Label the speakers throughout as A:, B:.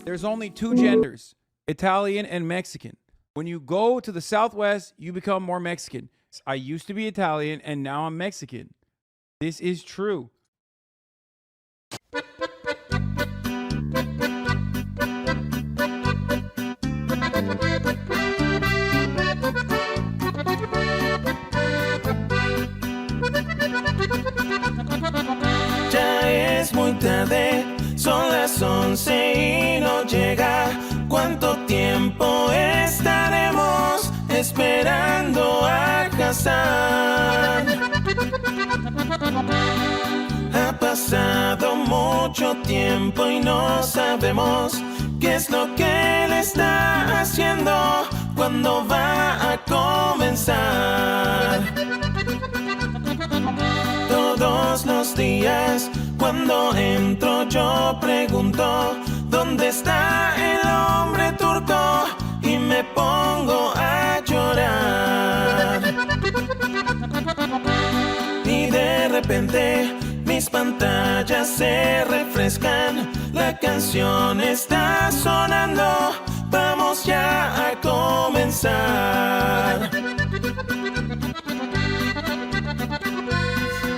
A: There's only two genders, Italian and Mexican. When you go to the Southwest, you become more Mexican. I used to be Italian and now I'm Mexican. This is true.
B: Ya es muy tarde, son las 11 y no llega. ¿Cuánto tiempo estaremos esperando a Hasan? Ha pasado mucho tiempo y no sabemos qué es lo que él está haciendo, cuándo va a comenzar. Todos los días cuando entro yo pregunto ¿dónde está el hombre turco? Y me pongo a llorar. Y de repente mis pantallas se refrescan, la canción está sonando, vamos ya a comenzar.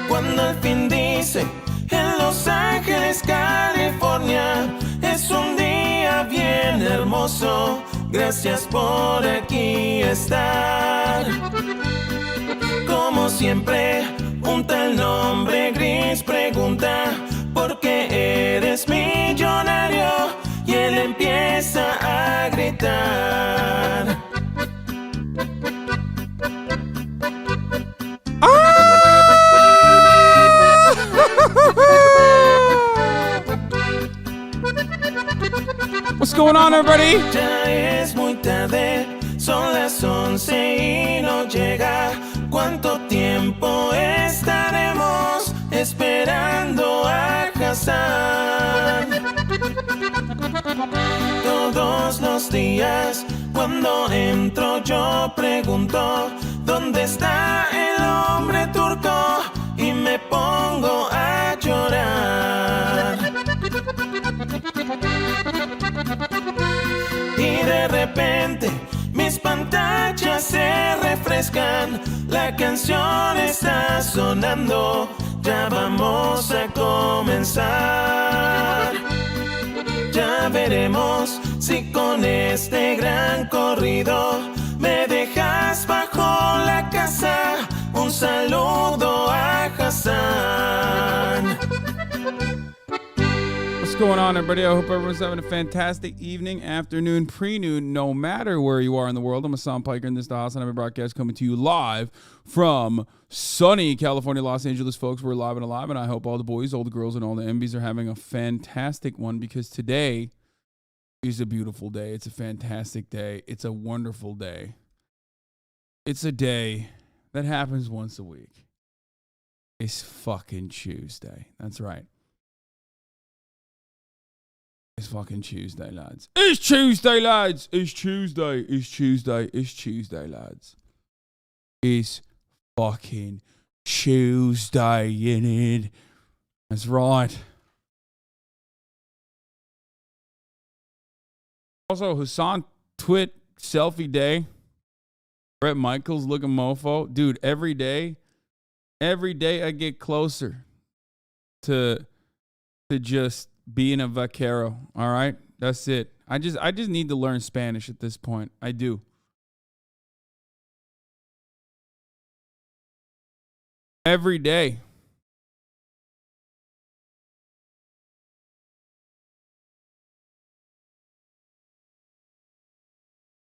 B: Cuando al fin dice en Los Ángeles, California, es un día bien hermoso, gracias por aquí estar. Como siempre, un tal nombre gris pregunta ¿por qué eres millonario? Y él empieza a gritar.
A: What's going on, everybody?
B: Ya es muy tarde, son las 11 y no llega. ¿Cuánto tiempo estaremos esperando a Hasan? Todos los días cuando entro yo pregunto ¿dónde está el hombre turco? Y me pongo a llorar. Y de repente mis pantallas se refrescan, la canción está sonando, ya vamos a comenzar. Ya veremos si con este gran corrido me dejas bajo la casa. Un saludo a Hasan.
A: What's going on, everybody? I hope everyone's having a fantastic evening, afternoon, pre-noon, no matter where you are in the world. I'm Hasan Piker, and this is the Hasan broadcast coming to you live from sunny California, Los Angeles, folks. We're live and alive, and I hope all the boys, all the girls, and all the MBs are having a fantastic one because today is a beautiful day. It's a fantastic day. It's a wonderful day. It's a day that happens once a week. It's fucking Tuesday. That's right. It's fucking Tuesday, lads. It's Tuesday, lads. It's Tuesday. It's Tuesday. It's Tuesday, lads. It's fucking Tuesday, innit? That's right. Also, Hasan twit selfie day. Brett Michaels looking mofo. Dude, every day I get closer to just being a vaquero. All right? That's it. I just need to learn Spanish at this point. I do. Every day.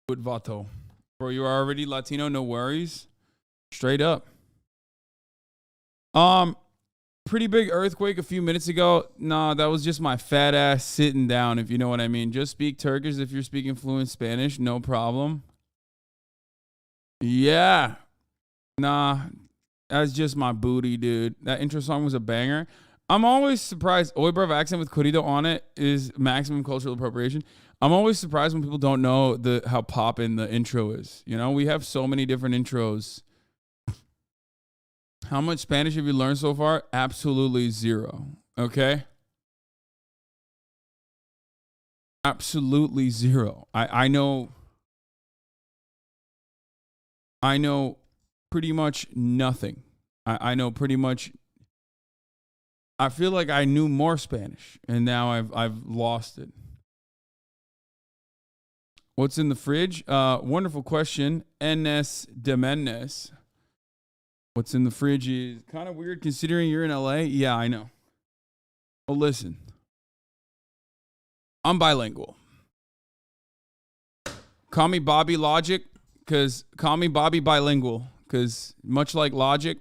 A: With Vato. Bro, you're already Latino, no worries. Straight up. Pretty big earthquake a few minutes ago. Nah, that was just my fat ass sitting down, if you know what I mean. Just speak Turkish if you're speaking fluent Spanish, no problem. Yeah. Nah, that's just my booty, dude. That intro song was a banger. I'm always surprised. Oi Bruv accent with Corrido on it is maximum cultural appropriation. I'm always surprised when people don't know how poppin' the intro is. You know, we have so many different intros. How much Spanish have you learned so far? Absolutely zero. Okay? Absolutely zero. I know pretty much nothing. I know pretty much. I feel like I knew more Spanish, and now I've lost it. What's in the fridge? Wonderful question. Enes Demenes. What's in the fridge is kind of weird considering you're in LA. Yeah, I know. Well, listen. I'm bilingual. Call me Bobby Logic, call me Bobby Bilingual, because much like Logic,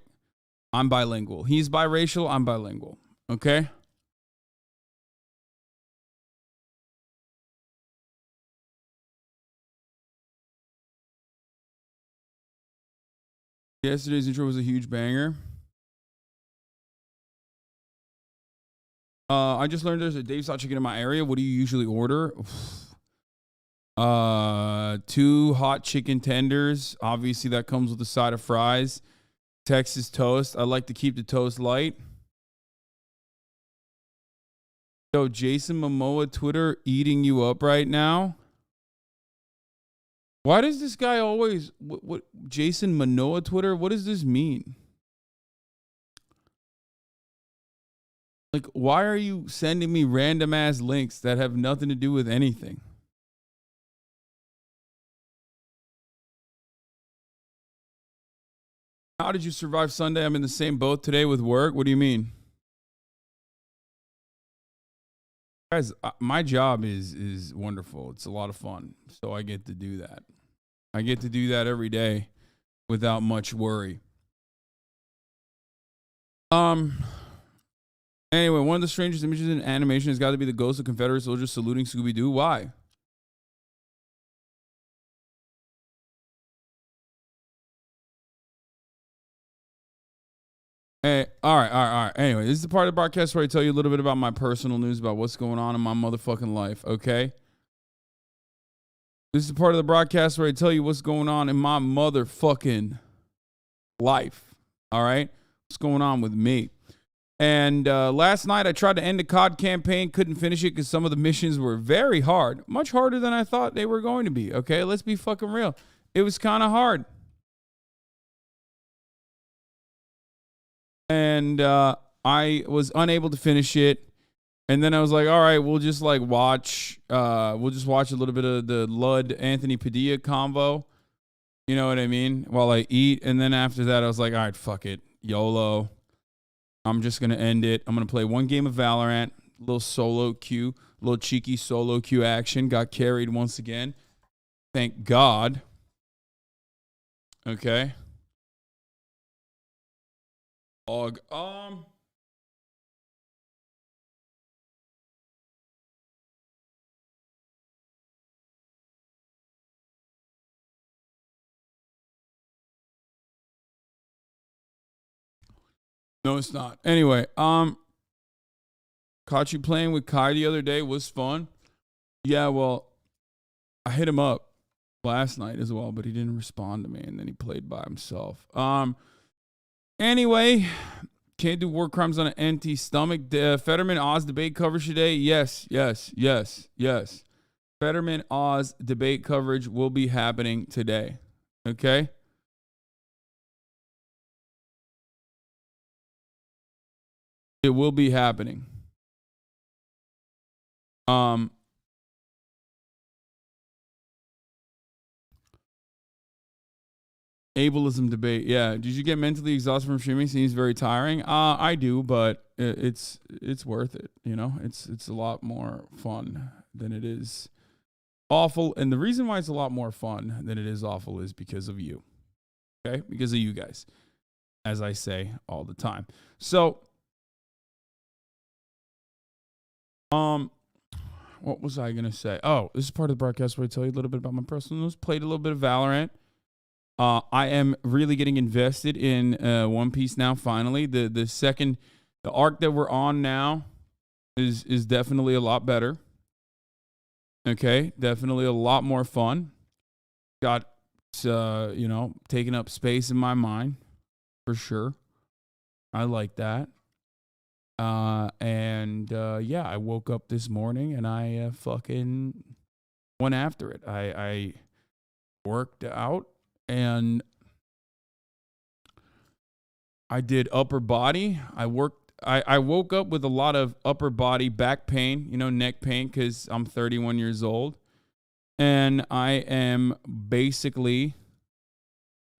A: I'm bilingual. He's biracial, I'm bilingual. Okay? Yesterday's intro was a huge banger. I just learned there's a Dave's Hot Chicken in my area. What do you usually order? 2 hot chicken tenders. Obviously, that comes with a side of fries. Texas toast. I like to keep the toast light. Yo, Jason Momoa Twitter eating you up right now. Why does this guy always what Jason Momoa Twitter? What does this mean? Like, why are you sending me random ass links that have nothing to do with anything? How did you survive Sunday? I'm in the same boat today with work. What do you mean? Guys, my job is wonderful. It's a lot of fun. So I get to do that. I get to do that every day without much worry. Anyway, one of the strangest images in animation has got to be the ghost of Confederate soldiers saluting Scooby-Doo. Why? Hey, all right. Anyway, this is the part of the broadcast where I tell you a little bit about my personal news about what's going on in my motherfucking life, okay? This is the part of the broadcast where I tell you what's going on in my motherfucking life, all right? What's going on with me? And last night I tried to end the COD campaign, couldn't finish it because some of the missions were very hard, much harder than I thought they were going to be, okay? Let's be fucking real. It was kind of hard. And I was unable to finish it. And then I was like, all right, we'll just watch a little bit of the Lud Anthony Padilla convo. You know what I mean? While I eat. And then after that, I was like, all right, fuck it. YOLO. I'm just going to end it. I'm going to play one game of Valorant, little solo queue, little cheeky solo queue action. Got carried once again. Thank God. Okay. No, it's not. Anyway, caught you playing with Kai the other day. Was fun. Yeah, well, I hit him up last night as well, but he didn't respond to me, and then he played by himself. Anyway, can't do war crimes on an empty stomach. Fetterman Oz debate coverage today. Yes. Fetterman Oz debate coverage will be happening today. Okay. It will be happening. Ableism debate. Yeah. Did you get mentally exhausted from streaming? Seems very tiring. I do, but it's worth it. You know, it's a lot more fun than it is awful. And the reason why it's a lot more fun than it is awful is because of you. Okay? Because of you guys, as I say all the time. So, what was I going to say? Oh, this is part of the broadcast where I tell you a little bit about my personal news. Played a little bit of Valorant. I am really getting invested in One Piece now. Finally, the arc that we're on now is definitely a lot better. Okay, definitely a lot more fun. Got taking up space in my mind for sure. I like that. Yeah, I woke up this morning and I fucking went after it. I worked out and I did upper body. I woke up with a lot of upper body back pain, neck pain, because I'm 31 years old. And I am basically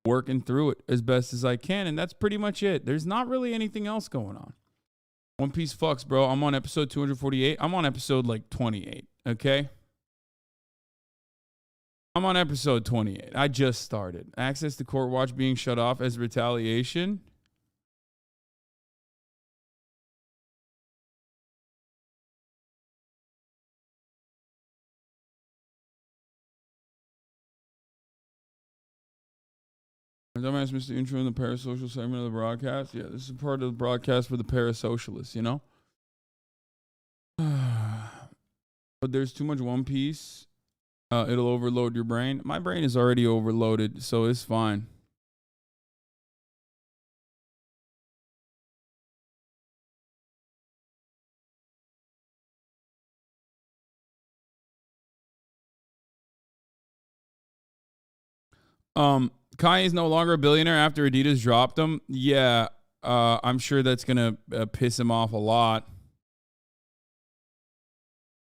A: working through it as best as I can. And that's pretty much it. There's not really anything else going on. One Piece fucks, bro. I'm on episode 248. I'm on episode like 28, okay? I'm on episode 28. I just started. Access to Court Watch being shut off as retaliation. Dumbass missed the intro in the parasocial segment of the broadcast. Yeah, this is part of the broadcast for the parasocialists, But there's too much One Piece. It'll overload your brain. My brain is already overloaded, so it's fine. Kanye is no longer a billionaire after Adidas dropped him. Yeah, I'm sure that's gonna piss him off a lot.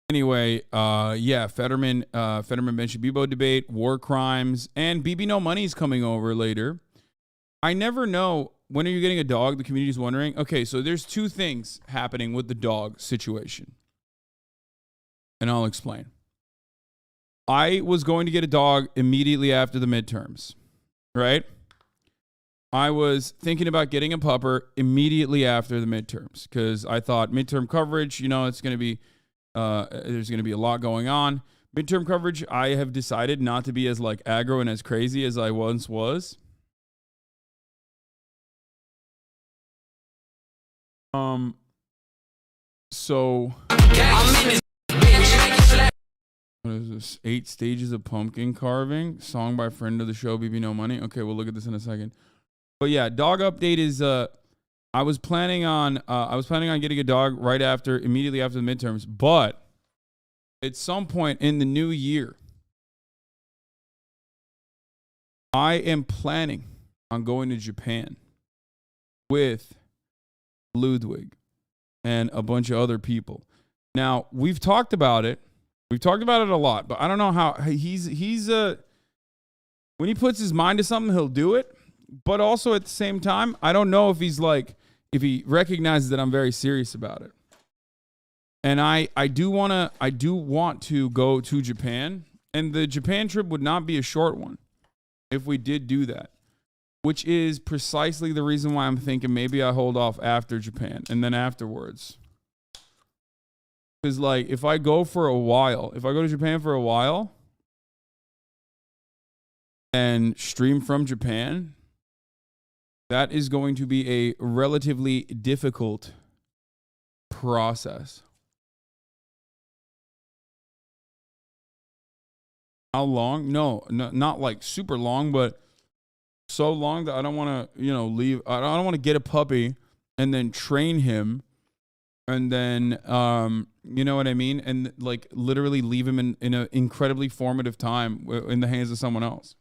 A: Anyway, Fetterman mentioned Bebo debate, war crimes, and BB No Money's coming over later. I never know, when are you getting a dog? The community's wondering. Okay, so there's two things happening with the dog situation. And I'll explain. I was going to get a dog immediately after the midterms, right? I was thinking about getting a pupper immediately after the midterms because I thought midterm coverage, it's going to be, there's going to be a lot going on. Midterm coverage, I have decided not to be as like aggro and as crazy as I once was. So what is this? 8 Stages of Pumpkin Carving, song by friend of the show, BB No Money. Okay, we'll look at this in a second. But yeah, dog update is I was planning on getting a dog immediately after the midterms, but at some point in the new year, I am planning on going to Japan with Ludwig and a bunch of other people. Now, we've talked about it. We've talked about it a lot, but I don't know how he's when he puts his mind to something, he'll do it. But also at the same time, I don't know if he recognizes that I'm very serious about it. And I do want to go to Japan, and the Japan trip would not be a short one if we did do that, which is precisely the reason why I'm thinking maybe I hold off after Japan and then afterwards. Because like if I go to Japan for a while and stream from Japan, that is going to be a relatively difficult process. How long? No, not like super long, but so long that I don't want to, leave. I don't want to get a puppy and then train him and then, you know what I mean? And like literally leave him in an incredibly formative time in the hands of someone else.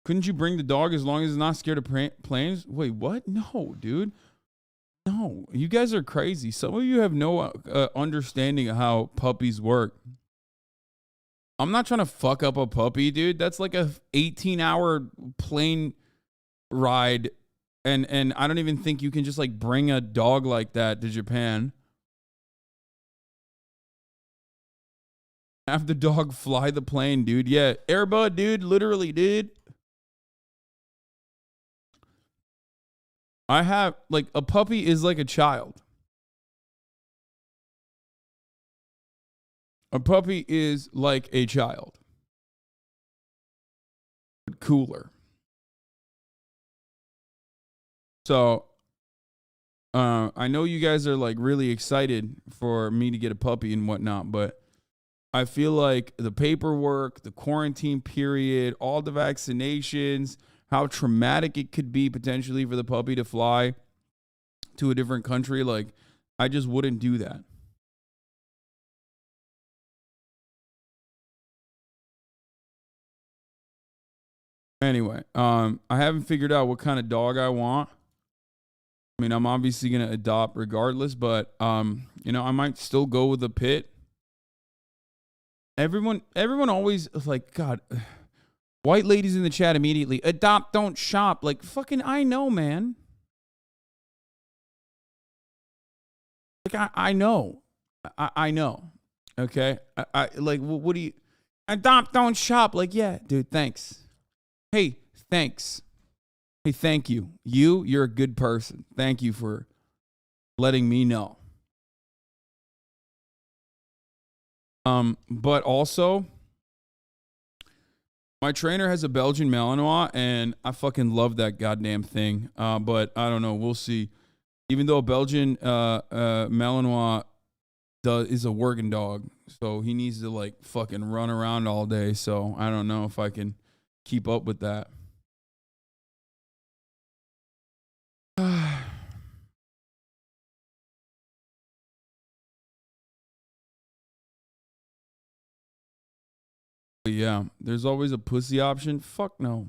A: Couldn't you bring the dog as long as it's not scared of planes? Wait, what? No, dude. No, you guys are crazy. Some of you have no understanding of how puppies work. I'm not trying to fuck up a puppy, dude. That's like a 18-hour plane ride. And I don't even think you can just like bring a dog like that to Japan. Have the dog fly the plane, dude. Yeah, Airbud, dude. Literally, dude. I have, like, a puppy is like a child. A puppy is like a child, but cooler. So I know you guys are like really excited for me to get a puppy and whatnot, but I feel like the paperwork, the quarantine period, all the vaccinations, how traumatic it could be potentially for the puppy to fly to a different country, like I just wouldn't do that. Anyway, I haven't figured out what kind of dog I want. I mean, I'm obviously gonna adopt regardless, but I might still go with a pit. Everyone always is like, God, white ladies in the chat immediately, adopt, don't shop. Like, fucking, I know, man. Like, I know. I know. Okay? I like, what do you, adopt, don't shop. Like, yeah, dude, thanks. Hey, thanks. Hey, thank you. You're a good person. Thank you for letting me know. But also, my trainer has a Belgian Malinois, and I fucking love that goddamn thing. But I don't know. We'll see. Even though a Belgian Malinois is a working dog, so he needs to like fucking run around all day. So I don't know if I can keep up with that. Yeah, there's always a pussy option. Fuck no.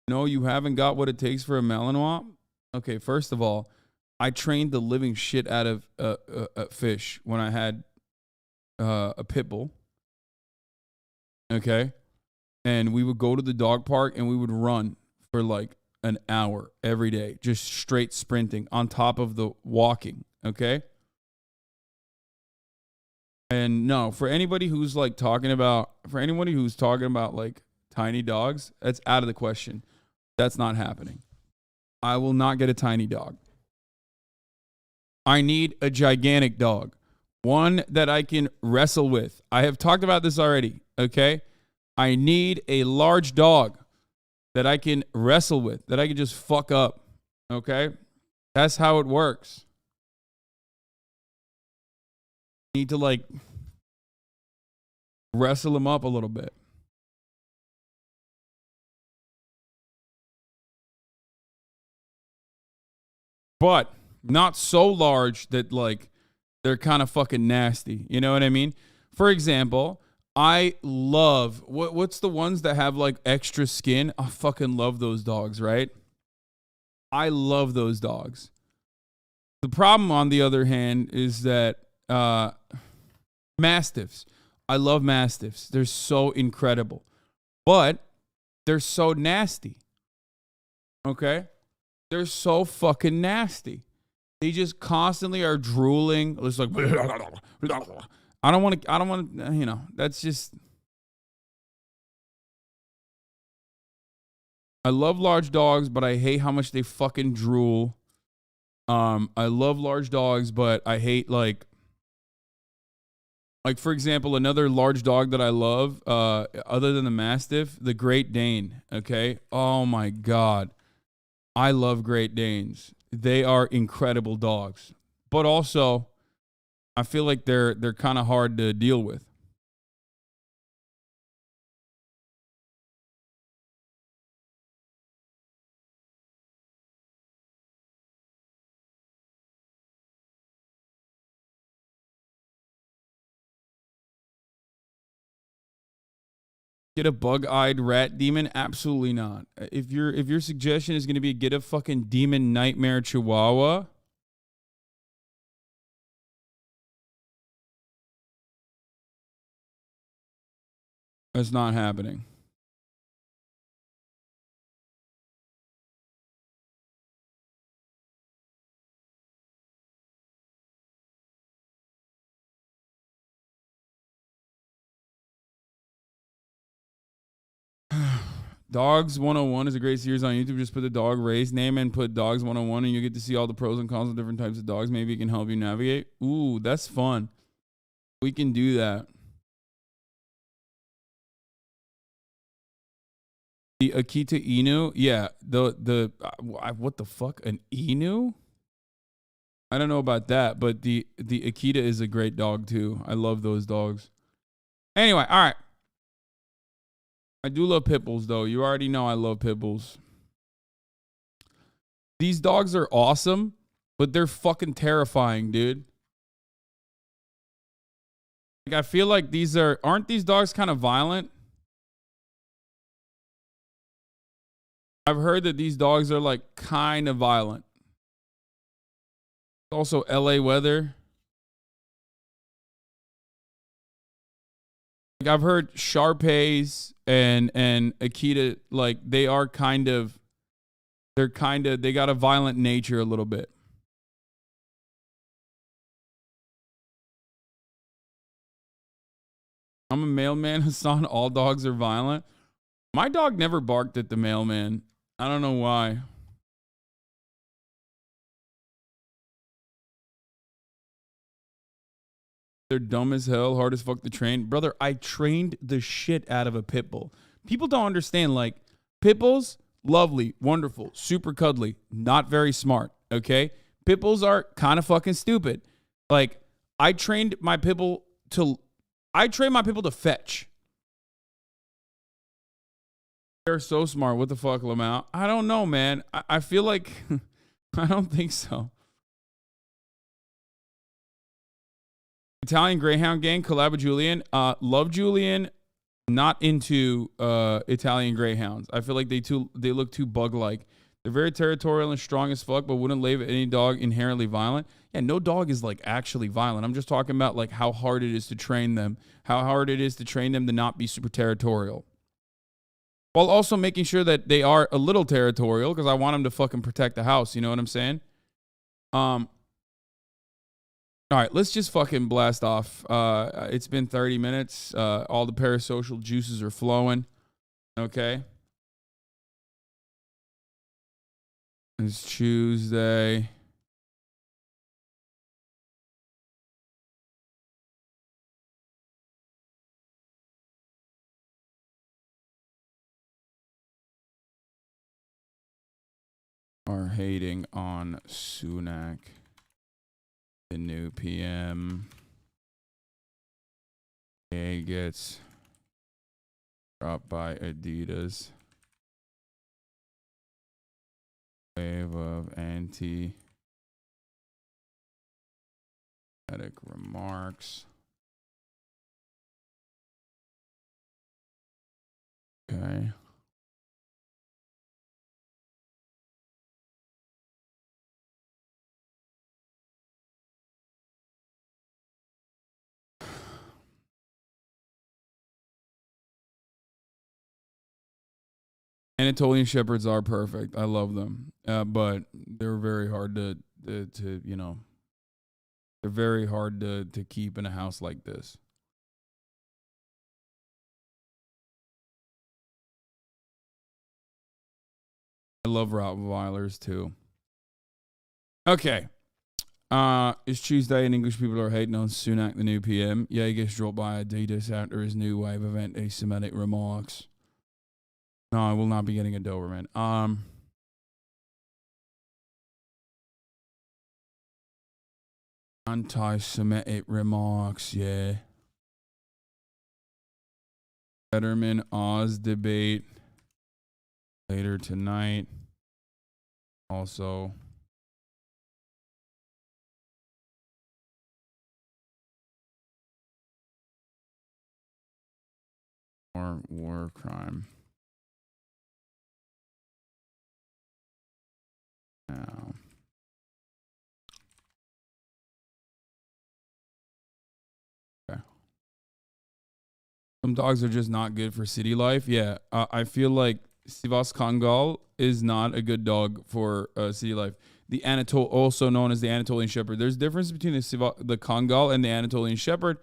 A: No, you haven't got what it takes for a Malinois. Okay, first of all, I trained the living shit out of a fish when I had a pit bull. Okay, and we would go to the dog park and we would run for like an hour every day, just straight sprinting on top of the walking. Okay. And no, for anybody who's talking about like tiny dogs, that's out of the question. That's not happening. I will not get a tiny dog. I need a gigantic dog, one that I can wrestle with. I have talked about this already, okay? I need a large dog that I can wrestle with, that I can just fuck up, okay? That's how it works. Need to wrestle him up a little bit. But not so large that they're kind of fucking nasty. You know what I mean? For example, I love what's the ones that have extra skin? I fucking love those dogs, right? I love those dogs. The problem, on the other hand, is that Mastiffs. I love Mastiffs. They're so incredible. But they're so nasty. Okay? They're so fucking nasty. They just constantly are drooling. It's like, I don't want to, that's just. I love large dogs, but I hate how much they fucking drool. I love large dogs, but I hate for example, another large dog that I love, other than the Mastiff, the Great Dane. Okay. Oh my God. I love Great Danes. They are incredible dogs, but also I feel like they're kind of hard to deal with. Get a bug-eyed rat demon? Absolutely not. If your suggestion is going to be get a fucking demon nightmare chihuahua, that's not happening. Dogs 101 is a great series on YouTube. Just put the dog race name and put Dogs 101 and you get to see all the pros and cons of different types of dogs. Maybe it can help you navigate. Ooh, that's fun. We can do that. The Akita Inu, yeah. What the fuck? An Inu? I don't know about that, but the Akita is a great dog too. I love those dogs. Anyway, all right. I do love pit bulls though. You already know I love pit bulls. These dogs are awesome, but they're fucking terrifying, dude. Like, I feel like aren't these dogs kind of violent? I've heard that these dogs are like kind of violent. Also, LA weather. Like, I've heard Shar-Peis and Akita, like they got a violent nature a little bit. I'm a mailman, Hasan. All dogs are violent. My dog never barked at the mailman. I don't know why. They're dumb as hell, hard as fuck to train. Brother, I trained the shit out of a pit bull. People don't understand, like, pit bulls, lovely, wonderful, super cuddly, not very smart, okay? Pit bulls are kind of fucking stupid. Like, I trained my pit bull to fetch. They're so smart. What the fuck, Lamau? I don't know, man. I feel like I don't think so. Italian Greyhound Gang, collab with Julian. Love Julian. Not into Italian Greyhounds. I feel like they look too bug-like. They're very territorial and strong as fuck, but wouldn't label any dog inherently violent. Yeah, no dog is like actually violent. I'm just talking about like how hard it is to train them. How hard it is to train them to not be super territorial. While also making sure that they are a little territorial, because I want them to fucking protect the house. You know what I'm saying? All right, let's just fucking blast off. It's been 30 minutes. All the parasocial juices are flowing. Okay. It's Tuesday. Are hating on Sunak. The new PM. A gets dropped by Adidas. Wave of anti-etic remarks. Okay. Anatolian Shepherds are perfect. I love them. But they're very hard to you know, they're very hard to keep in a house like this. I love Rottweilers too. Okay. It's Tuesday and English people are hating on Sunak, the new PM. Yeah, he gets dropped by Adidas after his new wave of anti-Semitic remarks. No, I will not be getting a Doberman. Anti-Semitic remarks, yeah. Fetterman Oz debate later tonight. Also, more war crime. Now. Okay. Some dogs are just not good for city life. Yeah, I feel like Sivas Kangal is not a good dog for city life. The also known as the Anatolian Shepherd. There's a difference between the Kangal and the Anatolian Shepherd.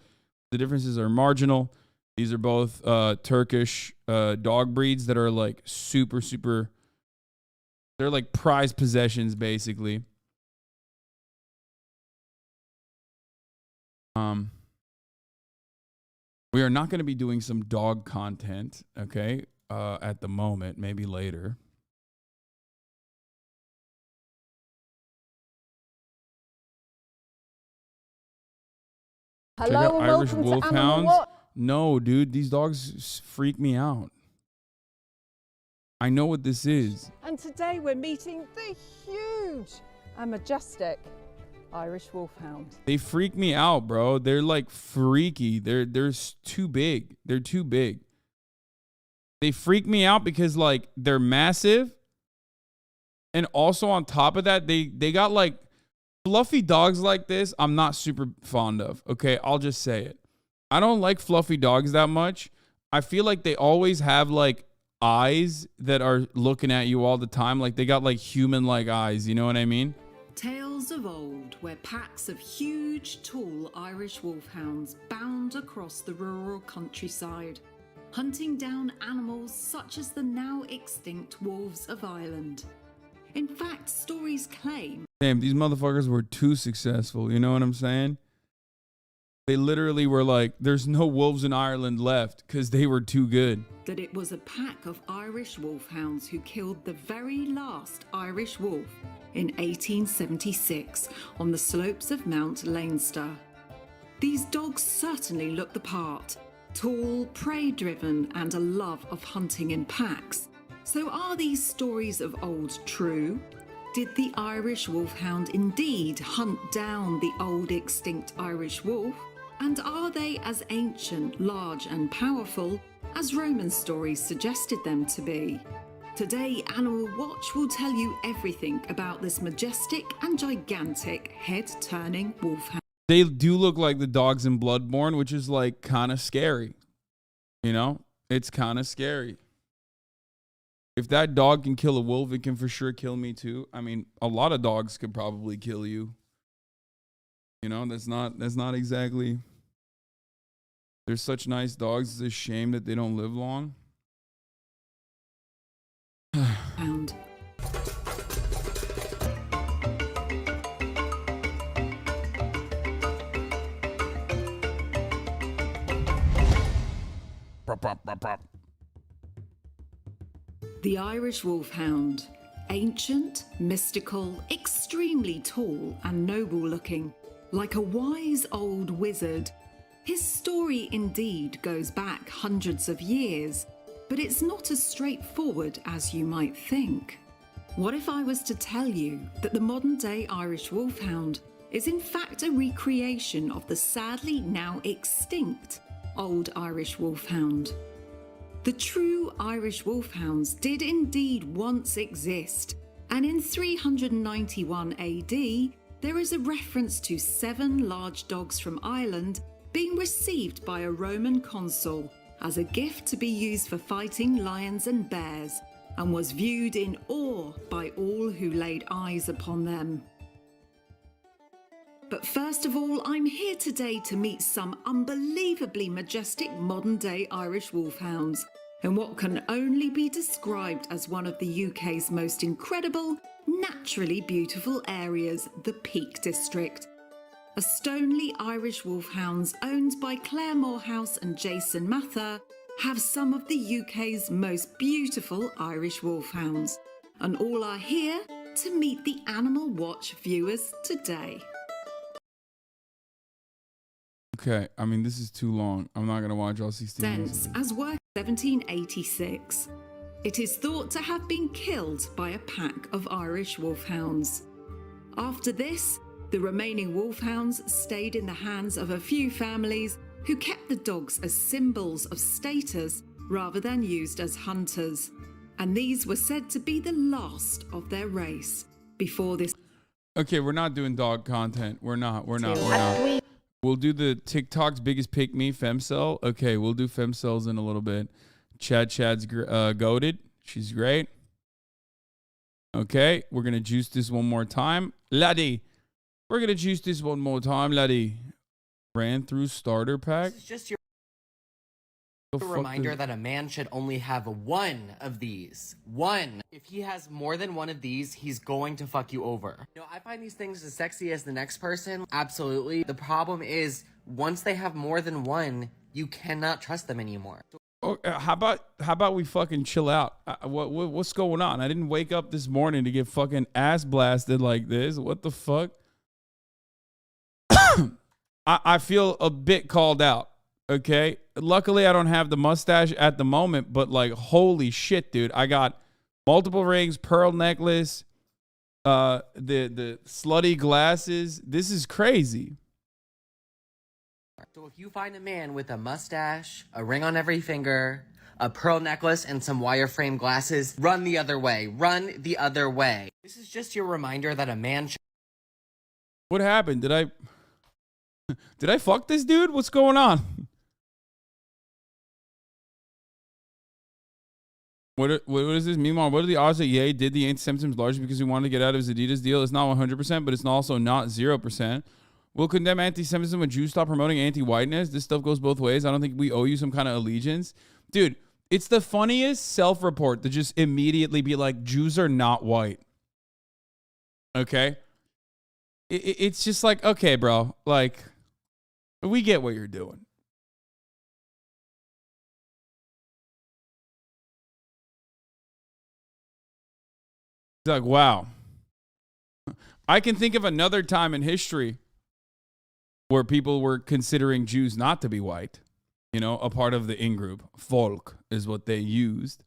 A: The differences are marginal. These are both Turkish dog breeds that are like super, super. They're like prized possessions, basically. We are not going to be doing some dog content, okay, at the moment, maybe later.
C: Hello
A: Check out
C: and
A: Irish
C: welcome to
A: Wolfhounds.
C: Animal What?
A: No, dude, these dogs freak me out. I know what this is.
C: And today we're meeting the huge and majestic Irish Wolfhound.
A: They freak me out, bro. They're like freaky. They're too big. They're too big. They freak me out because like they're massive. And also on top of that, they got like fluffy dogs like this. I'm not super fond of. Okay, I'll just say it. I don't like fluffy dogs that much. I feel like they always have like eyes that are looking at you all the time. Like they got like human-like eyes. You know what I mean?
D: Tales of old, where packs of huge, tall Irish wolfhounds bound across the rural countryside, hunting down animals such as the now extinct wolves of Ireland. In fact, stories claim...
A: Damn, these motherfuckers were too successful. You know what I'm saying? They literally were like, there's no wolves in Ireland left because they were too good.
D: that it was a pack of Irish wolfhounds who killed the very last Irish wolf in 1876 on the slopes of Mount Leinster. These dogs certainly look the part, tall, prey-driven, and a love of hunting in packs. So are these stories of old true? Did the Irish wolfhound indeed hunt down the old extinct Irish wolf? And are they as ancient, large and powerful as Roman stories suggested them to be? Today, Animal Watch will tell you everything about this majestic and gigantic head-turning wolfhound.
A: They do look like the dogs in Bloodborne, which is like kind of scary. You know, it's kind of scary. If that dog can kill a wolf, it can for sure kill me too. I mean, a lot of dogs could probably kill you. You know, that's not exactly. There's such nice dogs. It's a shame that they don't live long.
D: And the Irish wolfhound, ancient, mystical, extremely tall and noble looking, like a wise old wizard. His story indeed goes back hundreds of years, but it's not as straightforward as you might think. What if I was to tell you that the modern-day Irish wolfhound is in fact a recreation of the sadly now extinct old Irish wolfhound? The true Irish wolfhounds did indeed once exist, and in 391 AD, there is a reference to 7 large dogs from Ireland being received by a Roman consul as a gift to be used for fighting lions and bears, and was viewed in awe by all who laid eyes upon them. But first of all, I'm here today to meet some unbelievably majestic modern-day Irish wolfhounds in what can only be described as one of the UK's most incredible, naturally beautiful areas, the Peak District. A Stoneleigh Irish wolfhounds owned by Claire Morehouse and Jason Mather have some of the UK's most beautiful Irish wolfhounds, and all are here to meet the Animal Watch viewers today.
A: Okay, I mean, this is too long. I'm not going to watch all 16 minutes.
D: Since, as work 1786, it is thought to have been killed by a pack of Irish wolfhounds. After this, the remaining wolfhounds stayed in the hands of a few families who kept the dogs as symbols of status rather than used as hunters. And these were said to be the last of their race before this.
A: Okay, we're not doing dog content. We're not. We'll do the TikTok's biggest pick me, Femcell. Okay, we'll do Femcells in a little bit. Chad's goated. She's great. Okay, we're going to juice this one more time. Laddie. We're going to juice this one more time, laddie. Ran through starter pack.
E: This is just a reminder that a man should only have one of these. One. If he has more than one of these, he's going to fuck you over. You know, I find these things as sexy as the next person. Absolutely. The problem is, once they have more than one, You cannot trust them anymore.
A: How about we fucking chill out? What's going on? I didn't wake up this morning to get fucking ass blasted like this. What the fuck? I feel a bit called out. Okay. Luckily, I don't have the mustache at the moment, but like, holy shit, dude! I got multiple rings, pearl necklace, the slutty glasses. This is crazy.
E: So if you find a man with a mustache, a ring on every finger, a pearl necklace, and some wireframe glasses, run the other way. Run the other way. This is just your reminder that a man...
A: What happened? Did I fuck this dude? What's going on? What is this? Meanwhile, what are the odds that Ye did the anti-Semitism largely because he wanted to get out of his Adidas deal? It's not 100%, but it's also not 0%. We'll condemn anti-Semitism when Jews stop promoting anti-whiteness. This stuff goes both ways. I don't think we owe you some kind of allegiance. Dude, it's the funniest self-report to just immediately be like, Jews are not white. Okay? It's just like, okay, bro. Like, we get what you're doing. It's like, wow. I can think of another time in history where people were considering Jews not to be white. You know, a part of the in-group. Volk is what they used.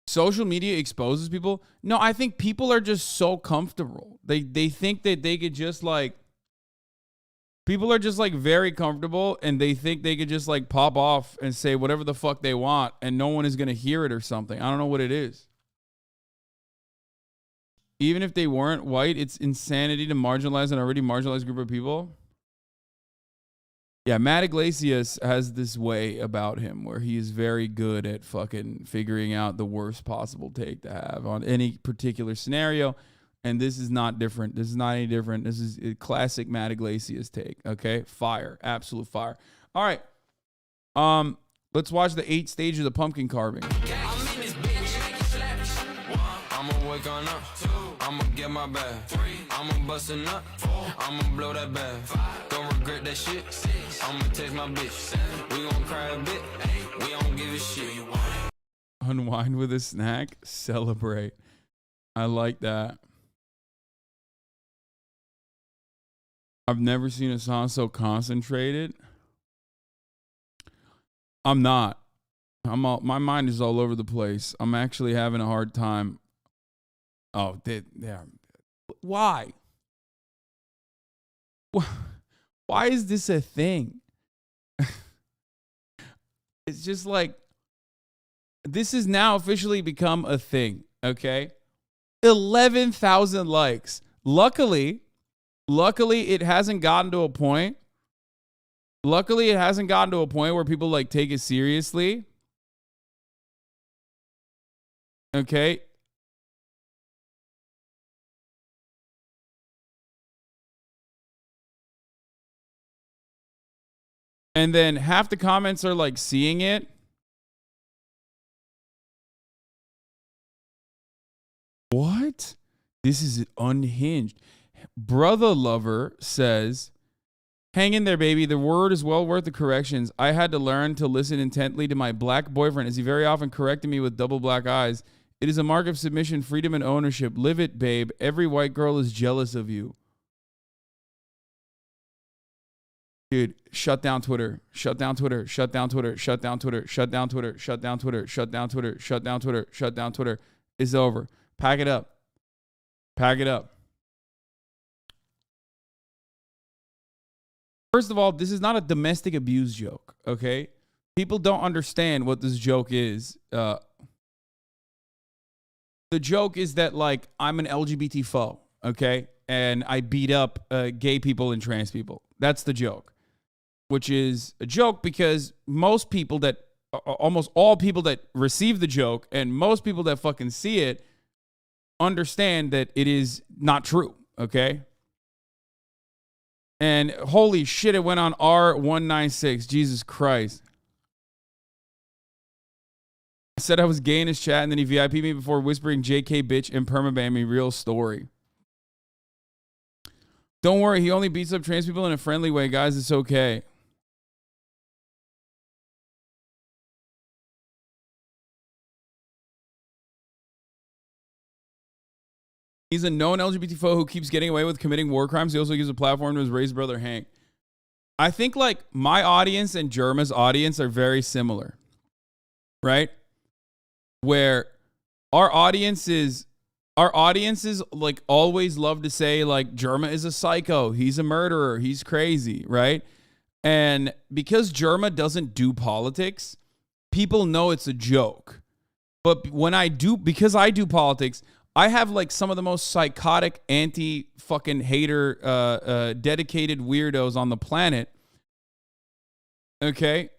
A: Social media exposes people. No, I think people are just so comfortable. They think that they could just like... People are just like very comfortable and they think they could just like pop off and say whatever the fuck they want and no one is going to hear it or something. I don't know what it is. Even if they weren't white, it's insanity to marginalize an already marginalized group of people. Yeah, Matt Iglesias has this way about him where he is very good at fucking figuring out the worst possible take to have on any particular scenario. And this is not different. This is not any different. This is a classic Matt Iglesias take. Okay? Fire. Absolute fire. All right. Let's watch the 8 stages of pumpkin carving.
F: I'ma wake on up. I'ma get my bag. I'ma bust a nut. I'ma blow that bag. Don't regret that shit. I'ma text my bitch. We gon' cry a bit. We don't give a shit.
A: Unwind with a snack. Celebrate. I like that. I've never seen a song so concentrated. I'm not. My mind is all over the place. I'm actually having a hard time. Oh, why? Why is this a thing? It's just like, this has now officially become a thing, okay? 11,000 likes. Luckily, it hasn't gotten to a point. Luckily, it hasn't gotten to a point where people like take it seriously. Okay. And then half the comments are like seeing it. What? This is unhinged. Brother Lover says, hang in there, baby. The word is well worth the corrections. I had to learn to listen intently to my black boyfriend as he very often corrected me with double black eyes. It is a mark of submission, freedom, and ownership. Live it, babe. Every white girl is jealous of you. Dude, shut down Twitter. Shut down Twitter. Shut down Twitter. Shut down Twitter. Shut down Twitter. Shut down Twitter. Shut down Twitter. Shut down Twitter. Shut down Twitter. It's over. Pack it up. Pack it up. First of all, this is not a domestic abuse joke, okay? People don't understand what this joke is. The joke is that, like, I'm an LGBT foe, okay? And I beat up gay people and trans people. That's the joke. Which is a joke because most people that, almost all people that receive the joke and most people that fucking see it understand that it is not true, okay? And holy shit, it went on R196. Jesus Christ. I said I was gay in his chat and then he VIP'd me before whispering JK bitch and permaban me. Real story. Don't worry, he only beats up trans people in a friendly way, guys. It's okay. He's a known LGBT foe who keeps getting away with committing war crimes. He also gives a platform to his raised brother, Hank. I think like my audience and Jerma's audience are very similar, right? Where our audiences like always love to say like Jerma is a psycho. He's a murderer. He's crazy, right? And because Jerma doesn't do politics, people know it's a joke. But because I do politics, I have like some of the most psychotic anti-fucking hater dedicated weirdos on the planet. Okay?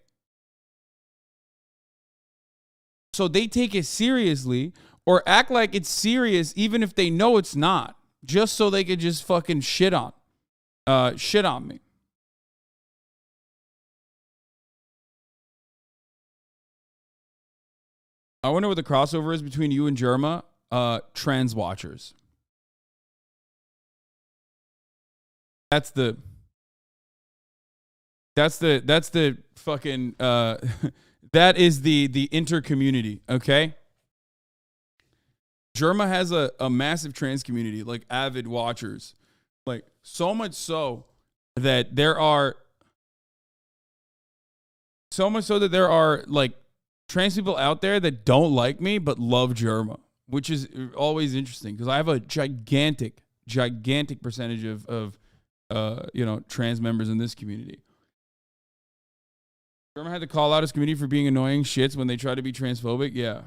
A: So they take it seriously or act like it's serious even if they know it's not, just so they could just fucking shit on me. I wonder what the crossover is between you and Jerma. Trans watchers. That's the fucking that is the inter-community, okay? Jerma has a massive trans community, like avid watchers. Like so much so that there are like trans people out there that don't like me but love Jerma, which is always interesting because I have a gigantic percentage of trans members in this community. Jerma had to call out his community for being annoying shits when they try to be transphobic. Yeah.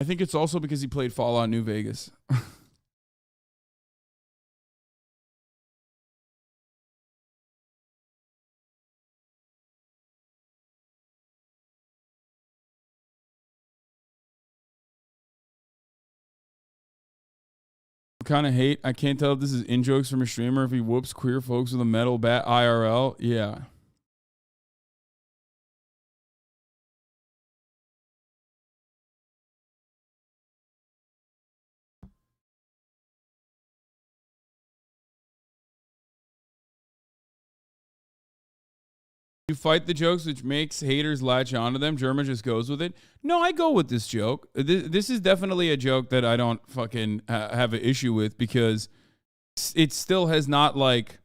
A: I think it's also because he played Fallout New Vegas. Kind of hate. I can't tell if this is in jokes from a streamer. If he whoops queer folks with a metal bat IRL, yeah. You fight the jokes, which makes haters latch onto them. Jerma just goes with it. No, I go with this joke. This is definitely a joke that I don't fucking have an issue with because it still has not like,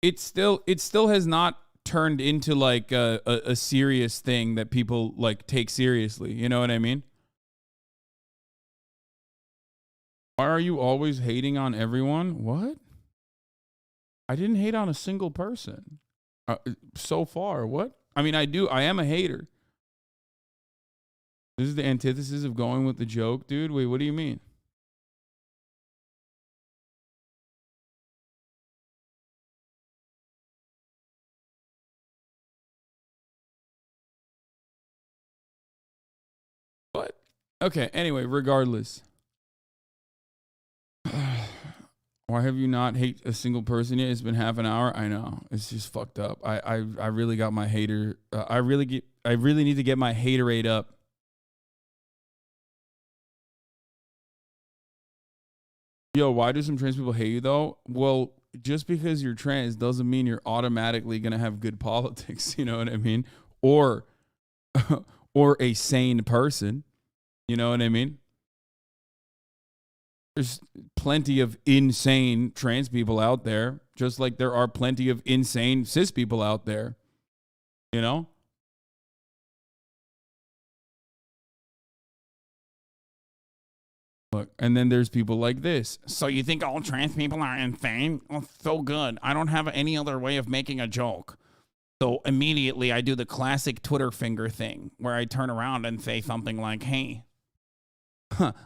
A: it still has not turned into like a serious thing that people like take seriously. You know what I mean? Why are you always hating on everyone? What? I didn't hate on a single person so far. What? I mean, I am a hater. This is the antithesis of going with the joke, dude. Wait, what do you mean? What? Okay, anyway, regardless. Why have you not hate a single person yet? It's been half an hour. I know. It's just fucked up. I really got my hater. I really need to get my hater rate up. Yo, why do some trans people hate you though? Well, just because you're trans doesn't mean you're automatically gonna have good politics. You know what I mean? Or a sane person. You know what I mean? There's plenty of insane trans people out there, just like there are plenty of insane cis people out there. You know? Look, and then there's people like this. So you think all trans people are insane? Oh, so good. I don't have any other way of making a joke. So immediately I do the classic Twitter finger thing where I turn around and say something like, hey,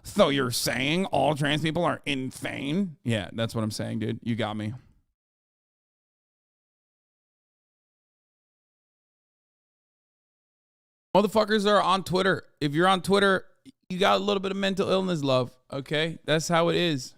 A: so you're saying all trans people are insane? Yeah, that's what I'm saying, dude. You got me. Motherfuckers are on Twitter. If you're on Twitter, you got a little bit of mental illness, love. Okay? That's how it is.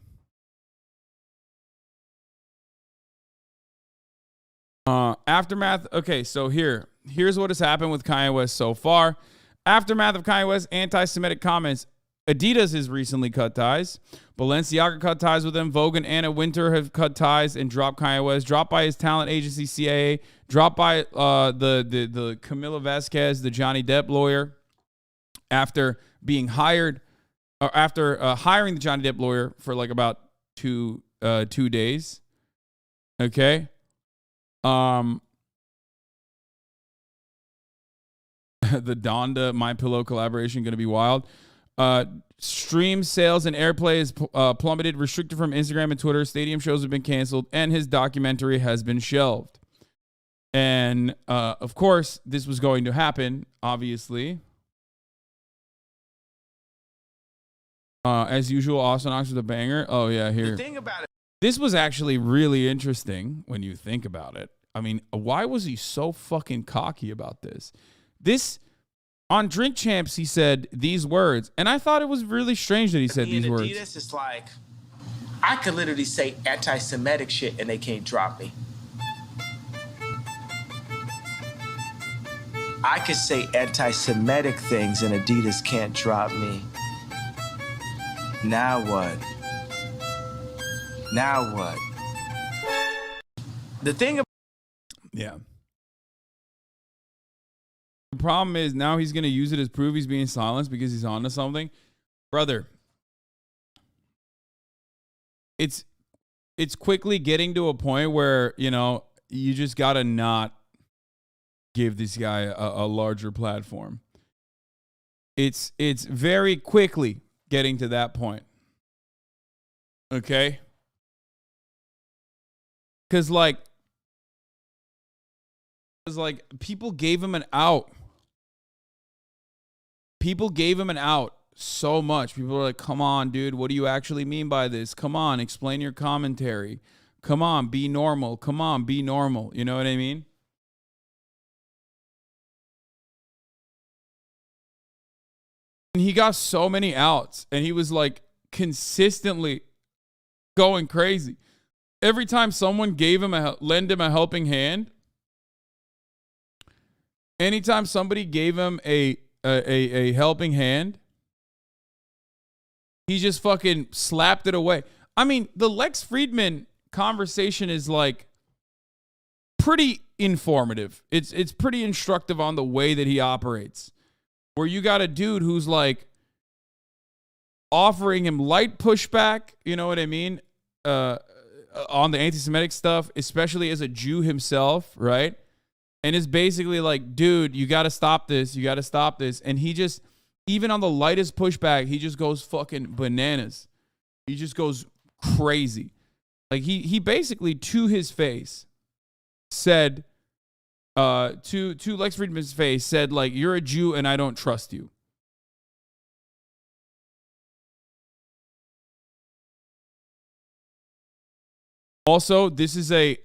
A: Aftermath. Okay, so here's what has happened with Kanye West so far. Aftermath of Kanye West's anti-Semitic comments. Adidas has recently cut ties. Balenciaga cut ties with them. Vogue and Anna Wintour have cut ties and dropped Kanye West. Dropped by his talent agency, CAA. Dropped by the Camila Vasquez, the Johnny Depp lawyer, after being hired, or after hiring the Johnny Depp lawyer for like about 2 days. Okay. The Donda My Pillow collaboration going to be wild. Stream sales and airplay is plummeted, restricted from Instagram and Twitter. Stadium shows have been canceled, and his documentary has been shelved. And of course, this was going to happen, obviously. As usual, Austin Ox with a banger. Oh, yeah, here.
B: The thing about it.
A: This was actually really interesting when you think about it. I mean, why was he so fucking cocky about this? On Drink Champs, he said these words, and I thought it was really strange that he said these words.
B: Adidas is like, I could literally say anti-Semitic shit and they can't drop me. I could say anti-Semitic things and Adidas can't drop me. Now what? Now what? The thing about
A: Yeah. The problem is now he's going to use it as proof he's being silenced because he's onto something. Brother, it's quickly getting to a point where, you know, you just got to not give this guy a larger platform. It's very quickly getting to that point. Okay? Because, like, people gave him an out. People gave him an out so much. People were like, come on, dude. What do you actually mean by this? Come on, explain your commentary. Come on, be normal. Come on, be normal. You know what I mean? And he got so many outs, and he was like consistently going crazy. Every time someone lend him a helping hand, anytime somebody gave him a helping hand, he just fucking slapped it away. I mean, the Lex Friedman conversation is like pretty informative. It's pretty instructive on the way that he operates. Where you got a dude who's like offering him light pushback, you know what I mean? On the anti-Semitic stuff, especially as a Jew himself, right? And it's basically like, dude, you got to stop this. You got to stop this. And he just, even on the lightest pushback, he just goes fucking bananas. He just goes crazy. Like he basically, to his face, said, to Lex Friedman's face, said, like, you're a Jew and I don't trust you. Also, this is a,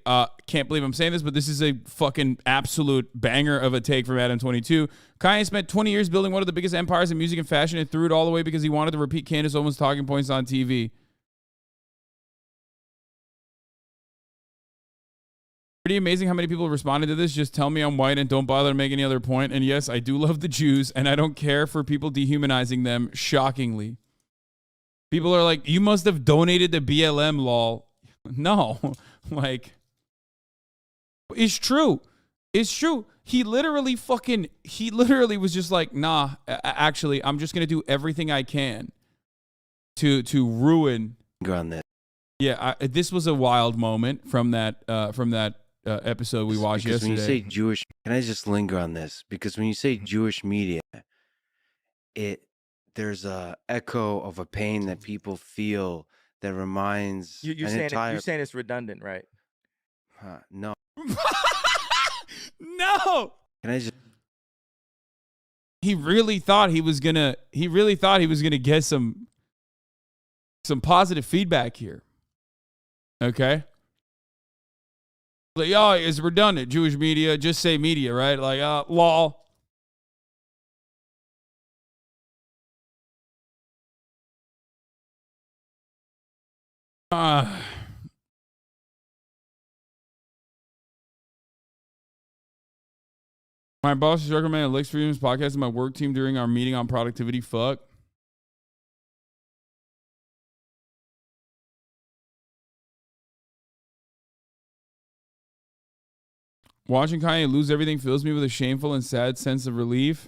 A: can't believe I'm saying this, but this is a fucking absolute banger of a take from Adam22. Kanye spent 20 years building one of the biggest empires in music and fashion and threw it all away because he wanted to repeat Candace Owens' talking points on TV. Pretty amazing how many people responded to this. Just tell me I'm white and don't bother to make any other point. And yes, I do love the Jews, and I don't care for people dehumanizing them, shockingly. People are like, you must have donated to BLM, lol. No, like, it's true. It's true. He literally was just like, nah, actually, I'm just going to do everything I can to ruin.
G: On that.
A: Yeah, this was a wild moment from that episode we watched
G: because
A: yesterday.
G: When you say Jewish, can I just linger on this? Because when you say Jewish media, there's a echo of a pain that people feel that reminds
H: you're saying it's redundant, right?
G: No.
A: No.
G: Can I just?
A: He really thought he was gonna get some positive feedback here. Okay. Like, oh, it's redundant. Jewish media, just say media, right? Like, lol. My boss just recommended Lex Friedman's podcast to my work team during our meeting on productivity. Fuck. Watching Kanye lose everything fills me with a shameful and sad sense of relief.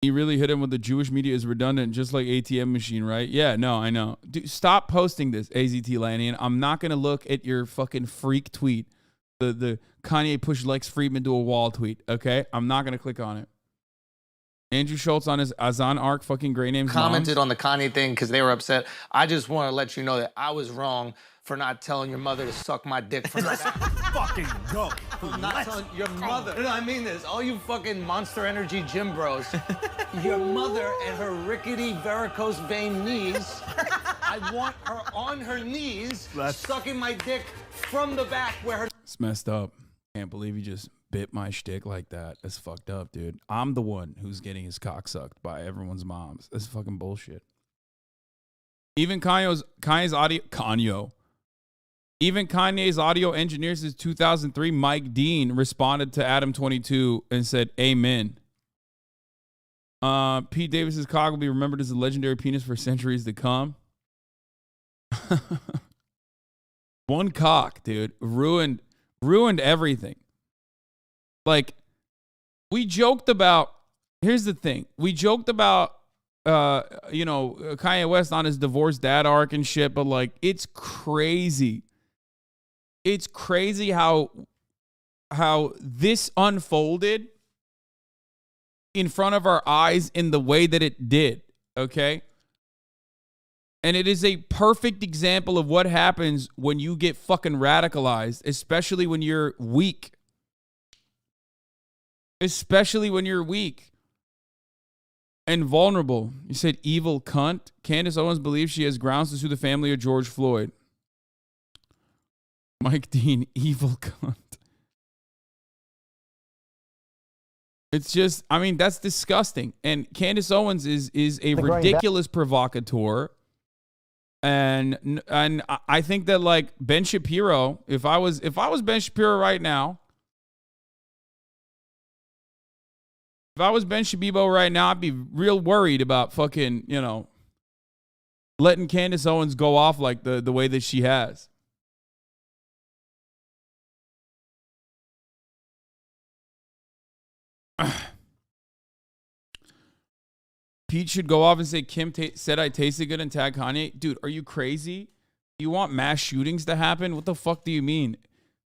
A: He really hit him with the Jewish media is redundant, just like ATM machine, right? Yeah, no, I know. Dude, stop posting this, AZT Lannian. I'm not going to look at your fucking freak tweet. The Kanye push Lex Friedman to a wall tweet, okay? I'm not going to click on it. Andrew Schultz on his Hasan arc, fucking great names.
I: Commented on the Kanye thing because they were upset. I just want to let you know that I was wrong for not telling your mother to suck my dick from the back.
J: Fucking go.
I: I'm not telling your mother. No, I mean this. All you fucking Monster Energy gym bros. Your mother and her rickety varicose vein knees. I want her on her knees sucking my dick from the back where her...
A: It's messed up. Can't believe he just bit my shtick like that. That's fucked up, dude. I'm the one who's getting his cock sucked by everyone's moms. That's fucking bullshit. Even Kanye's audio... Even Kanye's audio engineer since 2003, Mike Dean, responded to Adam 22 and said, "Amen." Pete Davidson's cock will be remembered as a legendary penis for centuries to come. One cock, dude, ruined everything. Like, we joked about. Here's the thing: we joked about, Kanye West on his divorced dad arc and shit, but like, it's crazy. It's crazy how this unfolded in front of our eyes in the way that it did, okay? And it is a perfect example of what happens when you get fucking radicalized, especially when you're weak. Especially when you're weak and vulnerable. You said evil cunt. Candace Owens believes she has grounds to sue the family of George Floyd. Mike Dean, evil cunt. It's just, I mean, that's disgusting. And Candace Owens is a ridiculous provocateur. And I think that, like, Ben Shapiro, if I was Ben Shapiro right now, if I was Ben Shapiro right now, I'd be real worried about fucking, letting Candace Owens go off like the way that she has. Pete should go off and say Kim said I tasted good and tag Kanye. Dude, are you crazy? You want mass shootings to happen? What the fuck do you mean?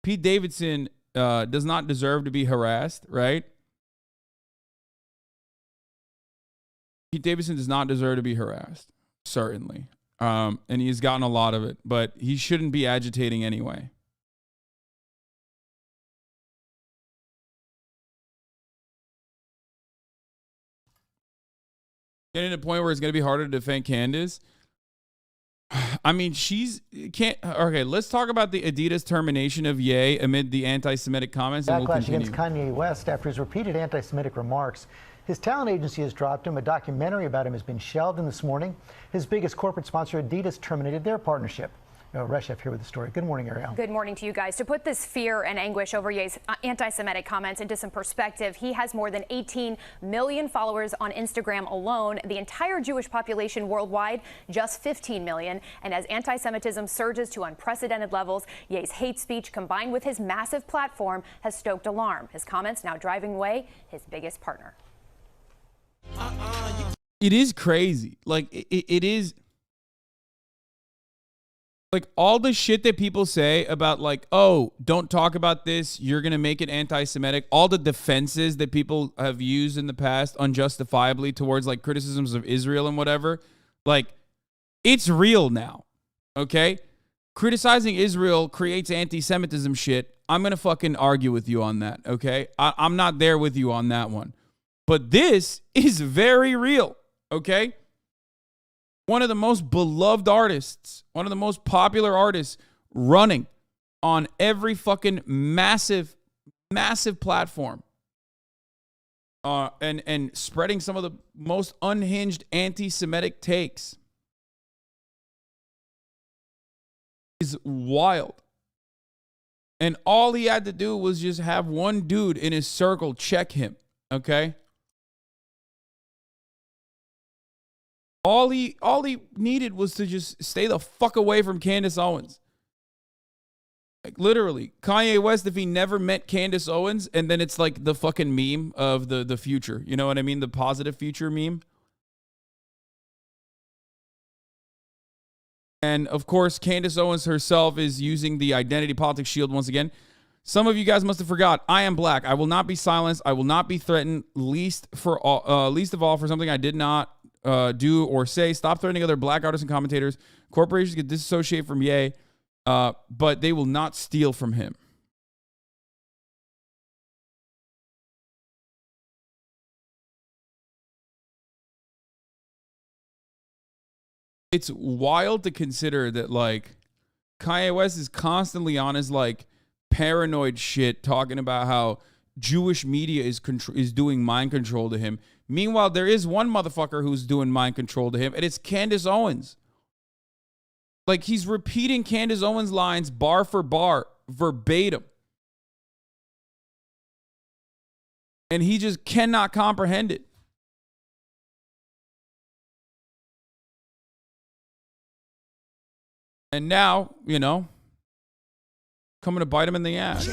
A: Pete Davidson does not deserve to be harassed, right? Pete Davidson does not deserve to be harassed, certainly. And he's gotten a lot of it, but he shouldn't be agitating anyway. Getting to the point where it's going to be harder to defend Candace. I mean, okay, let's talk about the Adidas termination of Ye amid the anti-Semitic comments.
K: Backlash against Kanye West after his repeated anti-Semitic remarks. His talent agency has dropped him. A documentary about him has been shelved. And this morning, his biggest corporate sponsor, Adidas, terminated their partnership. Reshef here with the story. Good morning, Ariel.
L: Good morning to you guys. To put this fear and anguish over Ye's anti-Semitic comments into some perspective, he has more than 18 million followers on Instagram alone. The entire Jewish population worldwide, just 15 million. And as anti-Semitism surges to unprecedented levels, Ye's hate speech combined with his massive platform has stoked alarm. His comments now driving away his biggest partner.
A: It is crazy. Like, it is... Like, all the shit that people say about, like, oh, don't talk about this, you're going to make it anti-Semitic, all the defenses that people have used in the past unjustifiably towards, like, criticisms of Israel and whatever, like, it's real now, okay? Criticizing Israel creates anti-Semitism shit. I'm going to fucking argue with you on that, okay? I'm not there with you on that one. But this is very real, okay? One of the most beloved artists, one of the most popular artists running on every fucking massive platform and spreading some of the most unhinged anti-Semitic takes is wild. And all he had to do was just have one dude in his circle check him, okay? All he needed was to just stay the fuck away from Candace Owens. Like, literally, Kanye West, if he never met Candace Owens, and then it's like the fucking meme of the future. You know what I mean? The positive future meme. And, of course, Candace Owens herself is using the identity politics shield once again. Some of you guys must have forgot. I am black. I will not be silenced. I will not be threatened, least of all for something I did not do or say. Stop threatening other black artists and commentators. Corporations can disassociate from Ye, but they will not steal from him. It's wild to consider that, like, Kanye West is constantly on his, like, paranoid shit talking about how Jewish media is doing mind control to him. Meanwhile, there is one motherfucker who's doing mind control to him, and it's Candace Owens. Like, he's repeating Candace Owens' lines bar for bar, verbatim. And he just cannot comprehend it. And now, you know, coming to bite him in the ass.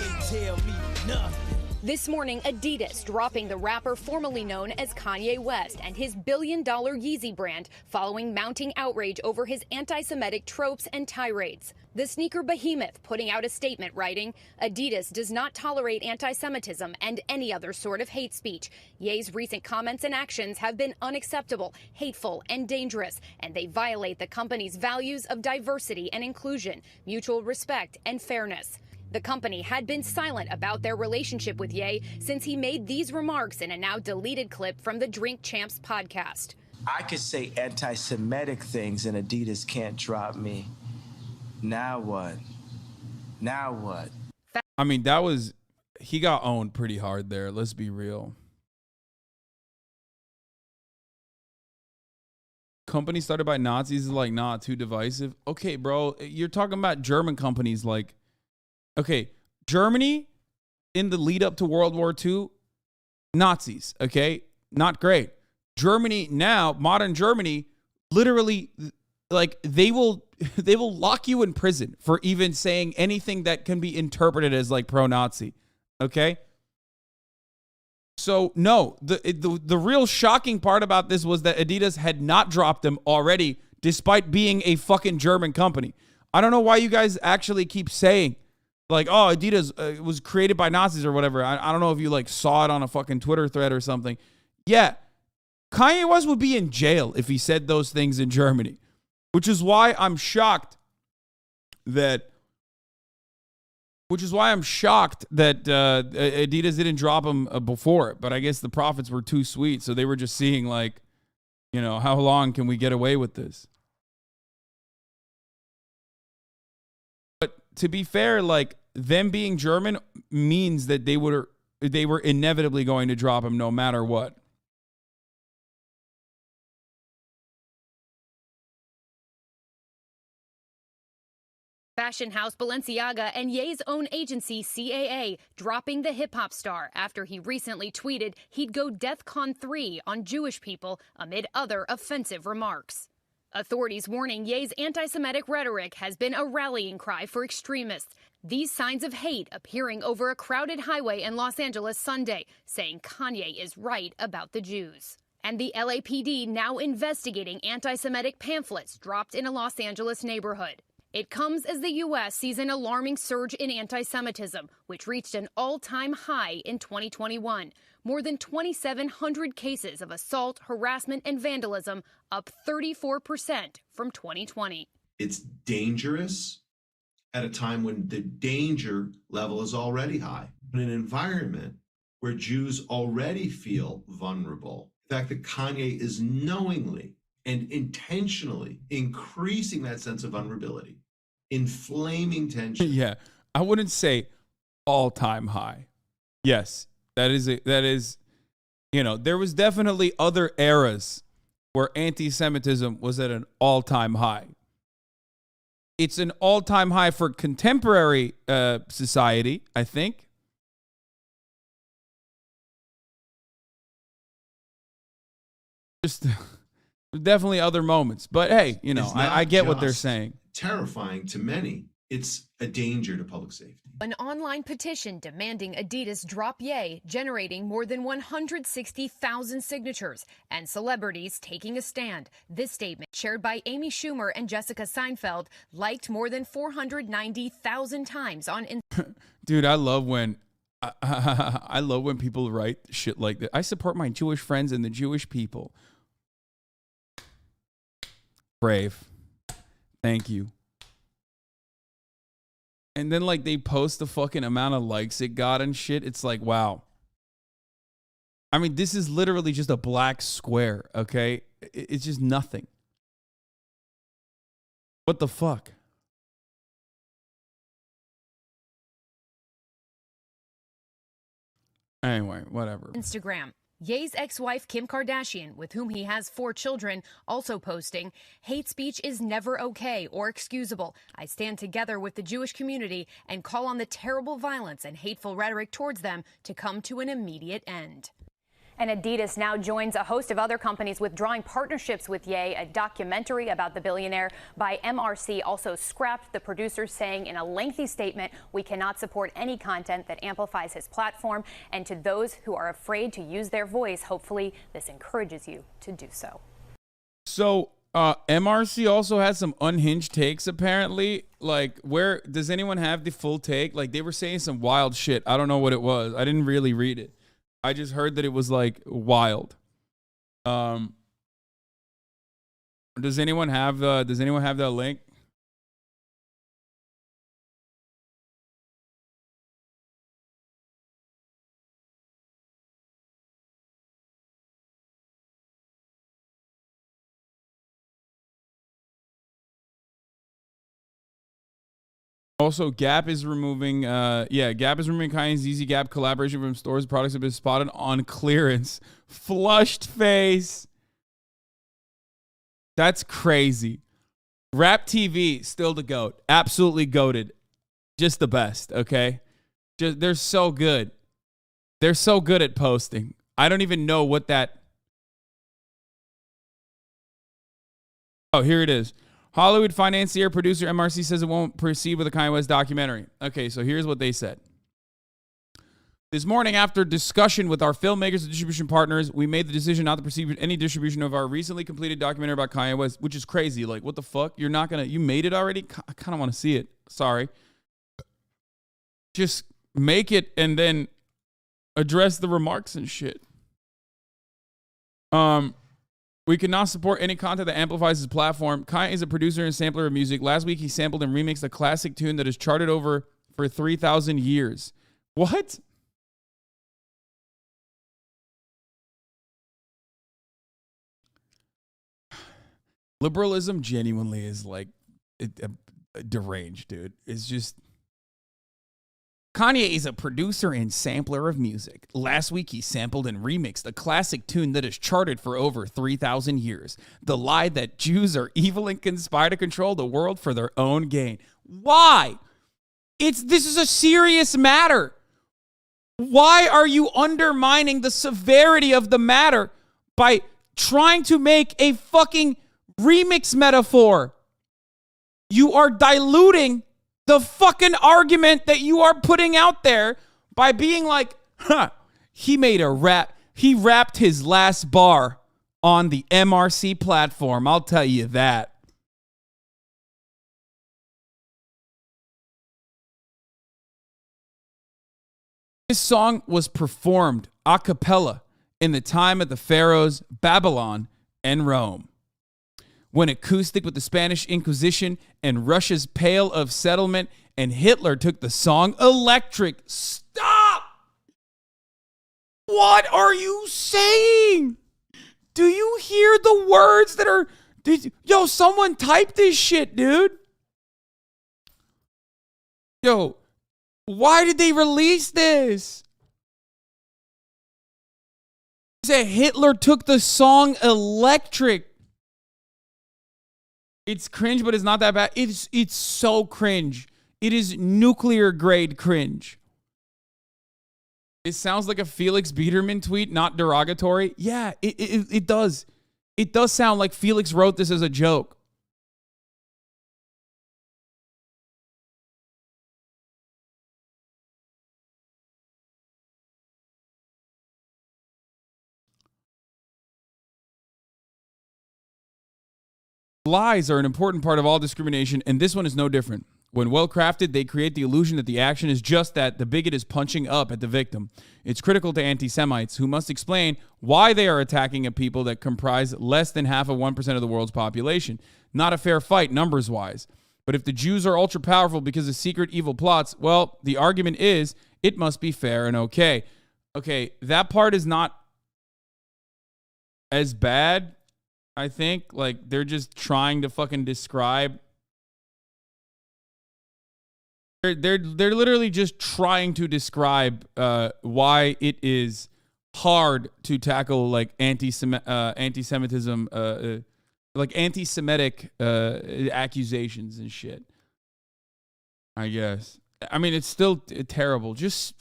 L: This morning, Adidas dropping the rapper formerly known as Kanye West and his billion-dollar Yeezy brand following mounting outrage over his anti-Semitic tropes and tirades. The sneaker behemoth putting out a statement writing, Adidas does not tolerate anti-Semitism and any other sort of hate speech. Ye's recent comments and actions have been unacceptable, hateful, and dangerous, and they violate the company's values of diversity and inclusion, mutual respect, and fairness. The company had been silent about their relationship with Ye since he made these remarks in a now deleted clip from the Drink Champs podcast.
J: I could say anti-Semitic things and Adidas can't drop me. Now what? Now what?
A: I mean, he got owned pretty hard there. Let's be real. Company started by Nazis is like, nah, too divisive. Okay, bro, you're talking about German companies like, okay, Germany in the lead up to World War II, Nazis, okay? Not great. Germany now, modern Germany, literally, like, they will lock you in prison for even saying anything that can be interpreted as, like, pro-Nazi, okay? So, no, the real shocking part about this was that Adidas had not dropped them already, despite being a fucking German company. I don't know why you guys actually keep saying, like, oh, Adidas was created by Nazis or whatever. I don't know if you, like, saw it on a fucking Twitter thread or something. Yeah, Kanye West would be in jail if he said those things in Germany, which is why I'm shocked that Adidas didn't drop him before. But I guess the profits were too sweet, so they were just seeing, like, you know, how long can we get away with this? To be fair, like, them being German means that they were inevitably going to drop him no matter what.
L: Fashion house Balenciaga and Ye's own agency CAA dropping the hip-hop star after he recently tweeted he'd go DEFCON 3 on Jewish people amid other offensive remarks. Authorities warning Ye's anti-Semitic rhetoric has been a rallying cry for extremists. These signs of hate appearing over a crowded highway in Los Angeles Sunday, saying Kanye is right about the Jews. And the LAPD now investigating anti-Semitic pamphlets dropped in a Los Angeles neighborhood. It comes as the U.S. sees an alarming surge in anti-Semitism, which reached an all-time high in 2021. More than 2,700 cases of assault, harassment, and vandalism, up 34% from 2020.
M: It's dangerous at a time when the danger level is already high. In an environment where Jews already feel vulnerable, the fact that Kanye is knowingly and intentionally increasing that sense of vulnerability, inflaming tension.
A: Yeah, I wouldn't say all-time high. Yes, that is, you know, there was definitely other eras where anti-Semitism was at an all-time high. It's an all-time high for contemporary society, I think. Just definitely other moments. But hey, you know, I get what they're saying.
M: Terrifying to many. It's a danger to public safety.
N: An online petition demanding Adidas drop Ye, generating more than 160,000 signatures, and celebrities taking a stand. This statement, shared by Amy Schumer and Jessica Seinfeld, liked more than 490,000 times on Instagram.
A: Dude, I love when I love when people write shit like that. I support my Jewish friends and the Jewish people. Brave. Thank you. And then, like, they post the fucking amount of likes it got and shit. It's like, wow. I mean, this is literally just a black square, okay? It's just nothing. What the fuck? Anyway, whatever.
N: Instagram. Ye's ex-wife Kim Kardashian, with whom he has 4 children, also posting, "Hate speech is never okay or excusable. I stand together with the Jewish community and call on the terrible violence and hateful rhetoric towards them to come to an immediate end."
L: And Adidas now joins a host of other companies withdrawing partnerships with Ye. A documentary about the billionaire by MRC also scrapped, the producers saying in a lengthy statement, "We cannot support any content that amplifies his platform." And to those who are afraid to use their voice, hopefully this encourages you to do so.
A: So MRC also had some unhinged takes, apparently. Like, where does anyone have the full take? Like, they were saying some wild shit. I don't know what it was. I didn't really read it. I just heard that it was like wild. Does anyone have that link? Also, Gap is removing Kanye's Yeezy Gap collaboration from stores. Products have been spotted on clearance. Flushed face. That's crazy. Rap TV, still the GOAT. Absolutely goated. Just the best, okay? They're so good. They're so good at posting. I don't even know what that... Oh, here it is. Hollywood financier, producer MRC says it won't proceed with the Kanye West documentary. Okay, so here's what they said. This morning, after discussion with our filmmakers and distribution partners, we made the decision not to proceed with any distribution of our recently completed documentary about Kanye West, which is crazy. Like, what the fuck? You made it already? I kind of want to see it. Sorry. Just make it and then address the remarks and shit. We cannot support any content that amplifies his platform. Kanye is a producer and sampler of music. Last week, he sampled and remixed a classic tune that has charted over for 3,000 years. What? Liberalism genuinely is like deranged, dude. It's just... Kanye is a producer and sampler of music. Last week, he sampled and remixed a classic tune that has charted for over 3,000 years. The lie that Jews are evil and conspire to control the world for their own gain. Why? This is a serious matter. Why are you undermining the severity of the matter by trying to make a fucking remix metaphor? You are diluting the fucking argument that you are putting out there by being like, he made a rap. He rapped his last bar on the MRC platform. I'll tell you that. This song was performed a cappella in the time of the pharaohs, Babylon, and Rome, when acoustic with the Spanish Inquisition and Russia's Pale of Settlement, and Hitler took the song electric. Stop! What are you saying? Do you hear the words that are... Yo, someone type this shit, dude. Yo, why did they release this? Said Hitler took the song electric. It's cringe, but it's not that bad. It's so cringe. It is nuclear grade cringe. It sounds like a Felix Biederman tweet, not derogatory. Yeah, it does. It does sound like Felix wrote this as a joke. Lies are an important part of all discrimination, and this one is no different. When well crafted, they create the illusion that the action is just that the bigot is punching up at the victim. It's critical to anti-Semites who must explain why they are attacking a people that comprise less than half of 1% of the world's population. Not a fair fight, numbers-wise. But if the Jews are ultra-powerful because of secret evil plots, well, the argument is it must be fair and okay. Okay, that part is not as bad, I think. Like, they're just trying to fucking describe. They're literally just trying to describe why it is hard to tackle like anti-Semitism, like anti-Semitic accusations and shit. I guess. I mean, it's still terrible. Just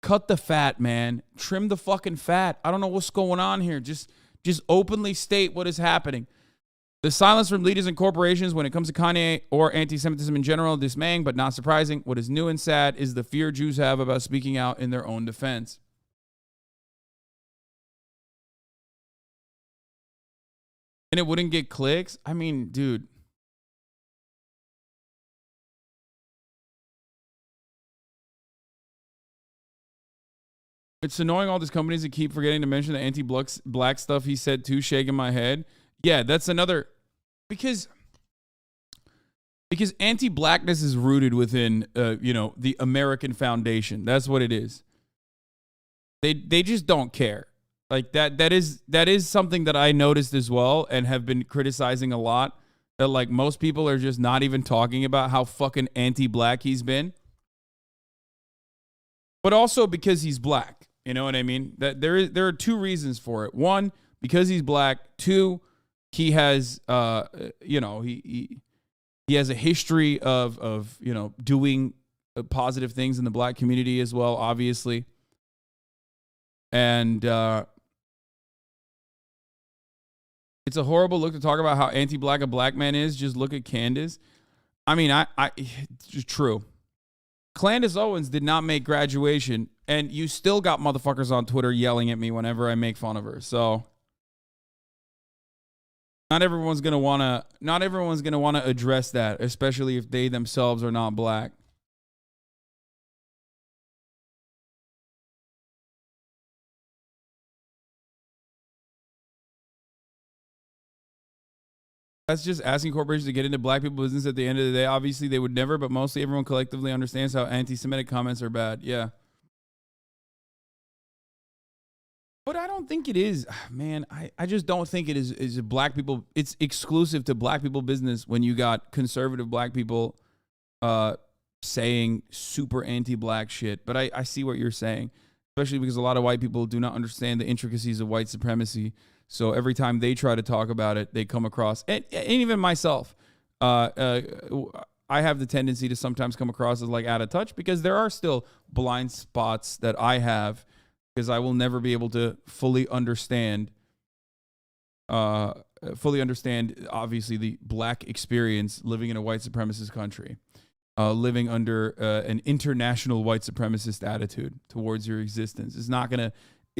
A: cut the fat, man. Trim the fucking fat. I don't know what's going on here. Just openly state what is happening. The silence from leaders and corporations when it comes to Kanye or anti-Semitism in general, dismaying but not surprising. What is new and sad is the fear Jews have about speaking out in their own defense. And it wouldn't get clicks? I mean, dude. It's annoying all these companies that keep forgetting to mention the anti-black stuff he said too, shaking my head. Yeah, that's another, because anti-blackness is rooted within, the American foundation. That's what it is. They just don't care. Like that is something that I noticed as well and have been criticizing a lot, that like most people are just not even talking about how fucking anti-black he's been. But also because he's black. You know what I mean? That there are two reasons for it. One, because he's black. Two, he has, he has a history of doing positive things in the black community as well, obviously. And it's a horrible look to talk about how anti-black a black man is. Just look at Candace. I mean, it's true. Candace Owens did not make Graduation, and you still got motherfuckers on Twitter yelling at me whenever I make fun of her. So not everyone's gonna wanna address that, especially if they themselves are not black. That's just asking corporations to get into black people business at the end of the day. Obviously, they would never, but mostly everyone collectively understands how anti-Semitic comments are bad. Yeah. But I don't think it is, man. I just don't think it is black people. It's exclusive to black people business when you got conservative black people saying super anti-black shit. But I see what you're saying, especially because a lot of white people do not understand the intricacies of white supremacy. So every time they try to talk about it, they come across, and even myself, I have the tendency to sometimes come across as like out of touch because there are still blind spots that I have because I will never be able to fully understand, obviously, the black experience living in a white supremacist country, living under an international white supremacist attitude towards your existence.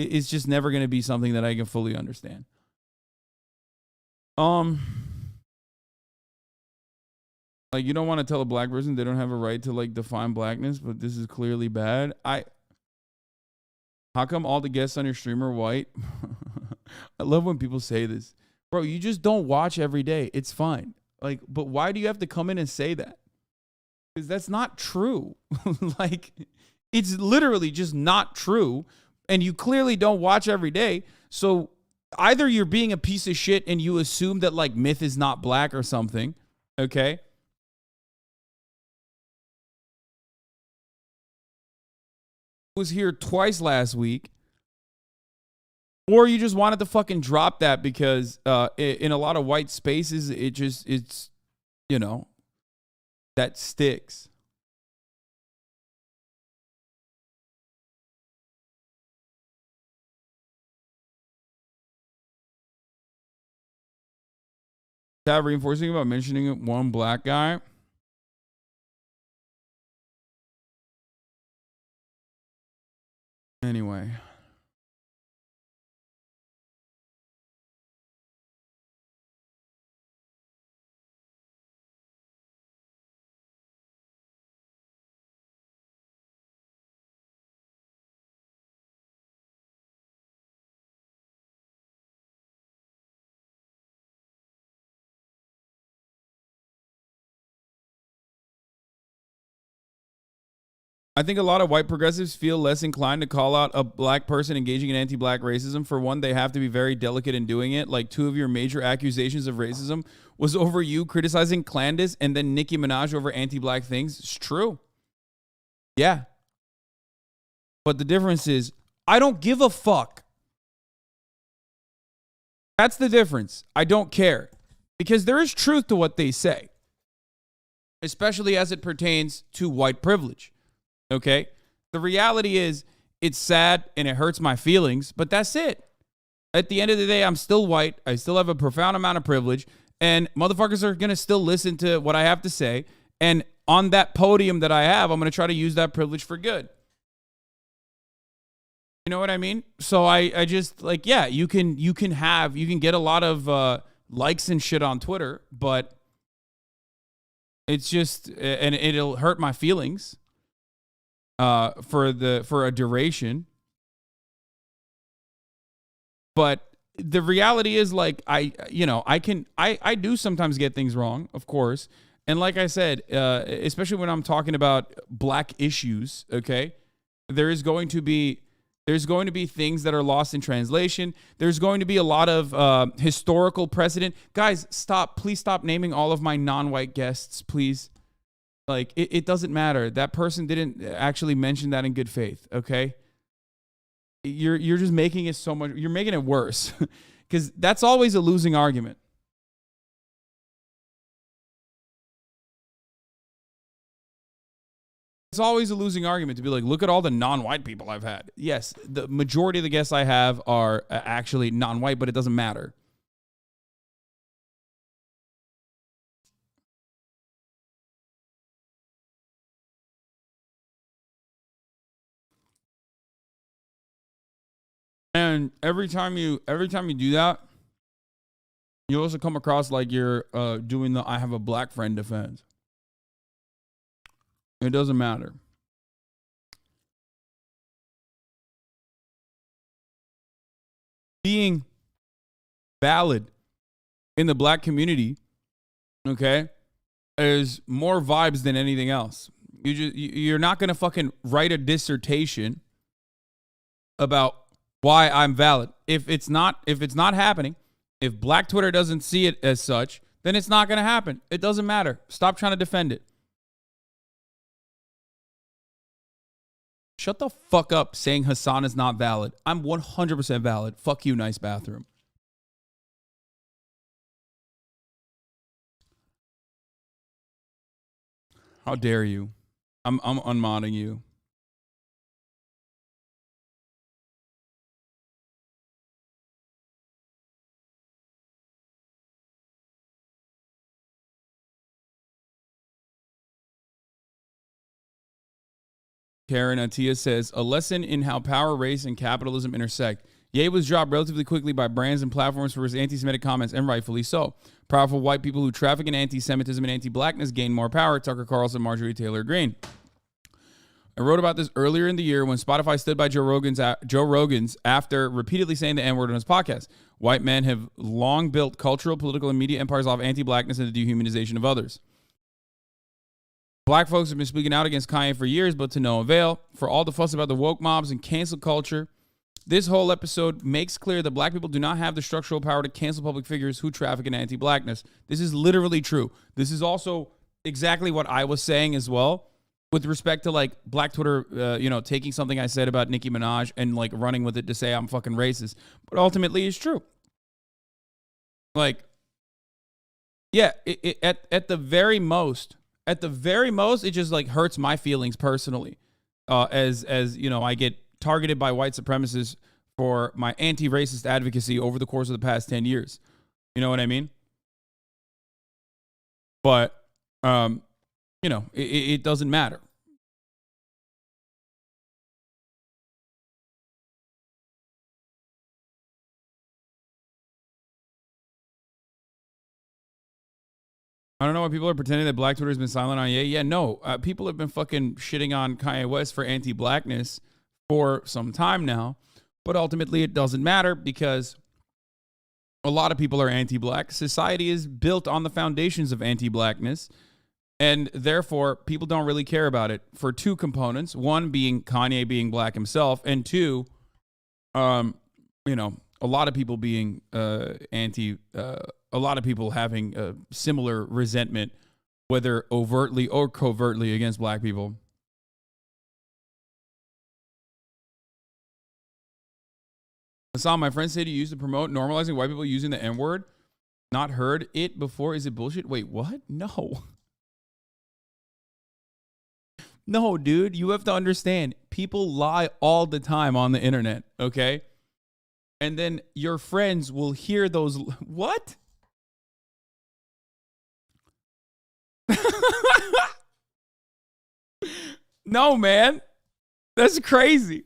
A: It's just never going to be something that I can fully understand. Like, you don't want to tell a black person they don't have a right to like define blackness, but this is clearly bad. How come all the guests on your stream are white? I love when people say this. Bro, you just don't watch every day. It's fine. Like, but why do you have to come in and say that? Because that's not true. Like, it's literally just not true. And you clearly don't watch every day. So either you're being a piece of shit and you assume that like Myth is not black or something. Okay. Was here twice last week. Or you just wanted to fucking drop that because in a lot of white spaces, it's, you know, that sticks. That reinforcing about mentioning one black guy. Anyway. I think a lot of white progressives feel less inclined to call out a black person engaging in anti-black racism. For one, they have to be very delicate in doing it. Like 2 of your major accusations of racism was over you criticizing Clandis and then Nicki Minaj over anti-black things. It's true. Yeah. But the difference is I don't give a fuck. That's the difference. I don't care. Because there is truth to what they say. Especially as it pertains to white privilege. Okay? The reality is it's sad and it hurts my feelings, but that's it. At the end of the day, I'm still white. I still have a profound amount of privilege, and motherfuckers are going to still listen to what I have to say. And on that podium that I have, I'm going to try to use that privilege for good. You know what I mean? So I just like, yeah, you can get a lot of likes and shit on Twitter, but it's just, and it'll hurt my feelings. For a duration. But the reality is like I do sometimes get things wrong, of course. And like I said, especially when I'm talking about black issues, okay? There's going to be things that are lost in translation. There's going to be a lot of historical precedent. Guys, please stop naming all of my non-white guests, please. Like, it doesn't matter. That person didn't actually mention that in good faith, okay? You're just making it so much... You're making it worse. Because that's always a losing argument. It's always a losing argument to be like, look at all the non-white people I've had. Yes, the majority of the guests I have are actually non-white, but it doesn't matter. And every time you do that, you also come across like you're doing the I have a black friend defense. It doesn't matter. Being valid in the black community, okay, is more vibes than anything else. You're not gonna fucking write a dissertation about why I'm valid. If it's not happening, if Black Twitter doesn't see it as such, then it's not going to happen. It doesn't matter. Stop trying to defend it. Shut the fuck up saying Hasan is not valid. I'm 100% valid. Fuck you, nice bathroom. How dare you? I'm unmodding you. Karen Atia says, a lesson in how power, race, and capitalism intersect. Ye was dropped relatively quickly by brands and platforms for his anti-Semitic comments, and rightfully so. Powerful white people who traffic in anti-Semitism and anti-blackness gain more power. Tucker Carlson, Marjorie Taylor Greene. I wrote about this earlier in the year when Spotify stood by Joe Rogan's after repeatedly saying the N-word on his podcast. White men have long built cultural, political, and media empires off anti-blackness and the dehumanization of others. Black folks have been speaking out against Kanye for years, but to no avail. For all the fuss about the woke mobs and cancel culture, this whole episode makes clear that black people do not have the structural power to cancel public figures who traffic in anti-blackness. This is literally true. This is also exactly what I was saying as well. with respect to like Black Twitter, taking something I said about Nicki Minaj and like running with it to say I'm fucking racist, but ultimately it's true. Like, yeah, at the very most, it just like hurts my feelings personally, as I get targeted by white supremacists for my anti-racist advocacy over the course of the past 10 years. You know what I mean? But it doesn't matter. I don't know why people are pretending that Black Twitter has been silent on Ye. Yeah, no. People have been fucking shitting on Kanye West for anti-blackness for some time now. But ultimately, it doesn't matter because a lot of people are anti-black. Society is built on the foundations of anti-blackness. And therefore, people don't really care about it for two components. One being Kanye being black himself. And two, a lot of people being a lot of people having a similar resentment, whether overtly or covertly, against black people. Hasan, my friend said you used to promote normalizing white people using the N-word. Not heard it before. Is it bullshit? Wait, what? No. No, dude, you have to understand. People lie all the time on the internet, okay? And then your friends will hear those. What? No, man. That's crazy.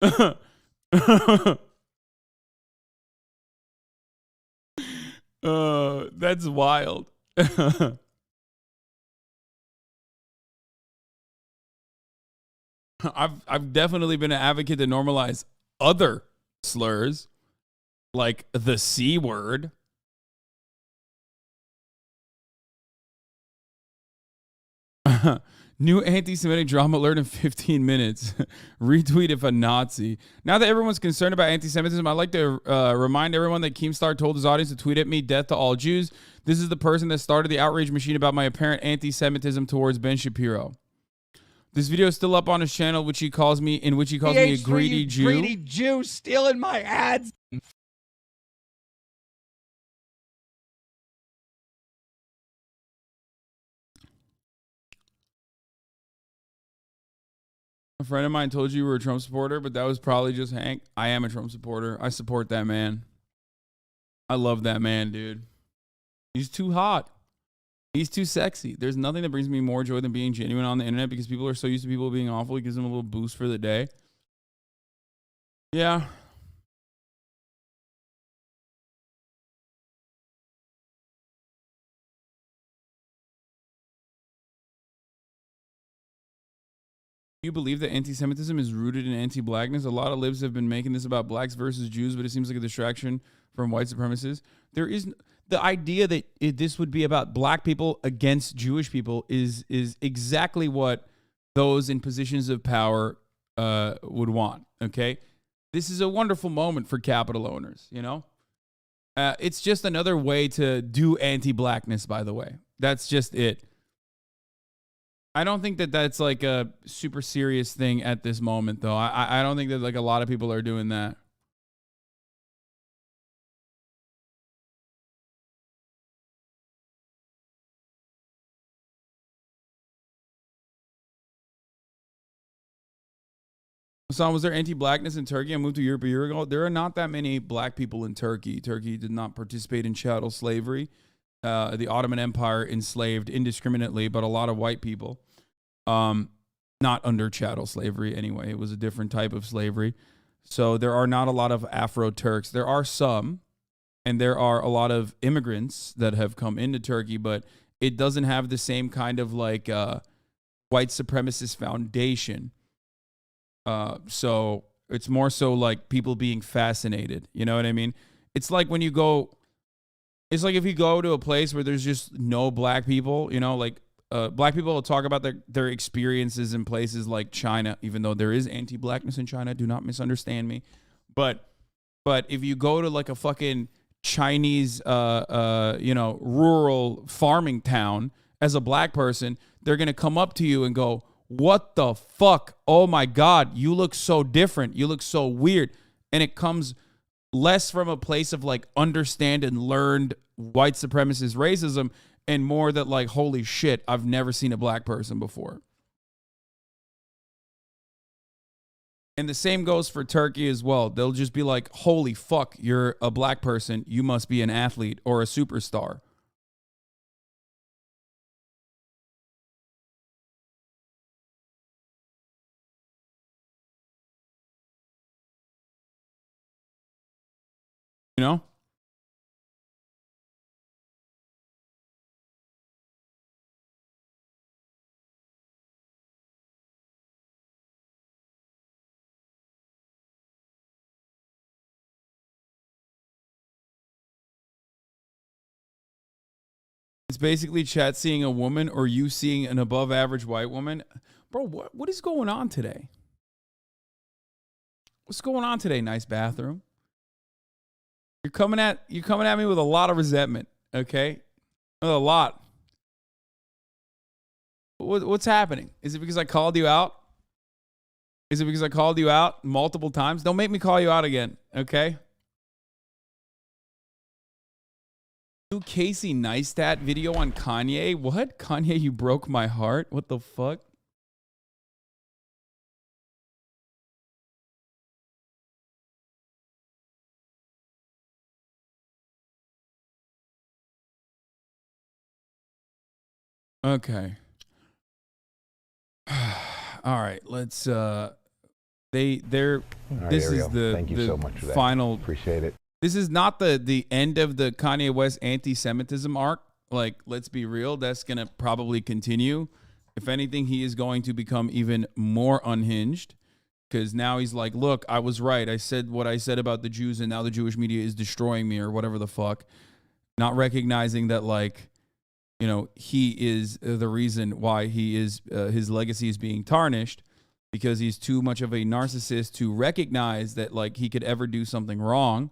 A: That's wild. I've definitely been an advocate to normalize other slurs, like the C word. New anti-Semitic drama alert in 15 minutes. Retweet if a Nazi. Now that everyone's concerned about anti-Semitism, I'd like to remind everyone that Keemstar told his audience to tweet at me, "Death to all Jews." This is the person that started the outrage machine about my apparent anti-Semitism towards Ben Shapiro. This video is still up on his channel, in which he calls me a greedy Jew.
O: Greedy Jew stealing my ads.
A: A friend of mine told you were a Trump supporter, but that was probably just Hank. I am a Trump supporter. I support that man. I love that man, dude. He's too hot. He's too sexy. There's nothing that brings me more joy than being genuine on the internet because people are so used to people being awful. It gives them a little boost for the day. Yeah. You believe that anti-Semitism is rooted in anti-blackness? A lot of libs have been making this about blacks versus Jews, but it seems like a distraction from white supremacists. There is the idea that this would be about black people against Jewish people is exactly what those in positions of power would want. Okay, this is a wonderful moment for capital owners. You know, it's just another way to do anti-blackness. By the way, that's just it. I don't think that that's like a super serious thing at this moment, though. I don't think that like a lot of people are doing that. So was there anti-blackness in Turkey? I moved to Europe a year ago. There are not that many black people in Turkey. Turkey did not participate in chattel slavery. The Ottoman Empire enslaved indiscriminately, but a lot of white people. Not under chattel slavery anyway. It was a different type of slavery. So there are not a lot of Afro-Turks. There are some, and there are a lot of immigrants that have come into Turkey, but it doesn't have the same kind of like white supremacist foundation. So it's more so like people being fascinated. You know what I mean? It's like when you go, it's like if you go to a place where there's just no black people, you know, like black people will talk about their experiences in places like China, even though there is anti-blackness in China. Do not misunderstand me. But if you go to like a fucking Chinese, rural farming town as a black person, they're going to come up to you and go, what the fuck? Oh my God, you look so different. You look so weird. And it comes less from a place of like understand and learned white supremacist racism and more that like, holy shit, I've never seen a black person before. And the same goes for Turkey as well. They'll just be like, holy fuck, you're a black person. You must be an athlete or a superstar. You know? It's basically chat seeing a woman or you seeing an above average white woman. Bro, what is going on today? What's going on today, nice bathroom? You're coming at me with a lot of resentment, okay? A lot. What's happening? Is it because I called you out? Is it because I called you out multiple times? Don't make me call you out again, okay? New Casey Neistat video on Kanye. What? Kanye, you broke my heart? What the fuck? Okay. All right, let's they're this is the
P: Thank you
A: the
P: so much for that.
A: final.
P: Appreciate it.
A: This is not the end of the Kanye West anti-Semitism arc. Like, let's be real, that's going to probably continue. If anything, he is going to become even more unhinged because now he's like, look, I was right. I said what I said about the Jews and now the Jewish media is destroying me or whatever the fuck. Not recognizing that, like, you know, he is the reason why he is his legacy is being tarnished because he's too much of a narcissist to recognize that, like, he could ever do something wrong.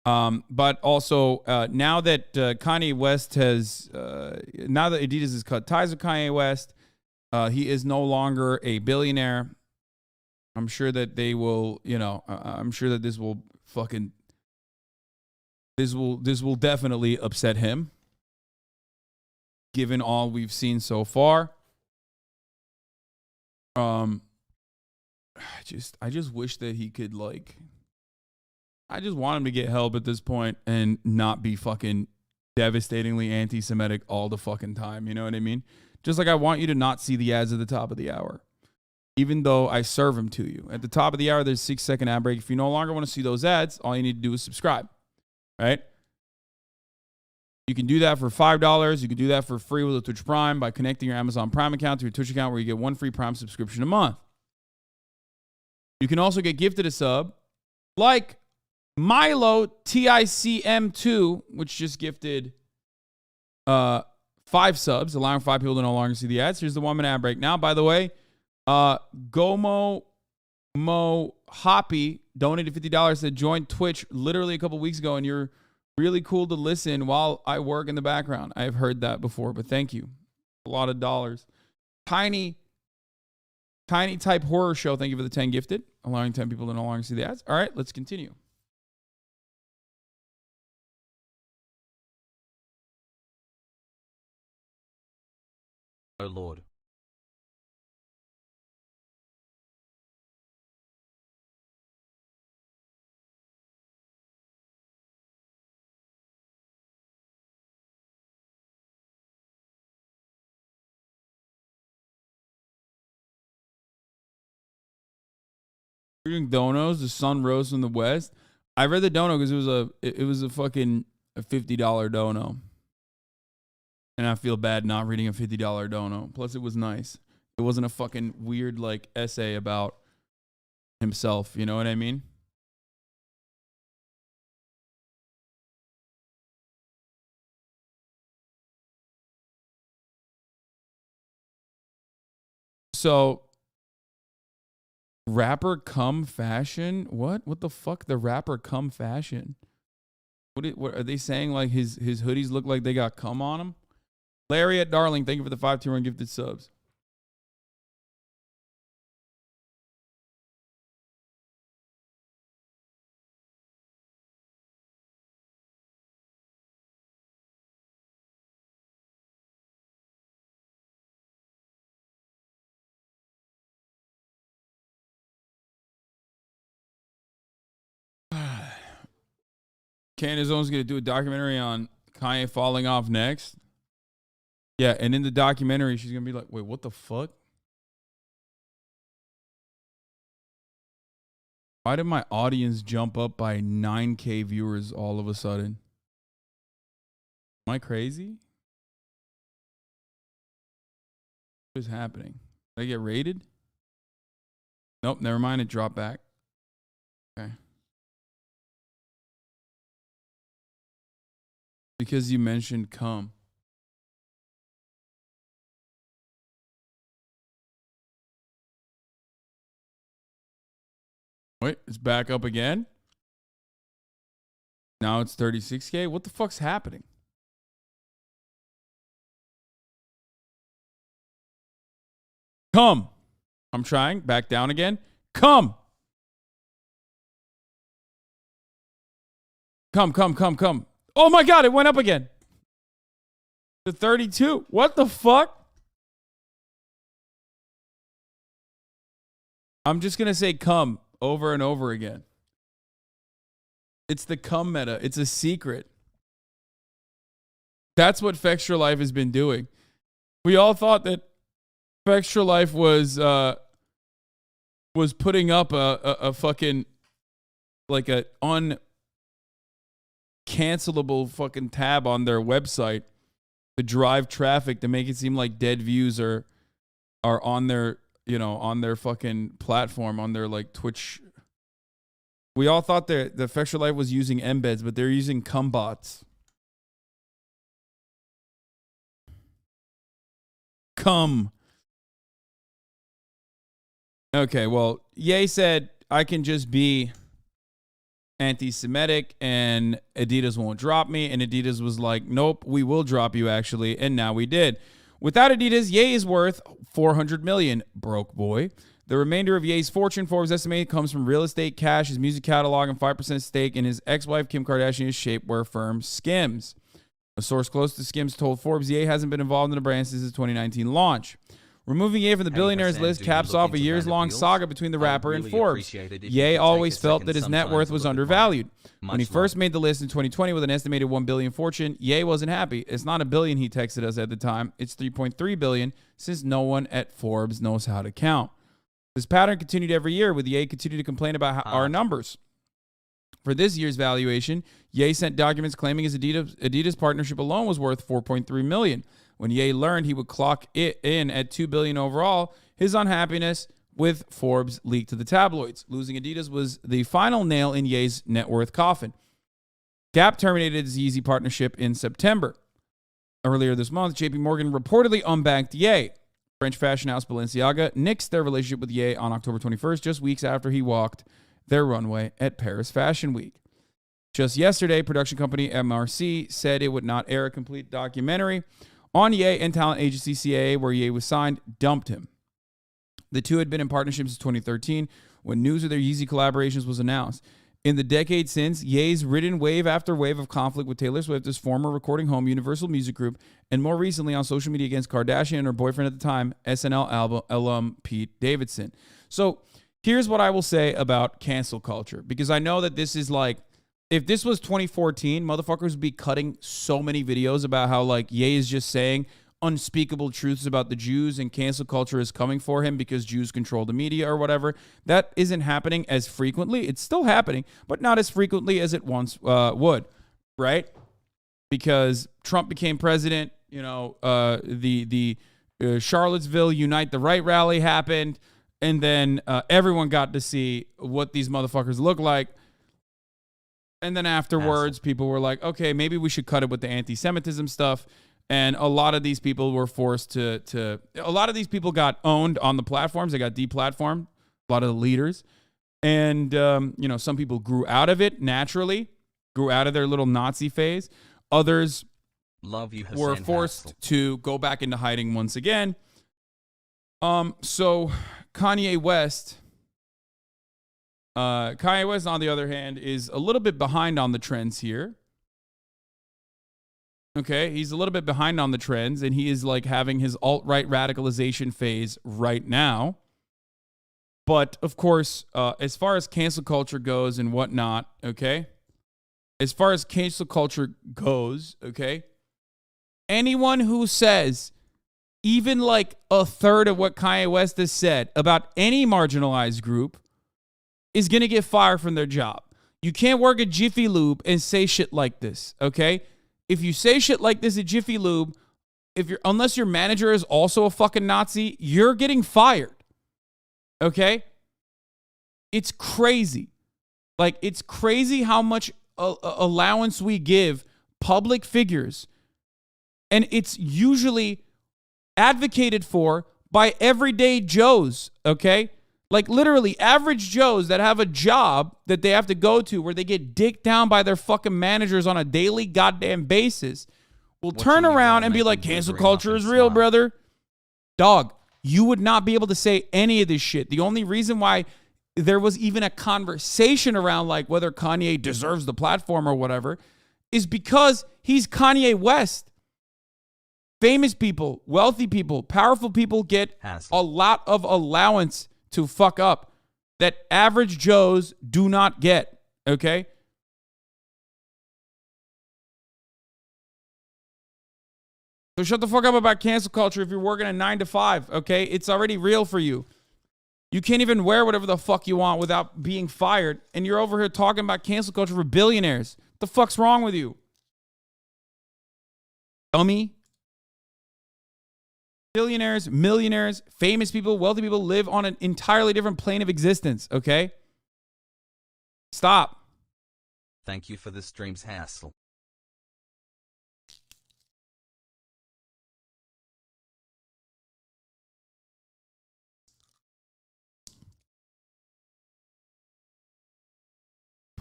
A: But also, now that Kanye West has, now that Adidas has cut ties with Kanye West, he is no longer a billionaire. I'm sure that they will, you know, I'm sure that this will fucking, this will definitely upset him, given all we've seen so far. I just wish that he could, like, I just want him to get help at this point and not be fucking devastatingly anti-Semitic all the fucking time. You know what I mean? Just like I want you to not see the ads at the top of the hour, even though I serve them to you. At the top of the hour, there's a 6-second ad break. If you no longer want to see those ads, all you need to do is subscribe, right? You can do that for $5. You can do that for free with a Twitch Prime by connecting your Amazon Prime account to your Twitch account where you get 1 free Prime subscription a month. You can also get gifted a sub like Milo TICM2, which just gifted 5 subs, allowing 5 people to no longer see the ads. Here's the 1-minute ad break. Now, by the way, Gomo Mo Hoppy donated $50 to join Twitch literally a couple weeks ago, and you're really cool to listen while I work in the background. I've heard that before, but thank you. A lot of dollars. Tiny Type Horror Show, thank you for the 10 gifted, allowing 10 people to no longer see the ads. All right, let's continue.
Q: Oh Lord.
A: Reading donos, the sun rose from the west. I read the dono because it was a fucking $50 dono. And I feel bad not reading a $50 dono. Plus, it was nice. It wasn't a fucking weird, like, essay about himself. You know what I mean? So, rapper come fashion? What? What the fuck? The rapper come fashion? What are they saying? Like, his hoodies look like they got cum on them? Larry at Darling, thank you for the 5-2-1 gifted subs. Candace Owens going to do a documentary on Kanye falling off next. Yeah, and in the documentary, she's going to be like, wait, what the fuck? Why did my audience jump up by 9K viewers all of a sudden? Am I crazy? What is happening? Did I get raided? Nope, never mind. It dropped back. Okay. Because you mentioned cum. Wait, it's back up again? Now it's 36K? What the fuck's happening? Come. I'm trying. Back down again. Come. Come. Oh my God, it went up again. To 32. What the fuck? I'm just going to say come over and over again. It's the cum meta. It's a secret. That's what Fextra Life has been doing. We all thought that Fextra Life was putting up a fucking like a uncancelable fucking tab on their website to drive traffic to make it seem like dead views are on their, you know, on their fucking platform, on their like Twitch. We all thought that the Fextra Life was using embeds, but they're using cum bots. Cum. Okay, well, Ye said I can just be anti-Semitic and Adidas won't drop me. And Adidas was like, nope, we will drop you actually. And now we did. Without Adidas, Ye is worth $400 million, broke boy. The remainder of Ye's fortune, Forbes estimated, comes from real estate, cash, his music catalog, and 5% stake in his ex-wife Kim Kardashian's shapewear firm Skims. A source close to Skims told Forbes Ye hasn't been involved in the brand since his 2019 launch. Removing Ye from the billionaires list caps off a years-long saga between the rapper and Forbes. Ye always felt that his net worth was undervalued. When he first made the list in 2020 with an estimated $1 billion fortune, Ye wasn't happy. It's not $1 billion, he texted us at the time. It's $3.3 billion, since no one at Forbes knows how to count. This pattern continued every year, with Ye continuing to complain about our numbers. For this year's valuation, Ye sent documents claiming his Adidas partnership alone was worth $4.3 million. When Ye learned he would clock it in at $2 billion overall, his unhappiness with Forbes leaked to the tabloids. Losing Adidas was the final nail in Ye's net worth coffin. Gap terminated his Yeezy partnership in September. Earlier this month, JP Morgan reportedly unbanked Ye. French fashion house Balenciaga nixed their relationship with Ye on October 21st, just weeks after he walked their runway at Paris Fashion Week. Just yesterday, production company MRC said it would not air a complete documentary on Ye, and talent agency CAA, where Ye was signed, dumped him. The two had been in partnership since 2013, when news of their Yeezy collaborations was announced. In the decade since, Ye's ridden wave after wave of conflict with Taylor Swift, his former recording home, Universal Music Group, and more recently on social media against Kardashian and her boyfriend at the time, SNL alum Pete Davidson. So here's what I will say about cancel culture, because I know that this is like, if this was 2014, motherfuckers would be cutting so many videos about how like Ye is just saying unspeakable truths about the Jews and cancel culture is coming for him because Jews control the media or whatever. That isn't happening as frequently. It's still happening, but not as frequently as it once would, right? Because Trump became president, you know, the Charlottesville Unite the Right rally happened, and then everyone got to see what these motherfuckers look like. And then afterwards, people were like, okay, maybe we should cut it with the anti-Semitism stuff. And a lot of these people were forced a lot of these people got owned on the platforms. They got deplatformed, a lot of the leaders. And, you know, some people grew out of it naturally, grew out of their little Nazi phase. Others
Q: Love you, Hasan
A: were forced to go back into hiding once again. So Kanye West, on the other hand, is a little bit behind on the trends here. Okay, he's a little bit behind on the trends, and he is like having his alt-right radicalization phase right now. But of course, as far as cancel culture goes and whatnot, okay, anyone who says even like a third of what Kanye West has said about any marginalized group is going to get fired from their job. You can't work at Jiffy Lube and say shit like this, okay? If you say shit like this at Jiffy Lube, unless your manager is also a fucking Nazi, you're getting fired. Okay? It's crazy. Like, it's crazy how much allowance we give public figures. And it's usually advocated for by everyday Joes, okay? Like, literally, average Joes that have a job that they have to go to where they get dicked down by their fucking managers on a daily goddamn basis will turn around and be like, cancel culture is real, brother. Dog, you would not be able to say any of this shit. The only reason why there was even a conversation around like whether Kanye deserves the platform or whatever is because he's Kanye West. Famous people, wealthy people, powerful people get a lot of allowance to fuck up that average Joes do not get, okay? So shut the fuck up about cancel culture if you're working a 9 to 5, okay? It's already real for you. You can't even wear whatever the fuck you want without being fired, and you're over here talking about cancel culture for billionaires. What the fuck's wrong with you? Dummy. Billionaires, millionaires, famous people, wealthy people live on an entirely different plane of existence, okay? Stop.
Q: Thank you for the stream's hassle.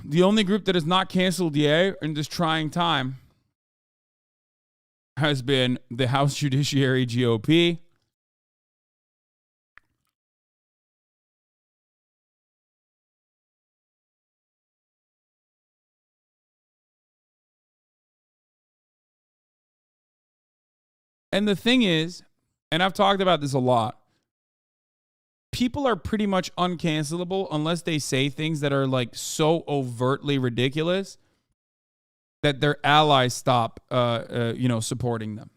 A: The only group that has not canceled yet in this trying time has been the House Judiciary GOP. And the thing is, and I've talked about this a lot, people are pretty much uncancelable unless they say things that are like so overtly ridiculous that their allies stop, supporting them.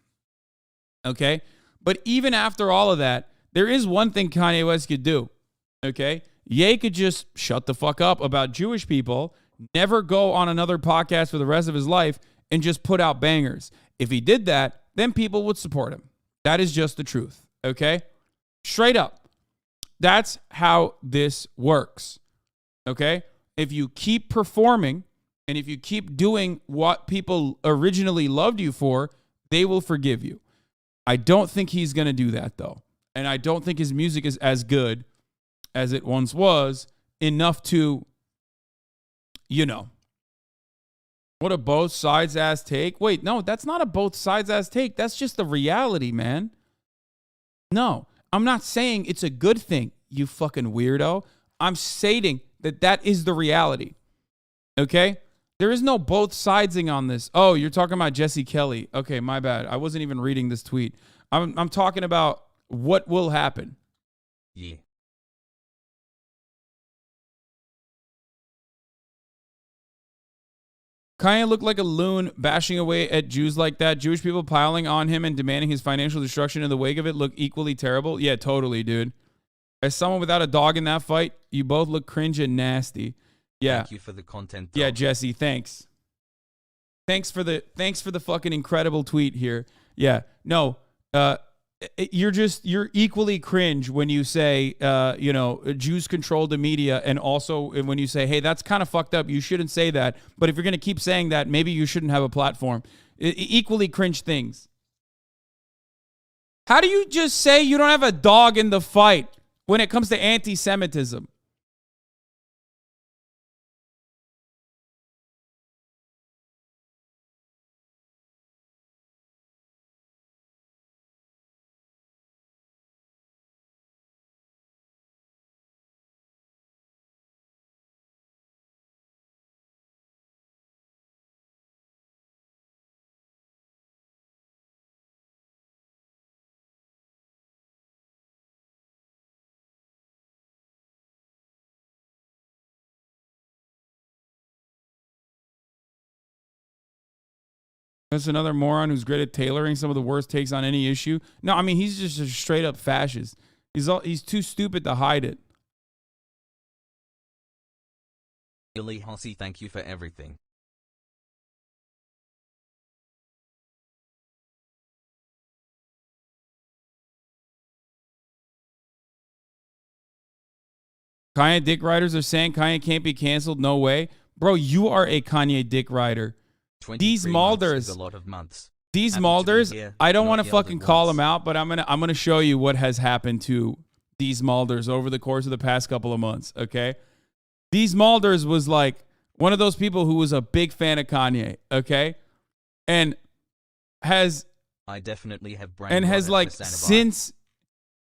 A: Okay? But even after all of that, there is one thing Kanye West could do. Okay? Ye could just shut the fuck up about Jewish people, never go on another podcast for the rest of his life, and just put out bangers. If he did that, then people would support him. That is just the truth. Okay? Straight up. That's how this works. Okay? If you keep performing and if you keep doing what people originally loved you for, they will forgive you. I don't think he's going to do that, though. And I don't think his music is as good as it once was, enough to, what a both sides ass take. Wait, no, that's not a both sides ass take. That's just the reality, man. No, I'm not saying it's a good thing, you fucking weirdo. I'm stating that that is the reality. Okay? There is no both sidesing on this. Oh, you're talking about Jesse Kelly. Okay, my bad. I wasn't even reading this tweet. I'm talking about what will happen.
Q: Yeah.
A: Kanye looked like a loon bashing away at Jews like that. Jewish people piling on him and demanding his financial destruction in the wake of it look equally terrible. Yeah, totally, dude. As someone without a dog in that fight, you both look cringe and nasty. Yeah.
Q: Thank you for the content.
A: Yeah, Jesse, thanks. Thanks for the fucking incredible tweet here. Yeah. No, you're equally cringe when you say, Jews control the media, and also when you say, hey, that's kind of fucked up. You shouldn't say that. But if you're going to keep saying that, maybe you shouldn't have a platform. Equally cringe things. How do you just say you don't have a dog in the fight when it comes to anti-Semitism? That's another moron who's great at tailoring some of the worst takes on any issue. No, I mean, he's just a straight up fascist. He's too stupid to hide it.
Q: Billy Hossie, thank you for everything.
A: Kanye dick riders are saying Kanye can't be canceled. No way. Bro, you are a Kanye dick rider. These Malders,
Q: a lot of months.
A: These
Q: Happy to be
A: Malders,
Q: here,
A: I don't
Q: not
A: want to
Q: yelled
A: fucking
Q: at
A: call
Q: once.
A: them out, but I'm gonna show you what has happened to these Malders over the course of the past couple of months. Okay, these Malders was like one of those people who was a big fan of Kanye. Okay, and has
Q: I definitely have brain
A: and
Q: rot
A: has
Q: at
A: like
Q: percent of
A: since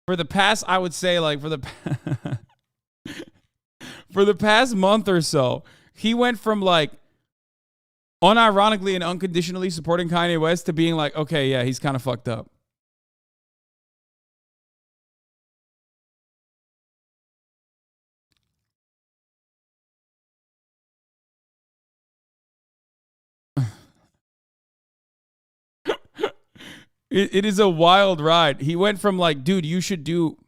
A: for the past, I would say like for the for the past month or so, he went from like unironically and unconditionally supporting Kanye West to being like, okay, yeah, he's kind of fucked up. It is a wild ride. He went from like, dude, you should do.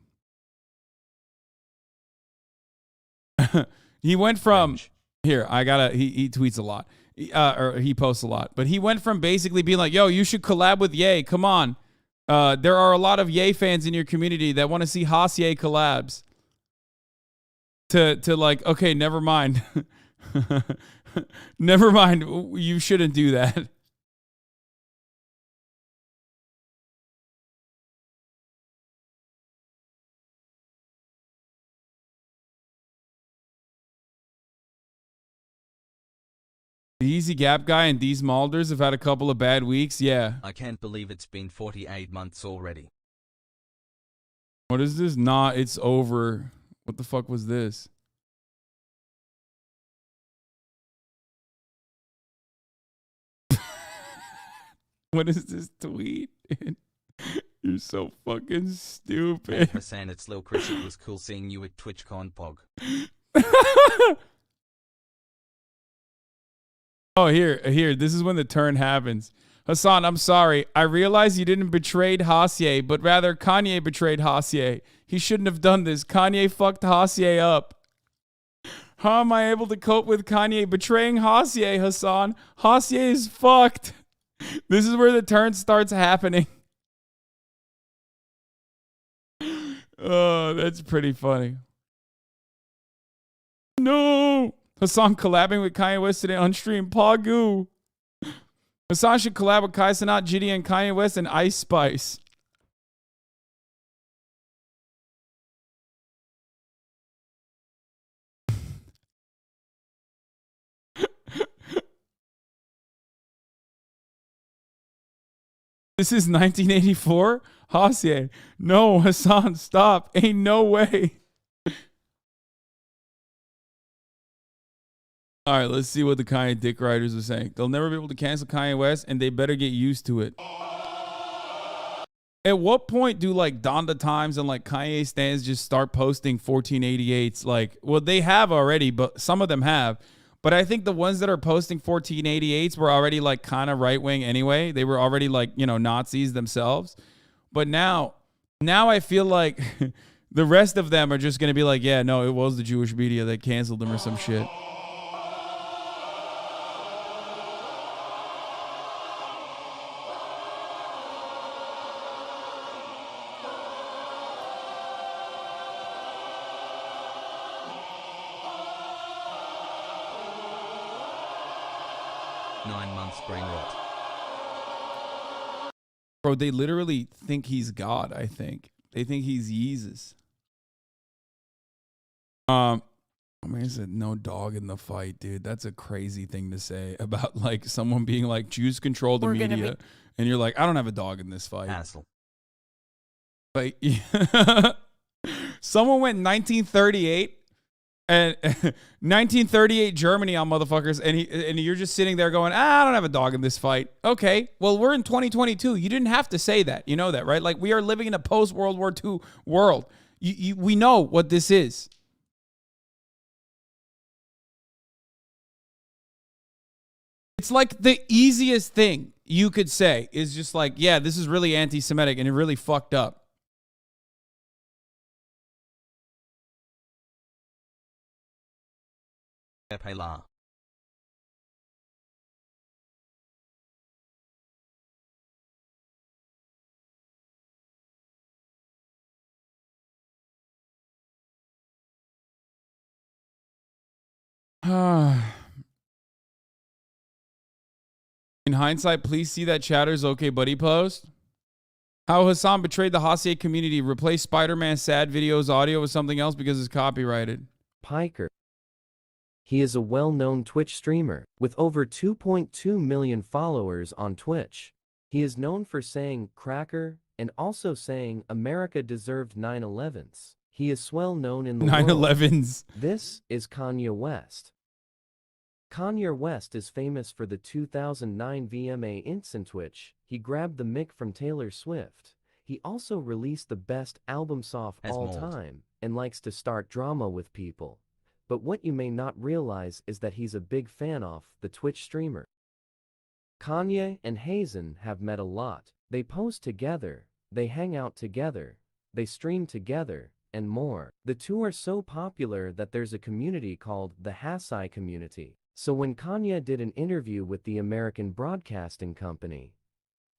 A: He went from here. I gotta. He tweets a lot, or he posts a lot. But he went from basically being like, yo, you should collab with Ye. Come on. There are a lot of Ye fans in your community that want to see Haas Ye collabs. To like, okay, never mind. Never mind. You shouldn't do that. The Easy Gap guy and these Malders have had a couple of bad weeks. Yeah.
Q: I can't believe it's been 48 months already.
A: What is this? Nah, it's over. What the fuck was this? What is this tweet? You're so fucking stupid.
Q: Hasan, it's Lil Chris. It was cool seeing you at TwitchCon Pog.
A: Oh, here. This is when the turn happens. Hasan, I'm sorry. I realize you didn't betray Hasye, but rather Kanye betrayed Hasye. He shouldn't have done this. Kanye fucked Hasye up. How am I able to cope with Kanye betraying Hasye, Hasan? Hasye is fucked. This is where the turn starts happening. Oh, that's pretty funny. No. Hasan collabing with Kanye West today on stream. Pagu. Hasan should collab with Kai Cenat, Jitty, and Kanye West and Ice Spice. This is 1984? Hasye. No, Hasan, stop. Ain't no way. All right, let's see what the Kanye dick riders are saying. They'll never be able to cancel Kanye West, and they better get used to it. At what point do like Donda Times and like Kanye stands just start posting 1488s? Like, well, they have already, but some of them have. But I think the ones that are posting 1488s were already like kind of right wing anyway. They were already like, you know, Nazis themselves. But now I feel like the rest of them are just going to be like, yeah, no, it was the Jewish media that canceled them or some shit.
Q: Brain rot.
A: Bro, they literally think he's God, I think. They think he's Jesus. I mean, he said no dog in the fight, dude. That's a crazy thing to say about like someone being like Jews control the media. And you're like, I don't have a dog in this fight.
Q: Hassle.
A: Like, someone went 1938 and 1938 Germany on motherfuckers, and you're just sitting there going, I don't have a dog in this fight. Okay, well, we're in 2022. You didn't have to say that. You know that, right? Like, we are living in a post-World War II world. We know what this is. It's like the easiest thing you could say is just like, yeah, this is really anti-Semitic and it really fucked up. In hindsight, please see that Chatter's okay buddy post. How Hasan betrayed the Hassier community, replaced Spider-Man sad videos audio with something else because it's copyrighted.
P: Piker. He is a well-known Twitch streamer with over 2.2 million followers on Twitch. He is known for saying cracker and also saying America deserved 9/11s. He is well known in the
A: 9/11s.
P: This is Kanye West. Kanye West is famous for the 2009 VMA instant Twitch. He grabbed the mic from Taylor Swift. He also released the best album song of all time and likes to start drama with people. But what you may not realize is that he's a big fan of the Twitch streamer. Kanye and Hasan have met a lot. They post together, they hang out together, they stream together, and more. The two are so popular that there's a community called the Hasan community. So when Kanye did an interview with the American Broadcasting Company,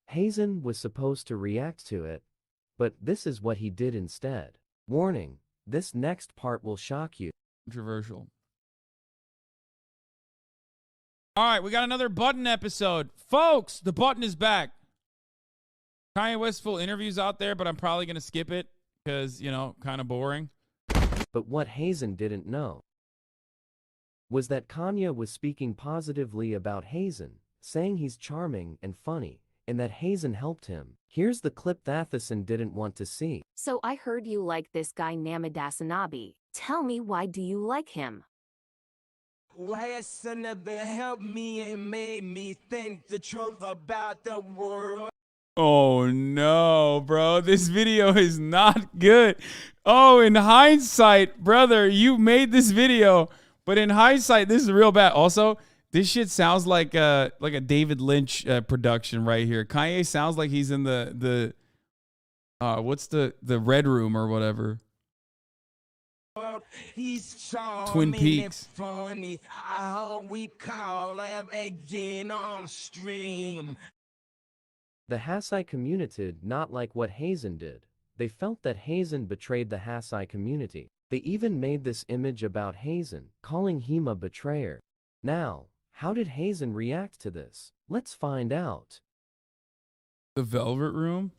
P: Hasan was supposed to react to it, but this is what he did instead. Warning, this next part will shock you.
A: Controversial. All right, we got another Button episode. Folks, the Button is back. Kanye West full interviews out there, but I'm probably going to skip it because, you know, kind of boring.
P: But what Hasan didn't know was that Kanye was speaking positively about Hasan, saying he's charming and funny, and that Hasan helped him. Here's the clip that Hasan didn't want to see.
R: So I heard you like this guy Namadasanabi. Tell me, why do you like him?
B: Last never helped me and made me think the truth about the world.
A: Oh no, bro. This video is not good. Oh, in hindsight, brother, you made this video, but in hindsight, this is real bad. Also, this shit sounds like a David Lynch production right here. Kanye sounds like he's in the what's the Red Room or whatever.
B: He's
A: Twin Peaks.
B: Funny how we call him again on stream.
P: The Hasan community did not like what Hasan did. They felt that Hasan betrayed the Hasan community. They even made this image about Hasan, calling him a betrayer. Now, how did Hasan react to this? Let's find out.
A: The Velvet Room?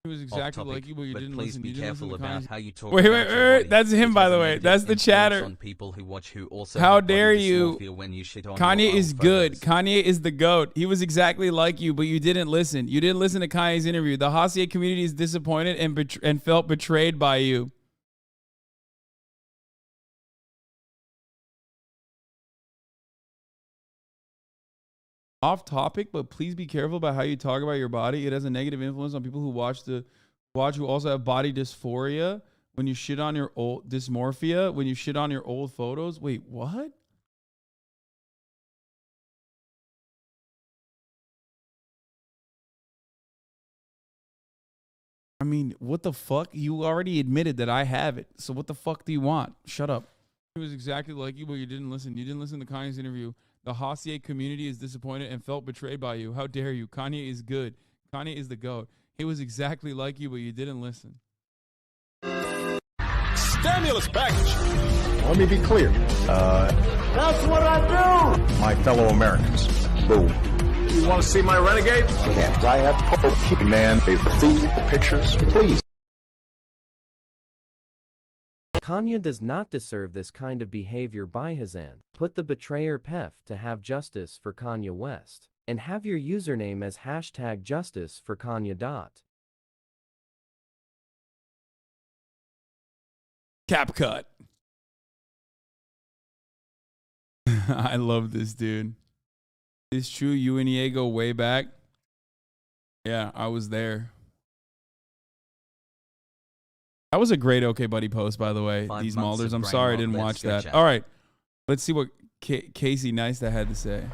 A: It was exactly
Q: topic,
A: like you, but you didn't
Q: please
A: listen.
Q: be
A: You didn't
Q: careful
A: listen to
Q: about
A: Kanye's-
Q: how you talk
A: Wait,
Q: about your body.
A: that's him,
Q: It
A: by
Q: has
A: the
Q: a
A: way.
Q: negative
A: That's the
Q: influence
A: chatter.
Q: on people who watch who also
A: How
Q: have body
A: dare you?
Q: dysmorphia when you shit on
A: Kanye
Q: your
A: is
Q: own
A: good.
Q: photos.
A: Kanye is the GOAT. He was exactly like you, but you didn't listen. You didn't listen to Kanye's interview. The Hassier community is disappointed and felt betrayed by you. Off topic, but please be careful about how you talk about your body. It has a negative influence on people who who also have body dysphoria. When you shit on your old dysmorphia, when you shit on your old photos. Wait, what? I mean, what the fuck? You already admitted that I have it. So what the fuck do you want? Shut up. It was exactly like you, but you didn't listen. You didn't listen to Kanye's interview. The Hassier community is disappointed and felt betrayed by you. How dare you? Kanye is good. Kanye is the GOAT. He was exactly like you, but you didn't listen.
S: Stimulus package. Let me be clear. That's what I do. My fellow Americans. Boom. You want to see my renegade? Yes. I have poke. Man, they feed the pictures, please.
P: Kanye does not deserve this kind of behavior by Hasan. Put the betrayer Pef to have justice for Kanye West. And have your username as #justice for Kanye.
A: Cap cut. I love this dude. It's true you and EA go way back. Yeah, I was there. That was a great OK Buddy post, by the way.
Q: 5
A: These
Q: months
A: Malders.
Q: of
A: I'm
Q: brain
A: sorry I
Q: rot.
A: didn't
Q: Let's
A: watch
Q: go
A: that.
Q: chat.
A: All right. Let's see what Casey Neistat had to say.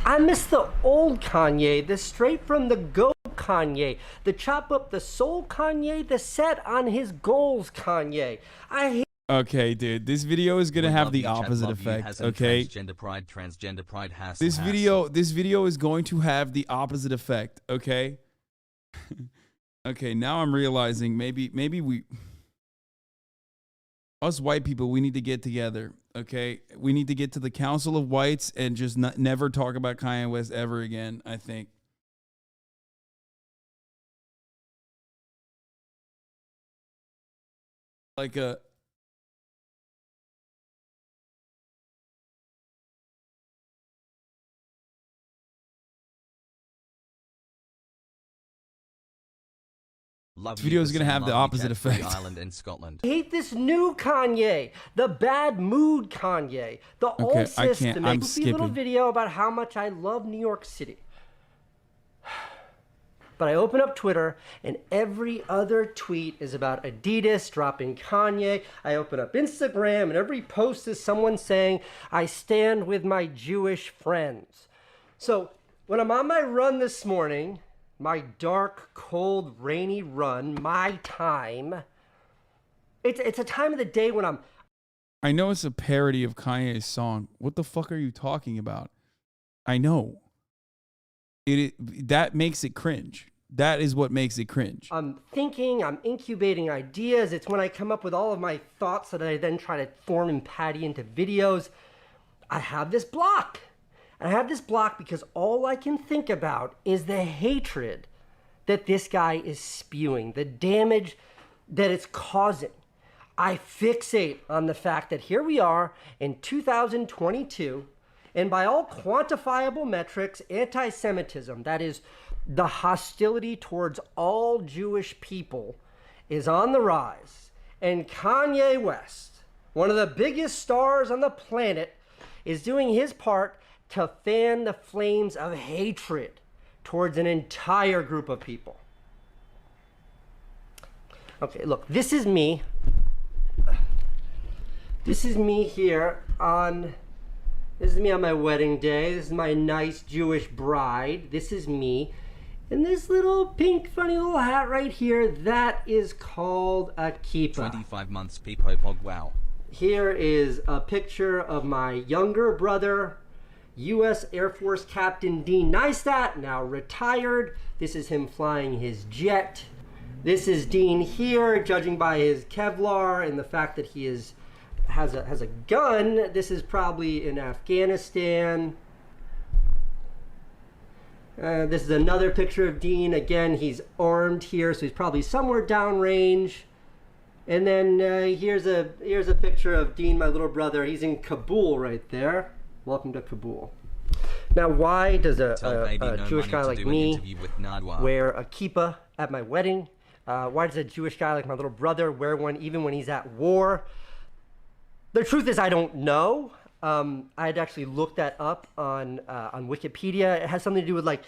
T: I miss the old Kanye, the straight from the go Kanye, the chop up the soul Kanye, the set on his goals Kanye. I hate.
A: Okay, dude, this video is gonna have the opposite effect. Okay,
Q: Transgender pride has
A: this video is going to have the opposite effect. Okay. Okay, now I'm realizing maybe we, us white people, we need to get together. Okay, we need to get to the Council of Whites and just never talk about Kanye West ever again. I think. Like a. This video is going to have the opposite effect.
Q: Island in Scotland.
T: I hate this new Kanye, the bad mood Kanye, the old system.
A: I'm
T: a little video about how much I love New York City. But I open up Twitter and every other tweet is about Adidas dropping Kanye. I open up Instagram and every post is someone saying, I stand with my Jewish friends. So when I'm on my run this morning, my dark, cold, rainy run, my time. It's a time of the day when I'm.
A: I know it's a parody of Kanye's song. What the fuck are you talking about? I know. That makes it cringe. That is what makes it cringe.
T: I'm thinking, I'm incubating ideas. It's when I come up with all of my thoughts that I then try to form and patty into videos. I have this block. And I have this block because all I can think about is the hatred that this guy is spewing, the damage that it's causing. I fixate on the fact that here we are in 2022, and by all quantifiable metrics, anti-Semitism, that is the hostility towards all Jewish people, is on the rise. And Kanye West, one of the biggest stars on the planet, is doing his part to fan the flames of hatred towards an entire group of people. Okay, look, this is me. This is me here on, this is me on my wedding day. This is my nice Jewish bride. This is me. And this little pink funny little hat right here, that is called a kippah.
Q: 25 months, Peepo Pog, wow.
T: Here is a picture of my younger brother, U.S. Air Force Captain Dean Neistat, now retired. This is him flying his jet. This is Dean here, judging by his Kevlar and the fact that he has a gun. This is probably in Afghanistan. This is another picture of Dean. Again, he's armed here, so he's probably somewhere downrange. And then here's a picture of Dean, my little brother. He's in Kabul right there. Welcome to Kabul. Now, why does a Jewish guy like me wear a kippah at my wedding? Why does a Jewish guy like my little brother wear one even when he's at war? The truth is, I don't know. I had actually looked that up on Wikipedia. It has something to do with like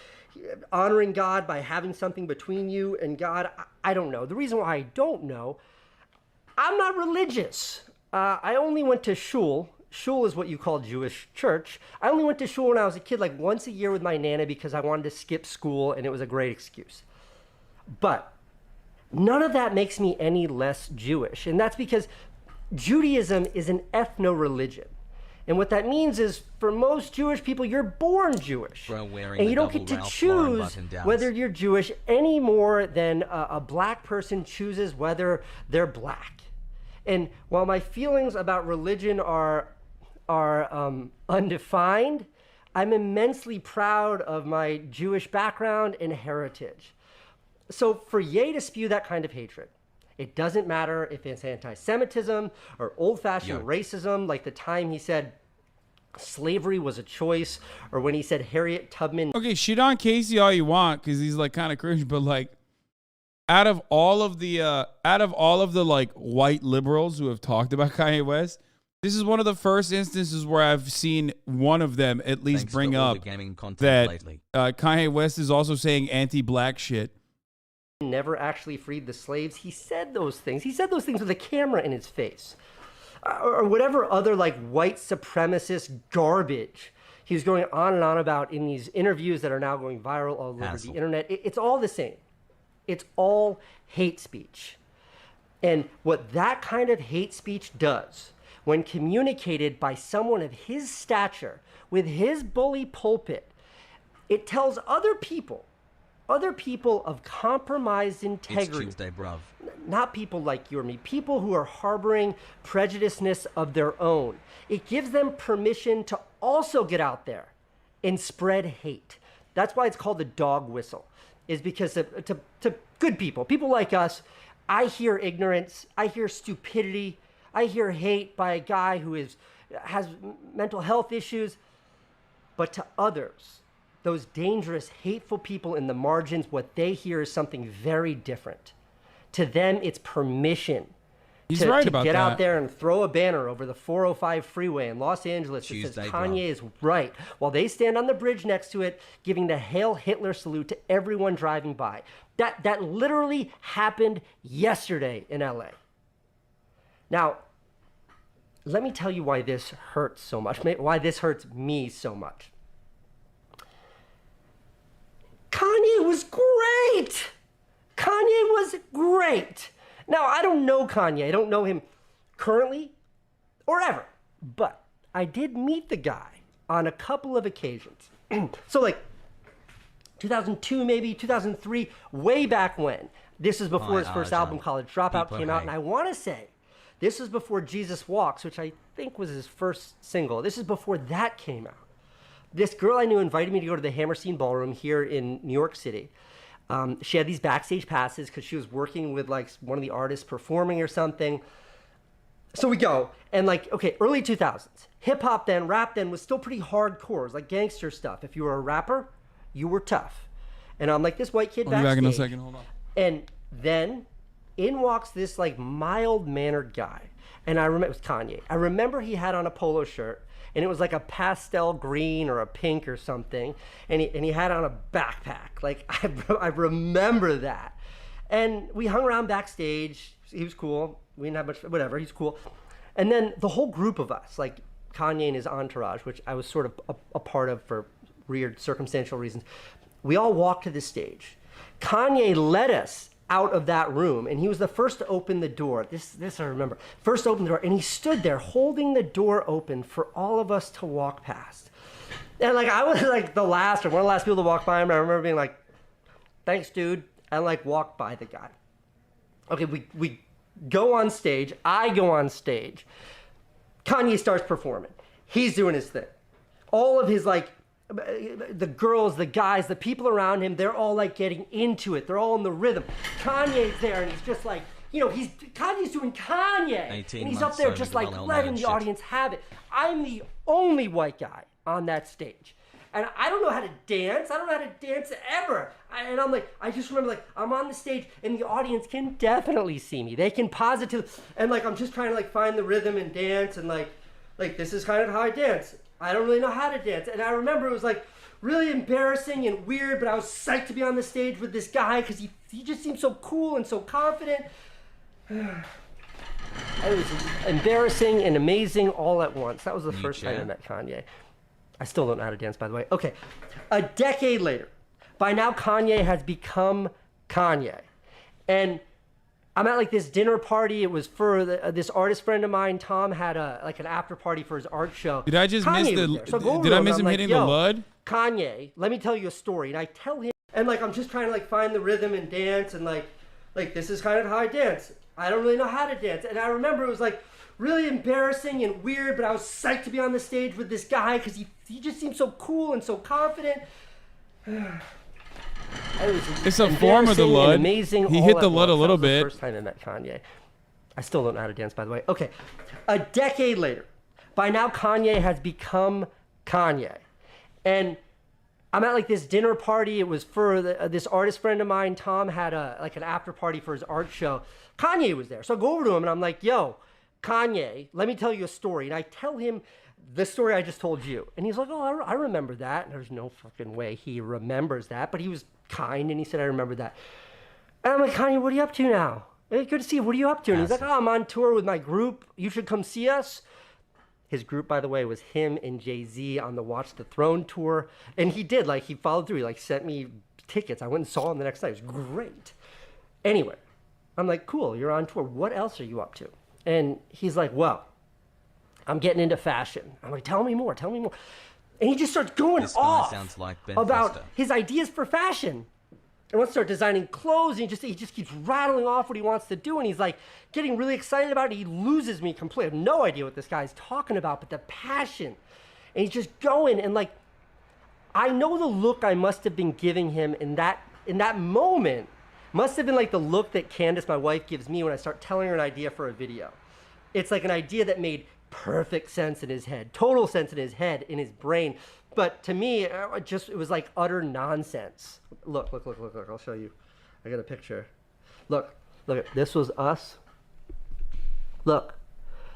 T: honoring God by having something between you and God. I don't know. The reason why I don't know, I'm not religious. I only went to shul. Shul is what you call Jewish church. I only went to shul when I was a kid, like once a year with my nana because I wanted to skip school and it was a great excuse. But none of that makes me any less Jewish. And that's because Judaism is an ethno-religion. And what that means is, for most Jewish people, you're born Jewish. And you don't get to choose whether you're Jewish any more than a black person chooses whether they're black. And while my feelings about religion are undefined, I'm immensely proud of my Jewish background and heritage. So for Ye to spew that kind of hatred, it doesn't matter if it's anti-Semitism or old-fashioned racism, like the time he said slavery was a choice, or when he said Harriet Tubman.
A: Okay, shit on Casey all you want, because he's like kind of cringe, but like out of all of the like white liberals who have talked about Kanye West, this is one of the first instances where I've seen one of them at least bring up that Kanye West is also saying anti-black shit.
T: Never actually freed the slaves. He said those things. He said those things with a camera in his face. Or whatever other like white supremacist garbage he was going on and on about in these interviews that are now going viral all over the internet. It's all the same. It's all hate speech. And what that kind of hate speech does, when communicated by someone of his stature, with his bully pulpit, it tells other people of compromised integrity.
Q: It's Tuesday, bruv.
T: Not people like you or me, people who are harboring prejudiceness of their own. It gives them permission to also get out there and spread hate. That's why it's called the dog whistle, is because to good people like us, I hear ignorance, I hear stupidity, I hear hate by a guy who has mental health issues. But to others, those dangerous, hateful people in the margins, what they hear is something very different. To them, it's permission
A: He's right about
T: get
A: that.
T: out there and throw a banner over the 405 freeway in Los Angeles that says Kanye is right, while they stand on the bridge next to it, giving the Hail Hitler salute to everyone driving by. That literally happened yesterday in LA. Now, let me tell you why this hurts so much, why this hurts me so much. Kanye was great. Kanye was great. Now, I don't know Kanye. I don't know him currently or ever. But I did meet the guy on a couple of occasions. So like 2002, maybe 2003, way back when. This is before his first album, College Dropout, came out. And I want to say, this is before Jesus Walks, which I think was his first single. This is before that came out. This girl I knew invited me to go to the Hammerstein Ballroom here in New York City. She had these backstage passes because she was working with like one of the artists performing or something. So we go, and like, okay, early 2000s. Hip hop then, rap then was still pretty hardcore. It was like gangster stuff. If you were a rapper, you were tough. And I'm like this white kid
A: I'll be
T: backstage.
A: back in a second, hold on.
T: And then in walks this like mild-mannered guy. And I remember, it was Kanye. I remember he had on a polo shirt, and it was like a pastel green or a pink or something. And he had on a backpack. Like, I remember that. And we hung around backstage. He was cool. We didn't have much, whatever, he's cool. And then the whole group of us, like Kanye and his entourage, which I was sort of a part of for weird circumstantial reasons, we all walked to the stage. Kanye led us out of that room, and he was the first to open the door. This I remember. First to open the door, and he stood there holding the door open for all of us to walk past. And like, I was like the last, or one of the last people to walk by him, and I remember being like, thanks, dude, and like walked by the guy. Okay, we go on stage, I go on stage. Kanye starts performing. He's doing his thing. All of his like, the girls, the guys, the people around him, they're all like getting into it. They're all in the rhythm. Kanye's there, and he's just like, you know, Kanye's doing Kanye. And he's up there just like letting the audience have it. I'm the only white guy on that stage. And I don't know how to dance. I don't know how to dance ever. And I'm like, I just remember like, I'm on the stage and the audience can definitely see me. They can positively, and like, I'm just trying to like find the rhythm and dance, and like this is kind of how I dance. I don't really know how to dance. And I remember it was like really embarrassing and weird, but I was psyched to be on the stage with this guy because he just seemed so cool and so confident. It was embarrassing and amazing all at once. That was the first time I met Kanye. I still don't know how to dance, by the way. Okay, a decade later, by now Kanye has become Kanye. And I'm at like this dinner party. It was for this artist friend of mine. Tom had like an after party for his art show.
A: Did I just
T: Kanye
A: miss
T: so
A: did I miss him hitting the Lud?
T: Kanye, let me tell you a story. And I tell him, and like, I'm just trying to like find the rhythm and dance, and like this is kind of how I dance. I don't really know how to dance. And I remember it was like really embarrassing and weird, but I was psyched to be on the stage with this guy because he just seemed so cool and so confident.
A: It's a form of the Lud.
T: Amazing.
A: He hit the Lud a little bit.
T: The first time I met Kanye. I still don't know how to dance, by the way. Okay, a decade later, by now Kanye has become Kanye. And I'm at like this dinner party. It was for this artist friend of mine. Tom had like an after party for his art show. Kanye was there. So I go over to him and I'm like, yo, Kanye, let me tell you a story. And I tell him the story I just told you. And he's like, oh, I remember that. And there's no fucking way he remembers that. But he was kind and he said, I remember that. And I'm like, Kanye, what are you up to now? Hey, good to see you. What are you up to? And he's like, oh, I'm on tour with my group. You should come see us. His group, by the way, was him and Jay-Z on the Watch the Throne tour. And he did, like, he followed through. He, like, sent me tickets. I went and saw him the next night. It was great. Anyway, I'm like, cool, you're on tour. What else are you up to? And he's like, well, I'm getting into fashion. I'm like, tell me more, tell me more. And he just starts going off
Q: sounds like Ben
T: about
Q: Foster.
T: his ideas for fashion. And wants to start designing clothes, and he just keeps rattling off what he wants to do, and he's like getting really excited about it. He loses me completely. I have no idea what this guy's talking about, but the passion. And he's just going, and like, I know the look I must have been giving him in that moment must have been like the look that Candace, my wife, gives me when I start telling her an idea for a video. It's like an idea that made perfect sense in his head, total sense in his head, in his brain. But to me, it was like utter nonsense. Look, I'll show you. I got a picture. Look, this was us. Look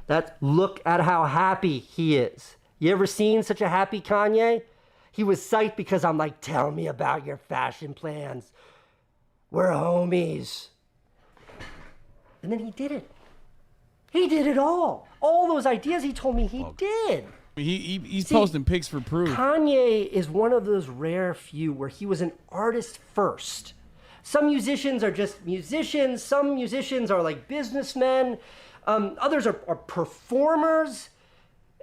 T: at how happy he is. You ever seen such a happy Kanye? He was psyched because I'm like, tell me about your fashion plans. We're homies. And then he did it. He did it all. All those ideas he told me he did.
A: He's posting pics for proof.
T: Kanye is one of those rare few where he was an artist first. Some musicians are just musicians. Some musicians are like businessmen. Others are performers.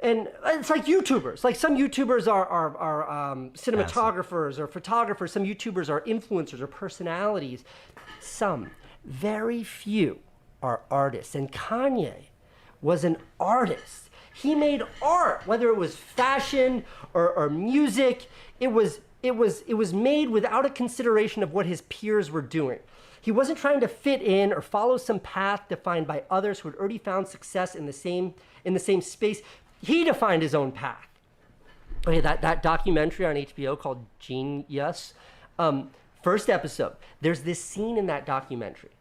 T: And it's like YouTubers. Like some YouTubers are cinematographers or photographers. Some YouTubers are influencers or personalities. Some, very few, are artists. And Kanye was an artist. He made art, whether it was fashion or music. It was made without a consideration of what his peers were doing. He wasn't trying to fit in or follow some path defined by others who had already found success in the same space. He defined his own path. Okay, that documentary on HBO called Genius, first episode, there's this scene in that documentary.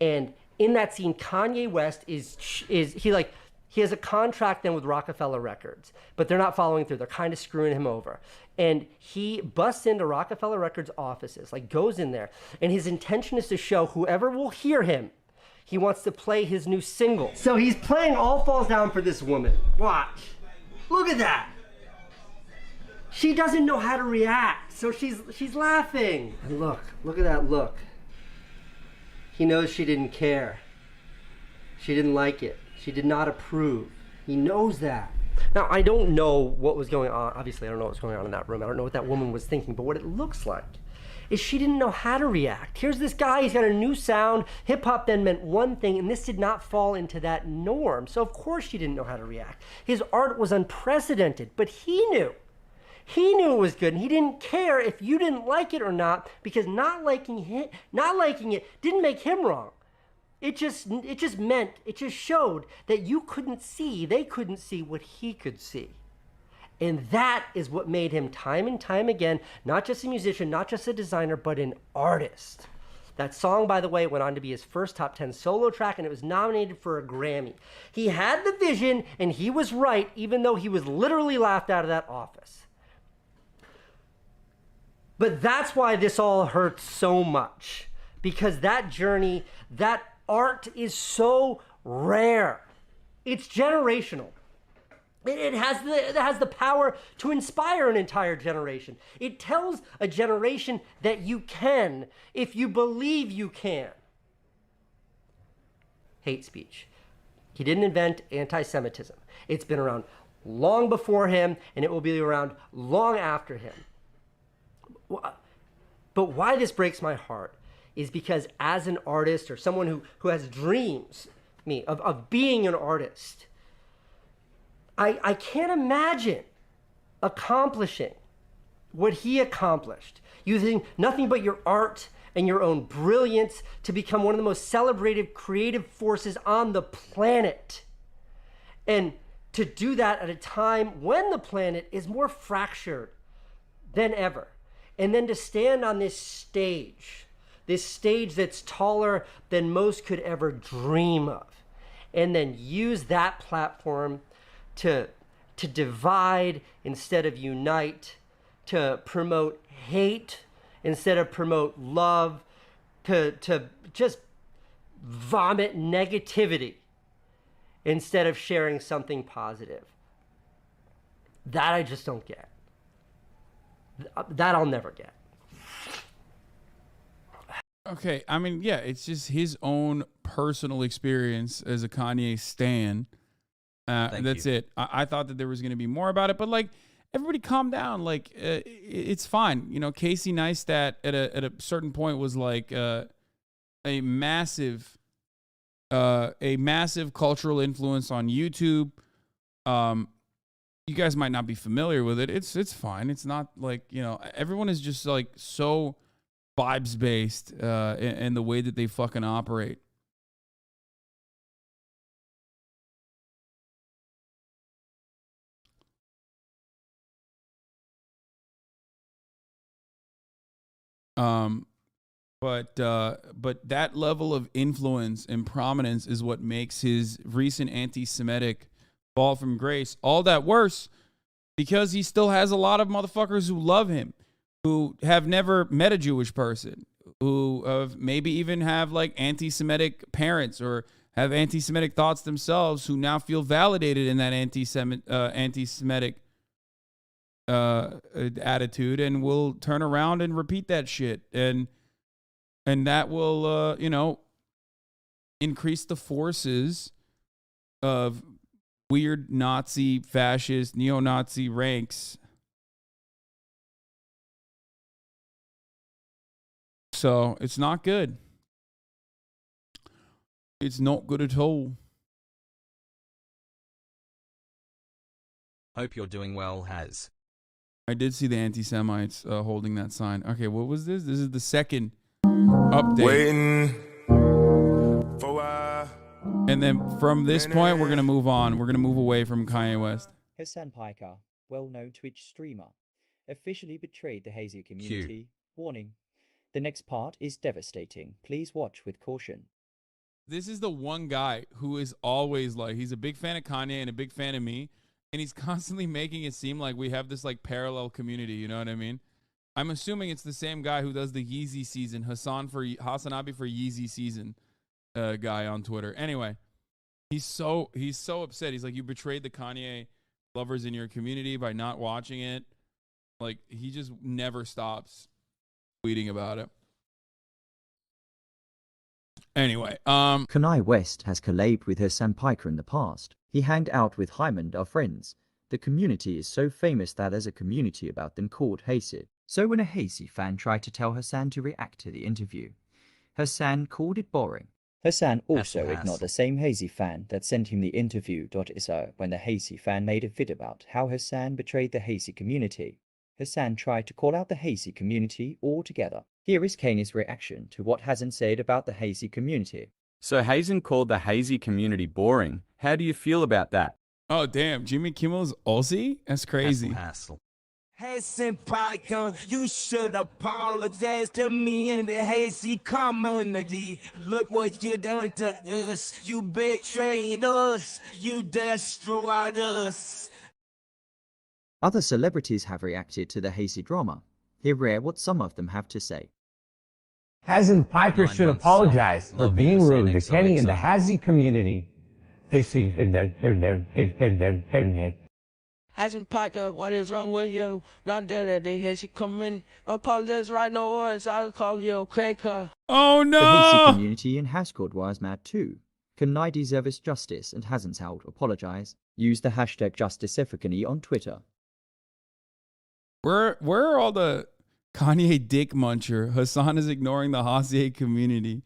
T: And in that scene, Kanye West he has a contract then with Rockefeller Records, but they're not following through. They're kind of screwing him over. And he busts into Rockefeller Records offices, like goes in there, and his intention is to show whoever will hear him, he wants to play his new single. So he's playing All Falls Down for this woman. Watch. Look at that. She doesn't know how to react, so she's laughing. And look at that look. He knows she didn't care. She didn't like it. She did not approve. He knows that. Now, I don't know what was going on. Obviously, I don't know what was going on in that room. I don't know what that woman was thinking, but what it looks like is she didn't know how to react. Here's this guy, he's got a new sound. Hip hop then meant one thing, and this did not fall into that norm. So of course she didn't know how to react. His art was unprecedented, but he knew. He knew it was good, and he didn't care if you didn't like it or not, because not liking it didn't make him wrong. It just showed that they couldn't see what he could see. And that is what made him time and time again, not just a musician, not just a designer, but an artist. That song, by the way, went on to be his first top 10 solo track, and it was nominated for a Grammy. He had the vision, and he was right, even though he was literally laughed out of that office. But that's why this all hurts so much, because that journey, that art is so rare. It's generational. It has the power to inspire an entire generation. It tells a generation that you can if you believe you can. Hate speech. He didn't invent anti-Semitism. It's been around long before him, and it will be around long after him. But why this breaks my heart is because as an artist or someone who has dreams of being an artist, I can't imagine accomplishing what he accomplished, using nothing but your art and your own brilliance to become one of the most celebrated creative forces on the planet. And to do that at a time when the planet is more fractured than ever. And then to stand on this stage that's taller than most could ever dream of, and then use that platform to divide instead of unite, to promote hate instead of promote love, to just vomit negativity instead of sharing something positive. That I just don't get. That I'll never get.
A: Okay, I mean, yeah, it's just his own personal experience as a Kanye stan. That's it. I thought that there was going to be more about it, but like, everybody calm down. Like, it's fine. You know, Casey Neistat at a certain point was like a massive cultural influence on YouTube. You guys might not be familiar with it. It's fine. It's not like, you know, everyone is just like so vibes based in the way that they fucking operate. But that level of influence and prominence is what makes his recent anti-Semitic fall from grace all that worse, because he still has a lot of motherfuckers who love him, who have never met a Jewish person, who maybe even have like anti-Semitic parents or have anti-Semitic thoughts themselves, who now feel validated in that anti-Semitic attitude, and will turn around and repeat that shit, and that will you know, increase the forces of weird Nazi, fascist, neo-Nazi ranks. So it's not good. It's not good at all.
Q: Hope you're doing well, Has.
A: I did see the anti-Semites holding that sign. Okay, what was this? This is the second update.
F: Waiting for a while.
A: And then from this point, we're going to move on. We're going to move away from Kanye West.
U: Hasan Piker, well-known Twitch streamer, officially betrayed the Hazy community. Warning. The next part is devastating. Please watch with caution.
A: This is the one guy who is always like, he's a big fan of Kanye and a big fan of me, and he's constantly making it seem like we have this like parallel community, you know what I mean? I'm assuming it's the same guy who does the Yeezy season, Hasanabi for Yeezy season guy on Twitter. Anyway, he's so upset. He's like, you betrayed the Kanye lovers in your community by not watching it. Like, he just never stops tweeting about it. Anyway,
U: Kanye West has collabed with Hasan Piker in the past. He hanged out with Hyman, our friends. The community is so famous that there's a community about them called Hazy. So when a Hazy fan tried to tell Hasan to react to the interview, Hasan called it boring. Hasan also ignored the same Hazy fan that sent him the interview.iso when the Hazy fan made a vid about how Hasan betrayed the Hazy community. Hasan tried to call out the Hazy community altogether. Here is Kanye's reaction to what Hasan said about the Hazy community.
V: So Hasan called the Hazy community boring. How do you feel about that?
A: Oh, damn. Jimmy Kimmel's Aussie? That's crazy.
V: Hassle.
B: Hasan Piker, you should apologize to me and the Hazy community. Look what you done to us. You betrayed us. You destroyed us.
U: Other celebrities have reacted to the Hazy drama. Hear what some of them have to say.
W: Hasan Piker should apologize for being rude to Kenny and the Hazy community. They see in their head.
X: Hasan Piker, what is wrong with you? Not that they Hazy coming. Apologize right now, or I'll call you a cracker.
A: Oh no!
U: The Hazy community in Hascod was mad too. Kanye deserves justice and hasn't held apologize. Use the hashtag #JusticeEffiCany on Twitter.
A: Where are all the Kanye dick muncher? Hasan is ignoring the Hasid community.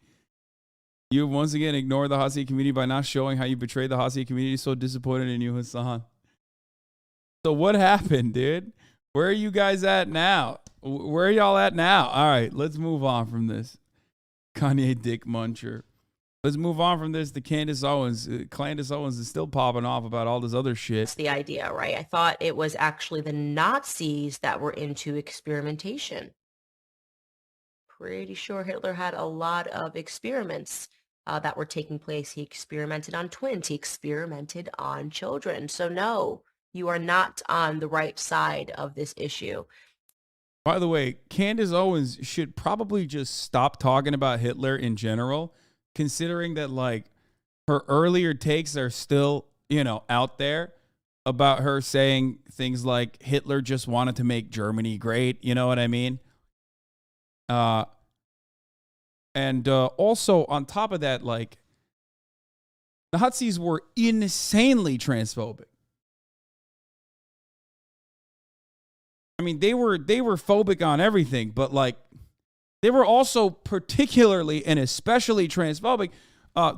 A: You once again ignore the Hasid community by not showing how you betrayed the Hasid community. So disappointed in you, Hasan. So what happened, dude? Where are you guys at now? Where are y'all at now? All right, let's move on from this Kanye dick muncher. Let's move on from this to Candace Owens. Candace Owens is still popping off about all this other shit.
Y: That's the idea, right? I thought it was actually the Nazis that were into experimentation. Pretty sure Hitler had a lot of experiments that were taking place. He experimented on twins. He experimented on children. So no, you are not on the right side of this issue.
A: By the way, Candace Owens should probably just stop talking about Hitler in general, considering that like her earlier takes are still, you know, out there. about her saying things like Hitler just wanted to make Germany great. You know what I mean? And also on top of that, like, Nazis were insanely transphobic. I mean, they were phobic on everything, but like, they were also particularly and especially transphobic.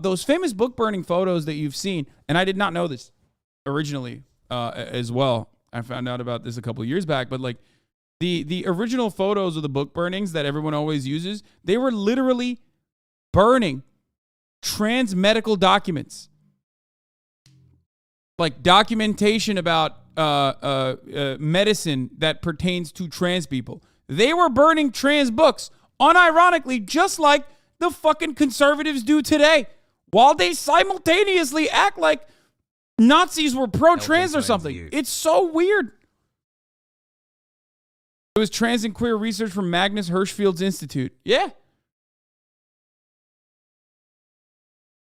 A: Those famous book burning photos that you've seen, and I did not know this originally as well. I found out about this a couple of years back, but like the original photos of the book burnings that everyone always uses, they were literally burning trans medical documents, like documentation about medicine that pertains to trans people. They were burning trans books, unironically, just like the fucking conservatives do today, while they simultaneously act like Nazis were pro-trans or something. It's so weird. It was trans and queer research from Magnus Hirschfield's Institute. Yeah.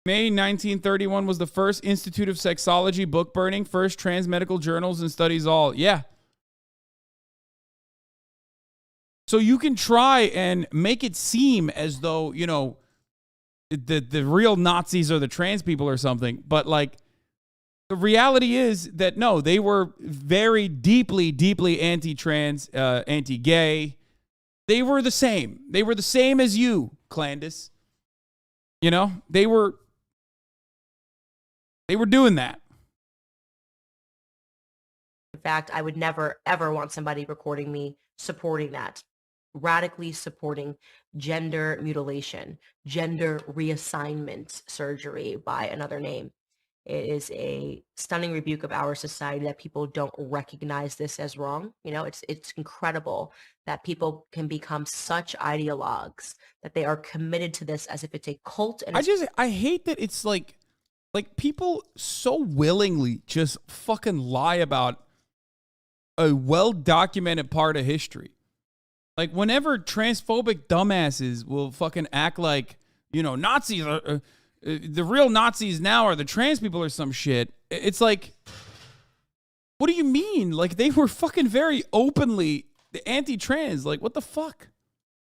A: May 1931 was the first Institute of Sexology book burning, first trans medical journals and studies all. Yeah. So you can try and make it seem as though, you know, the real Nazis are the trans people or something. But like, the reality is that no, they were very deeply, deeply anti-trans, anti-gay. They were the same. They were the same as you, Clandis. You know, they were doing that.
Y: In fact, I would never, ever want somebody recording me supporting that. Radically supporting gender mutilation, gender reassignment surgery by another name. It is a stunning rebuke of our society that people don't recognize this as wrong. You know, it's incredible that people can become such ideologues that they are committed to this as if it's a cult. And
A: I hate that it's like people so willingly just fucking lie about a well-documented part of history. Like, whenever transphobic dumbasses will fucking act like, you know, Nazis are, the real Nazis now are the trans people or some shit, it's like, what do you mean? Like, they were fucking very openly anti-trans. Like, what the fuck?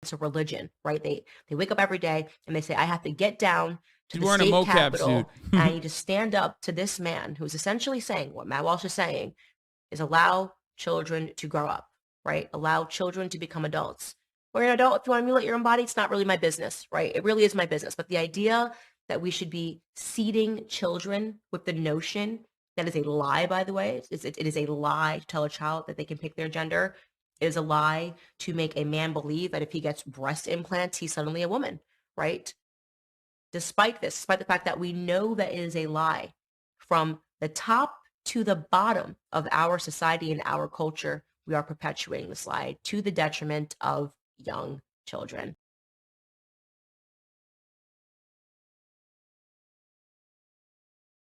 Y: It's a religion, right? They wake up every day and they say, I have to get down to
A: He's
Y: the
A: wearing a
Y: state
A: mocap
Y: capitol
A: suit.
Y: and I need to stand up to this man who's essentially saying what Matt Walsh is saying is allow children to grow up, right? Allow children to become adults. Or you're an adult, if you want to mutilate your own body, it's not really my business, right? It really is my business. But the idea that we should be seeding children with the notion that is a lie, by the way. It is a lie to tell a child that they can pick their gender. It is a lie to make a man believe that if he gets breast implants, he's suddenly a woman, right? Despite the fact that we know that it is a lie, from the top to the bottom of our society and our culture, we are perpetuating this lie to the detriment of young children.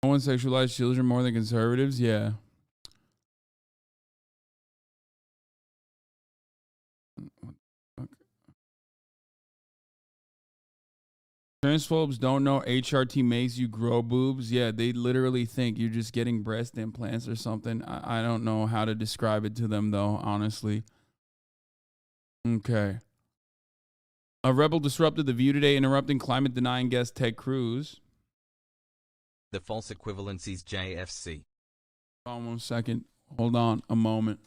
A: No one sexualized children more than conservatives? Yeah. Transphobes don't know HRT makes you grow boobs. Yeah, they literally think you're just getting breast implants or something. I don't know how to describe it to them, though, honestly. Okay. A rebel disrupted The View today, interrupting climate-denying guest Ted Cruz.
Q: The false equivalencies JFC.
A: Hold on 1 second. Hold on a moment.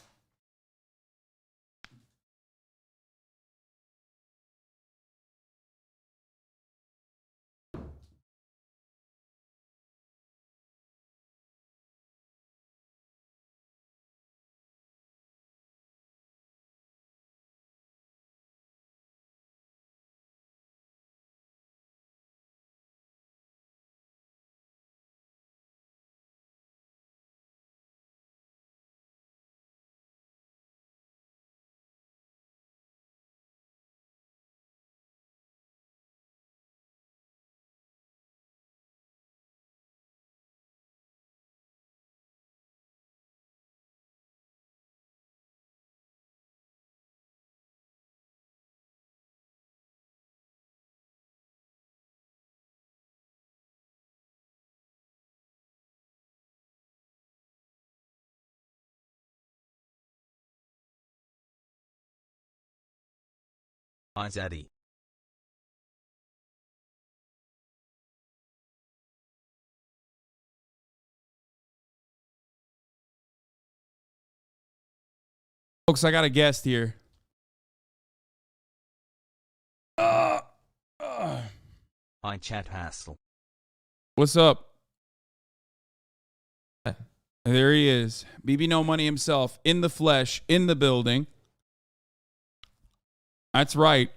Q: Hi, Zaddy.
A: Folks, I got a guest here.
Q: Hi, Chad Hassel.
A: What's up? There he is. BB No Money himself, in the flesh, in the building. That's right.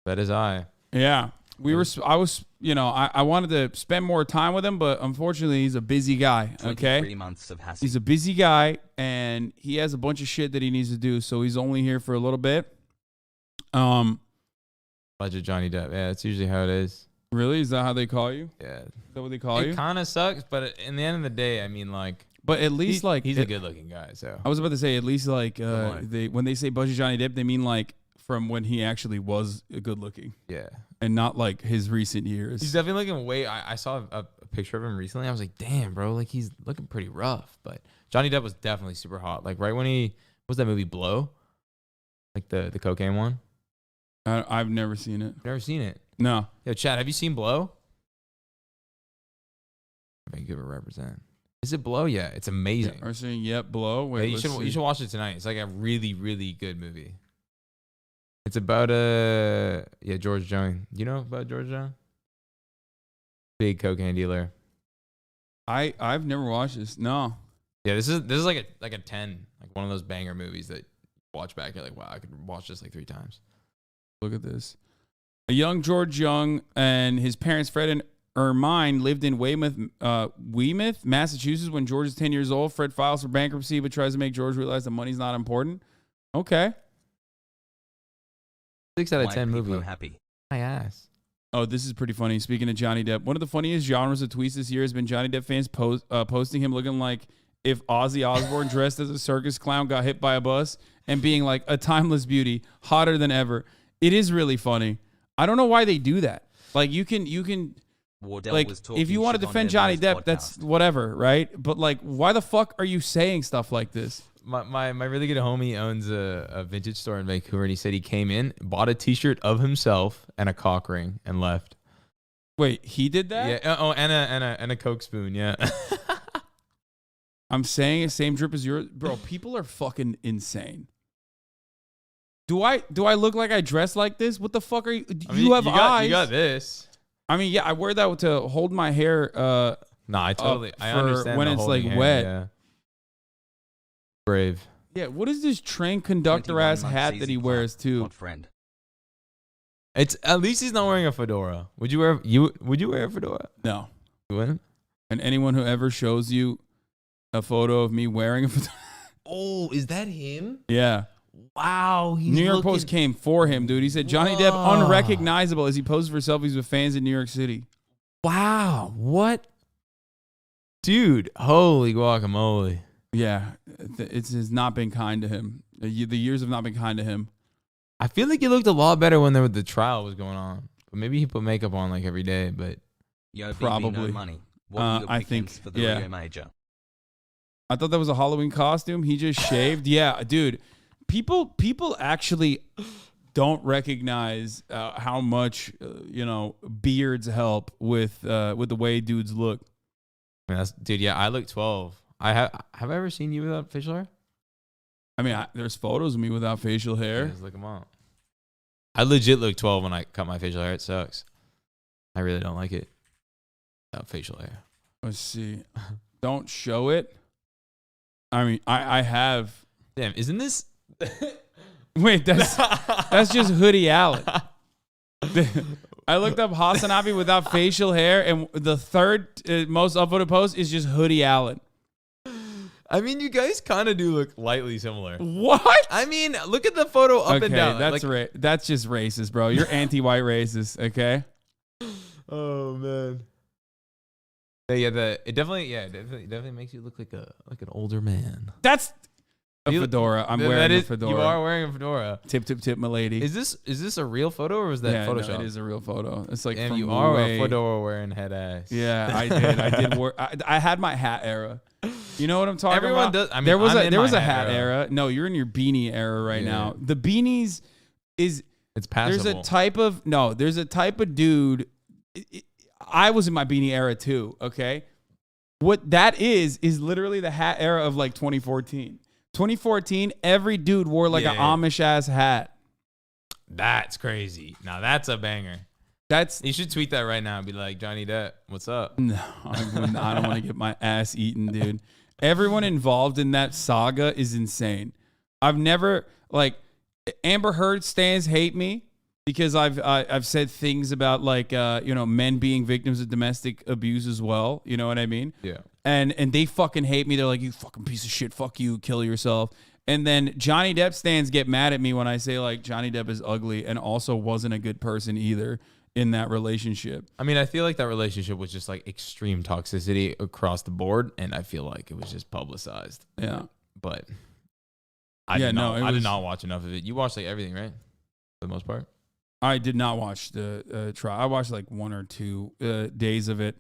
C: That is I.
A: Yeah. I wanted to spend more time with him, but unfortunately he's a busy guy. Okay.
Q: 23 months of Hassel.
A: He's a busy guy and he has a bunch of shit that he needs to do, so he's only here for a little bit.
C: Budget Johnny Depp. Yeah, that's usually how it is.
A: Really? Is that how they call you?
C: Yeah.
A: Is that what they call you?
C: It kind of sucks, but in the end of the day, I mean, like.
A: But at least
C: he's a good-looking guy. So
A: I was about to say, at least like when they say Budget Johnny Depp, they mean like from when he actually was good-looking.
C: Yeah.
A: And not like his recent years.
C: He's definitely looking way. I saw a picture of him recently. I was like, damn, bro, like he's looking pretty rough. But Johnny Depp was definitely super hot. Like right when what was that movie Blow? Like the cocaine one.
A: I've never seen it.
C: Never seen it.
A: No.
C: Yo, Chad, have you seen Blow? Vancouver represent. Is it Blow? Yeah, it's amazing.
A: Are saying yep, Blow? Wait,
C: yeah, you should watch it tonight. It's like a really, really good movie. It's about George Jung. You know about George Jung? Big cocaine dealer.
A: I've never watched this. No.
C: Yeah, this is like a 10, like one of those banger movies that you watch back. You're like, wow, I could watch this like 3 times.
A: Look at this. A young George Jung and his parents, Fred and Ermine, lived in Weymouth, Massachusetts when George is 10 years old. Fred files for bankruptcy but tries to make George realize that money's not important. Okay.
C: 6 out of 10 movie.
Q: Happy.
C: My ass.
A: Oh, this is pretty funny. Speaking of Johnny Depp, one of the funniest genres of tweets this year has been Johnny Depp fans posting him looking like if Ozzy Osbourne dressed as a circus clown got hit by a bus and being like a timeless beauty, hotter than ever. It is really funny. I don't know why they do that. Like you can like if you want to defend Johnny Depp, that's whatever, right? But like, why the fuck are you saying stuff like this?
C: My really good homie owns a vintage store in Vancouver, and he said he came in, bought a T-shirt of himself and a cock ring, and left.
A: Wait, he did that?
C: Yeah. Oh, and a Coke spoon. Yeah.
A: I'm saying same drip as yours, bro. People are fucking insane. Do I look like I dress like this? What the fuck are you? You have eyes.
C: You got this.
A: I mean, yeah, I wear that to hold my hair.
C: I understand
A: when it's like wet.
C: Yeah. Brave.
A: Yeah, what is this train conductor ass hat that he wears too?
Q: Friend.
C: It's at least he's not wearing a fedora. Would you wear a fedora?
A: No.
C: You wouldn't?
A: And anyone who ever shows you a photo of me wearing a fedora.
C: Oh, is that him?
A: Yeah.
C: Wow.
A: New York Post came for him, dude. He said Johnny Depp unrecognizable as he poses for selfies with fans in New York City.
C: Wow. What? Dude, holy guacamole.
A: Yeah, it has not been kind to him. The years have not been kind to him.
C: I feel like he looked a lot better when the trial was going on. But maybe he put makeup on like every day. But
A: probably.
Q: No money. What
A: I think
Q: for the Rio Major?
A: I thought that was a Halloween costume. He just shaved. Yeah, dude. People actually don't recognize how much beards help with the way dudes look.
C: Dude, yeah, I look 12. Have I ever seen you without facial hair?
A: I mean, there's photos of me without facial hair.
C: Yeah, just look them up. I legit look 12 when I cut my facial hair. It sucks. I really don't like it without facial hair.
A: Let's see. Don't show it. I mean, I have.
C: Damn, isn't this?
A: Wait, that's just Hoodie Allen. I looked up Hasan without facial hair, and the third most upvoted post is just Hoodie Allen.
C: I mean, you guys kind of do look lightly similar.
A: What?
C: I mean, look at the photo up and down.
A: That's just racist, bro. You're anti-white racist, okay?
C: Oh man. It definitely makes you look like an older man.
A: That's a fedora. I'm wearing a fedora.
C: You are wearing a fedora.
A: Tip, my lady.
C: Is this a real photo or was that Photoshop?
A: No, it is a real photo. It's like
C: and you are a fedora wearing head ass.
A: Yeah, I did. I did work. I had my hat era. You know what I'm talking
C: Everyone
A: about?
C: does. I mean,
A: there was a hat era. No, you're in your beanie era right now. The beanies is
C: It's passable.
A: There's a type of dude. I was in my beanie era too. Okay, what that is literally the hat era of like 2014. 2014, every dude wore like an Amish ass hat.
C: That's crazy. Now that's a banger. You should tweet that right now and be like, Johnny Depp, what's up?
A: No, I don't want to get my ass eaten, dude. Everyone involved in that saga is insane. I've never Amber Heard stans hate me because I've said things about men being victims of domestic abuse as well. You know what I mean?
C: Yeah.
A: And they fucking hate me. They're like, you fucking piece of shit. Fuck you. Kill yourself. And then Johnny Depp stans get mad at me when I say like Johnny Depp is ugly and also wasn't a good person either in that relationship.
C: I mean, I feel like that relationship was just like extreme toxicity across the board, and I feel like it was just publicized.
A: Yeah.
C: But I did not watch enough of it. You watched like everything, right? For the most part.
A: I did not watch the trial. I watched like 1 or 2 days of it.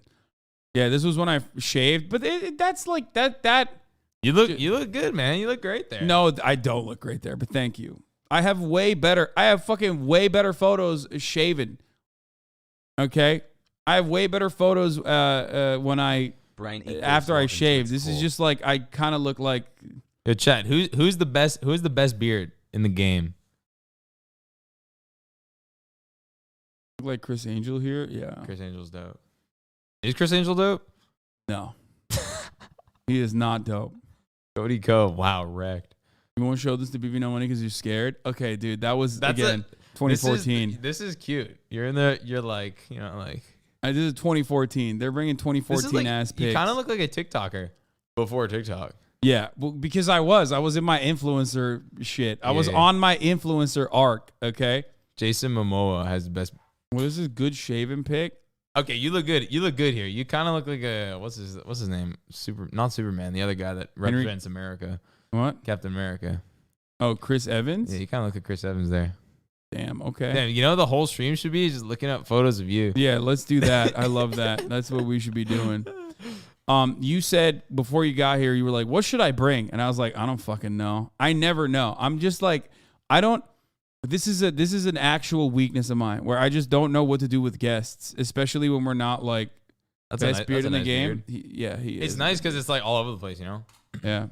A: Yeah, this was when I shaved, but that's like that.
C: You look good, man. You look great there.
A: No, I don't look great there, but thank you. I have fucking way better photos shaven. Okay, I have way better photos when after I shaved. This is just like I kind of look like.
C: Yo, Chad, who's the best beard in the game?
A: Look like Chris Angel here, yeah.
C: Chris Angel's dope. Is Chris Angel dope?
A: No, he is not dope.
C: Cody Co, wow, wrecked.
A: You won't show this to BB No Money because you're scared? Okay, dude, that's 2014.
C: This is cute. You're like,
A: this is 2014. They're bringing 2014 ass pics.
C: You kind of look like a TikToker before TikTok.
A: Yeah, well, because I was in my influencer shit. I was on my influencer arc, okay?
C: Jason Momoa has the best.
A: What is this good shaven pic?
C: Okay, you look good. You look good here. You kind of look like a what's his name? Not Superman. The other guy that represents America.
A: What?
C: Captain America.
A: Oh, Chris Evans.
C: Yeah, you kind of look like Chris Evans there.
A: Damn. Okay.
C: Damn, you know the whole stream should be just looking up photos of you.
A: Yeah, let's do that. I love that. That's what we should be doing. You said before you got here, you were like, "What should I bring?" And I was like, "I don't fucking know. I never know. I'm just like, I don't." This is an actual weakness of mine where I just don't know what to do with guests, especially when we're not like best beard in the game. He is.
C: It's nice because it's like all over the place, you know.
A: Yeah,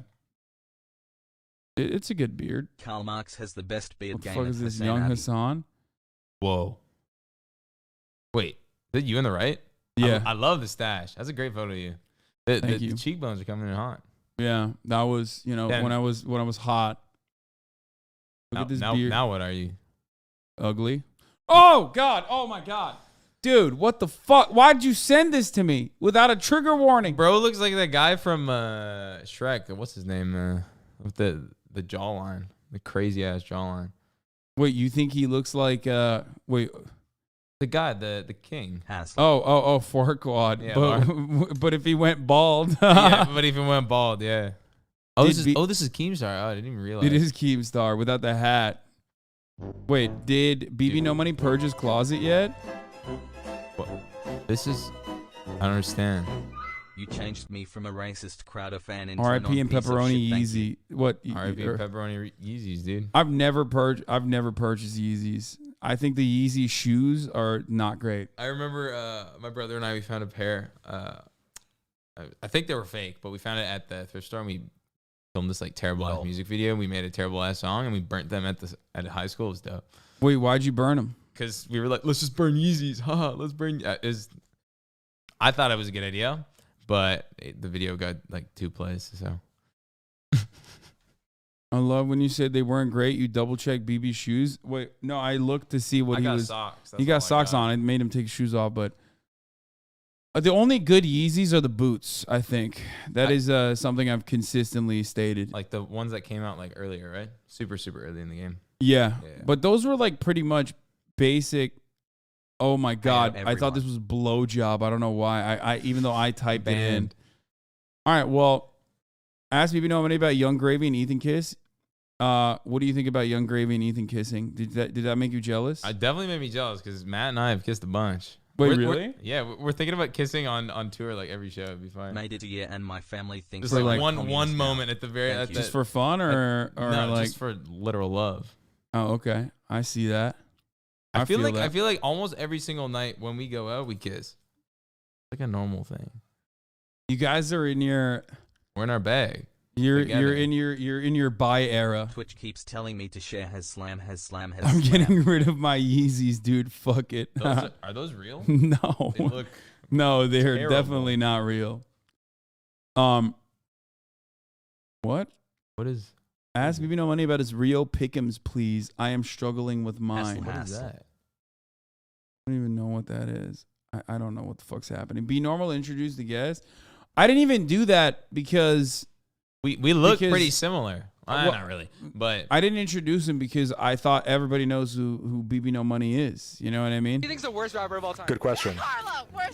A: it's a good beard.
Q: Karl Marx has the best beard
A: What the
Q: game.
A: fuck
Q: at
A: is this
Q: Hasan
A: young
Q: Abbey.
A: Hasan?
C: Whoa. Wait, is that you on the right?
A: Yeah,
C: I love the stash. That's a great photo of you.
A: Thank you.
C: The cheekbones are coming in hot.
A: Yeah, that was when I was hot. Look at this beard.
C: Now what are you?
A: Ugly. Oh God! Oh my God! Dude, what the fuck? Why'd you send this to me without a trigger warning?
C: Bro looks like that guy from Shrek. What's his name? With the jawline, the crazy ass jawline.
A: Wait, you think he looks like wait?
C: The guy, the king.
A: Oh, Farquaad.
C: Yeah,
A: but if he went bald.
C: Yeah, but if he went bald, yeah. Oh, this is Keemstar. Oh, I didn't even realize.
A: It is Keemstar without the hat. Wait, did BB No Money purge his closet yet?
C: What? This is. I don't understand.
Q: You changed me from a racist Crowder fan into
A: R.I.P. and
Q: non-piece of
A: pepperoni
Q: shit, thank
A: Yeezy.
Q: you.
A: What?
C: R.I.P. and pepperoni Yeezys, dude.
A: I've never purchased Yeezys. I think the Yeezy shoes are not great.
C: I remember my brother and I, we found a pair. I think they were fake, but we found it at the thrift store and we filmed this like terrible ass music video and we made a terrible ass song and we burnt them at high school. It was dope.
A: Wait, why'd you burn them?
C: Because we were like, let's just burn Yeezys. Haha, let's burn. I thought it was a good idea, but the video got like 2 plays. So
A: I love when you said they weren't great. You double checked BB's shoes. Wait, no, I looked to see what
C: I
A: he
C: got
A: was.
C: socks.
A: He got socks on. It made him take his shoes off, but the only good Yeezys are the boots. I think that is something I've consistently stated.
C: Like the ones that came out like earlier, right? Super early in the game.
A: Yeah, but those were like pretty much basic. Oh my God, I thought this was blowjob. I don't know why. I even though I typed it in. All right, well, ask BB No Money about Young Gravy and Ethan Kiss. What do you think about Young Gravy and Ethan kissing? Did that make you jealous?
C: I definitely made me jealous because Matt and I have kissed a bunch.
A: Wait, really?
C: We're thinking about kissing on tour like every show. It'd be fine.
Q: Made it a year and my family thinks
C: just like one moment at the very
A: just for fun or
C: no,
A: like
C: just for literal love.
A: Oh, okay. I see that.
C: I feel
A: that.
C: like almost every single night when we go out, we kiss. Like a normal thing.
A: You guys are in your.
C: We're in our bag.
A: You're in your buy era.
Q: Twitch keeps telling me to share has slam.
A: I'm getting rid of my Yeezys, dude. Fuck it.
C: Are those real?
A: No.
C: They look
A: no, they're
C: terrible.
A: definitely not real. What?
C: What is?
A: Ask me no money about his Rio Pick'ems, please. I am struggling with mine.
C: What is that?
A: I don't even know what that is. I don't know what the fuck's happening. Be normal, introduce the guest. I didn't even do that because
C: we look pretty similar. Not really, but
A: I didn't introduce him because I thought everybody knows who BB No Money is. You know what I mean?
D: Who do you think's the worst rapper of all time?
E: Good question.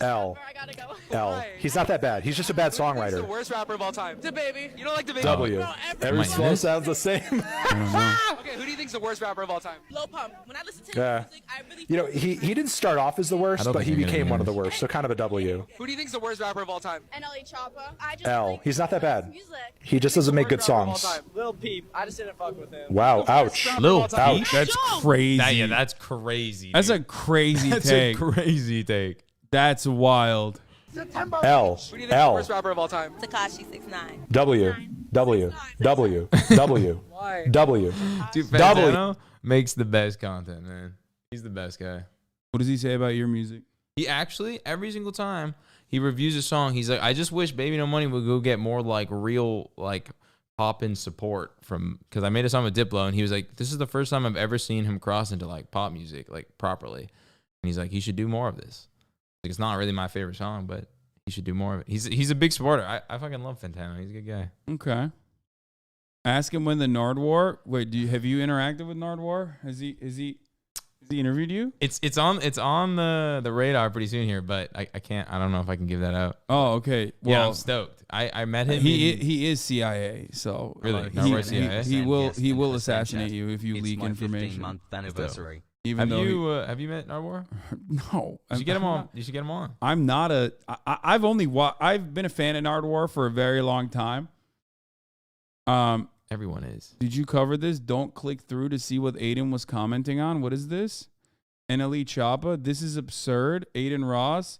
D: L.
E: L. L. He's not that bad. He's just a bad
D: Who's the
E: songwriter.
D: worst rapper of all time? The baby. You don't like the baby?
E: W. Every slow sounds the same.
D: Okay, who do you think's the worst rapper of all time?
G: Low Pump. When I listen to his
E: Yeah.
G: music, I really
E: You know, he didn't start off as the worst, but he became one of the worst. So kind of a W.
D: Who do you think's the worst rapper of all time?
G: NLE Choppa. I just
E: L. He's not that bad. He just doesn't make good songs.
D: Lil Peep. I just didn't fuck with him.
E: Wow. Ouch.
C: Lil
E: Ouch.
C: Peep?
A: That's crazy.
C: That's crazy.
A: That's a
C: dude.
A: crazy
C: That's
A: take.
C: a crazy take.
A: That's wild.
E: L.
D: Who do you think's the
E: L.
D: worst rapper of all time?
G: Tekashi 6ix9ine.
E: W. W. W. W.
D: Why?
E: W.
C: Dude,
E: W.
C: Fantano makes the best content, man. He's the best guy.
A: What does he say about your music?
C: He actually, every single time he reviews a song, he's like, I just wish Baby No Money would go get more like real like pop-in support from, because I made a song with Diplo and he was like, this is the first time I've ever seen him cross into like pop music like properly. And he's like, he should do more of this. Like, it's not really my favorite song, but he should do more of it. He's a big supporter. I fucking love Fantano. He's a good guy.
A: Okay. Ask him when the Nardwar. Wait, have you interacted with Nardwar? Has he interviewed you?
C: It's on the radar pretty soon here, but I can't. I don't know if I can give that out.
A: Oh, okay.
C: Yeah,
A: Well,
C: I'm stoked. I met him.
A: He is CIA, so
C: Really?
A: he will assassinate you if you leak information.
Q: 15-month anniversary.
A: Even though
C: Have you met Nardwar?
A: no,
C: You should get him on. You should get him on.
A: I'm not a. I've been a fan of Nardwar for a very long time.
C: Everyone is.
A: Did you cover this? Don't click through to see what Aiden was commenting on. What is this? NLE Choppa. This is absurd. Aiden Ross.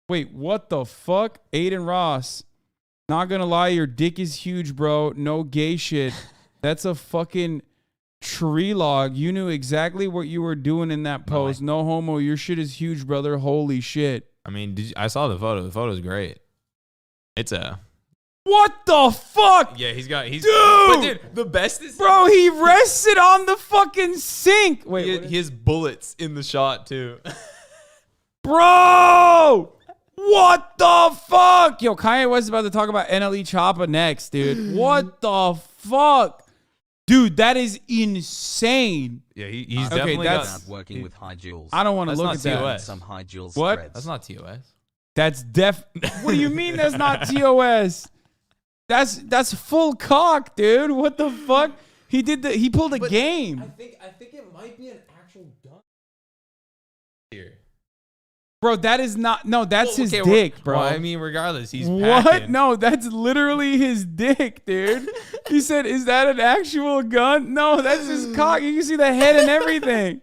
A: Wait, what the fuck? Aiden Ross. Not gonna lie, your dick is huge, bro. No gay shit. That's a fucking tree log. You knew exactly what you were doing in that post. No homo. Your shit is huge, brother. Holy shit.
C: I mean, I saw the photo. The photo's great. It's a.
A: What the fuck?
C: Yeah, he's.
A: Dude!
C: But dude, the best is.
A: Bro, he rested on the fucking sink. Wait,
C: he has bullets in the shot too.
A: Bro! What the fuck? Yo, Kanye West is about to talk about NLE Choppa next, dude. What the fuck? Dude, that is insane.
C: Yeah, he's definitely
Q: not working with high jewels.
A: I don't want to look
C: not
A: at that.
C: TOS.
Q: Some high jewels.
A: What?
Q: Spreads.
C: That's not TOS.
A: That's what do you mean that's not TOS? That's full cock, dude. What the fuck? He pulled a game.
C: I think it might be an actual gun. Here.
A: Bro, that is not. No, that's his
C: Okay,
A: dick, bro.
C: Well, I mean, regardless, he's
A: what?
C: packing.
A: No, that's literally his dick, dude. He said, "Is that an actual gun?" No, that's his cock. You can see the head and everything.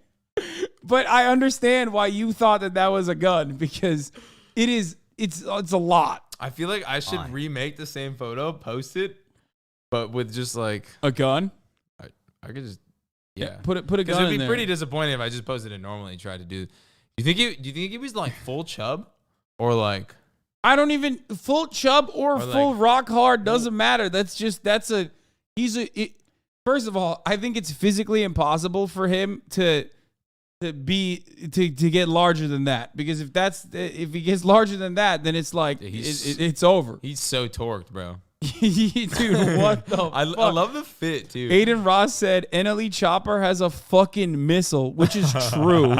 A: But I understand why you thought that was a gun because it's a lot.
C: I feel like I should remake the same photo, post it, but with just like
A: a gun.
C: I could just
A: put a gun in there.
C: It'd be pretty disappointing if I just posted it normally and tried to do. Do you think it was like full chub or like?
A: I don't even full chub or full
C: like,
A: rock hard doesn't matter. First of all, I think it's physically impossible for him to get larger than that, because if he gets larger than that, then it's like it's over.
C: He's so torqued, bro.
A: Dude, what the fuck?
C: I love the fit too.
A: Aiden Ross said NLE Chopper has a fucking missile, which is true.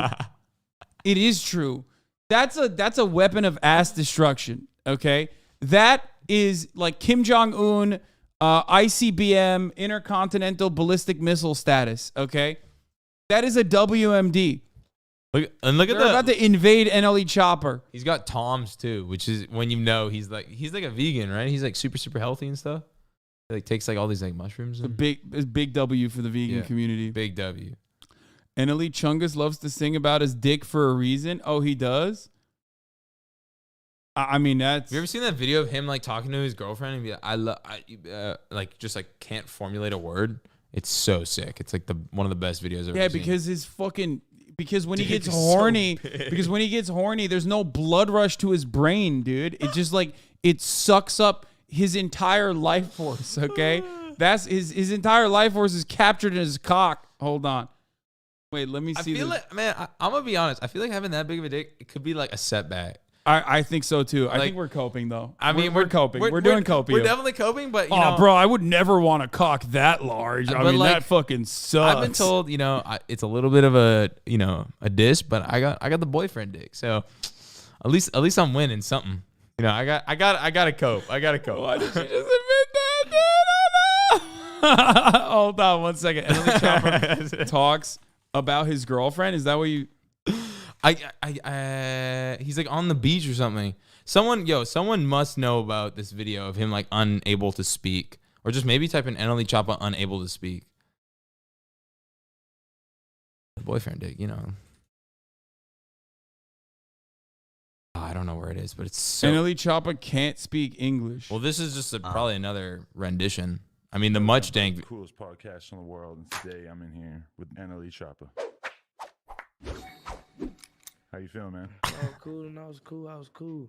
A: It is true. That's a weapon of ass destruction. Okay, that is like Kim Jong-un, ICBM, intercontinental ballistic missile status. Okay. That is a WMD.
C: Look at
A: They're about to invade NLE Chopper.
C: He's got Toms too, which is when he's like a vegan, right? He's like super healthy and stuff. He like takes like all these like mushrooms.
A: It's a big W for the vegan community.
C: Big W.
A: NLE Chungus loves to sing about his dick for a reason. Oh, he does? I mean, that's...
C: Have you ever seen that video of him like talking to his girlfriend and be like, just like can't formulate a word? It's so sick. It's like one of the best videos I've ever seen.
A: Yeah, because his fucking... Because when he gets horny, there's no blood rush to his brain, dude. It just like, it sucks up his entire life force, okay? That's his entire life force is captured in his cock. Hold on. Wait, let me see.
C: I feel like, man, I'm going to be honest. I feel like having that big of a dick, it could be like a setback.
A: I think so too. I think we're coping though.
C: I mean,
A: we're coping. We're doing coping.
C: We're definitely coping, but you know,
A: bro, I would never want a cock that large. I mean, like, that fucking sucks.
C: I've been told, you know, it's a little bit of a dish, but I got the boyfriend dick, so at least I'm winning something. You know, I gotta cope. Why did you just admit that, dude?
A: Hold on 1 second. NLE Chopper talks about his girlfriend. Is that what you?
C: He's like on the beach or something. Someone must know about this video of him like unable to speak, or just maybe type in NLE Choppa unable to speak. The boyfriend dick, you know. I don't know where it is, but it's so.
A: NLE Choppa can't speak English.
C: Well, this is just probably another rendition. I mean, the much dank.
H: The coolest podcast in the world, and today I'm in here with NLE Choppa. How you feeling, man?
X: Oh, cool. And I was cool. You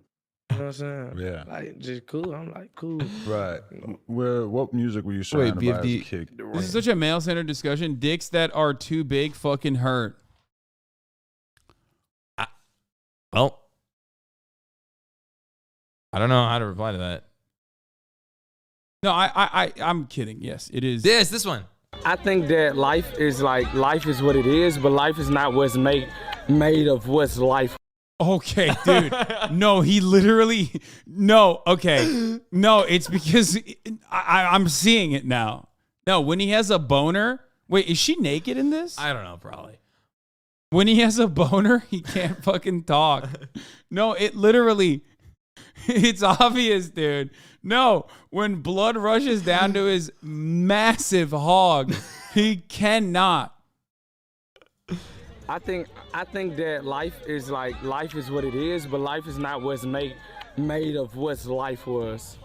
X: know what I'm saying?
H: Yeah.
X: Like, just cool. I'm like, cool.
H: Right. What music were you surrounded by as a kid?
A: This is such a male-centered discussion. Dicks that are too big fucking hurt.
C: Well, I don't know how to reply to that.
A: No, I'm kidding. Yes, it is.
C: Yes, this one.
X: I think that life is what it is, but life is not what's made of what's life.
A: Okay, dude. No, he literally. No, okay. No, it's because I'm seeing it now. No, when he has a boner. Wait, is she naked in this?
C: I don't know, probably.
A: When he has a boner, he can't fucking talk. No, it literally. It's obvious, dude. No, when blood rushes down to his massive hog, he cannot.
X: I think that life is what it is, but life is not what's made of what's life was.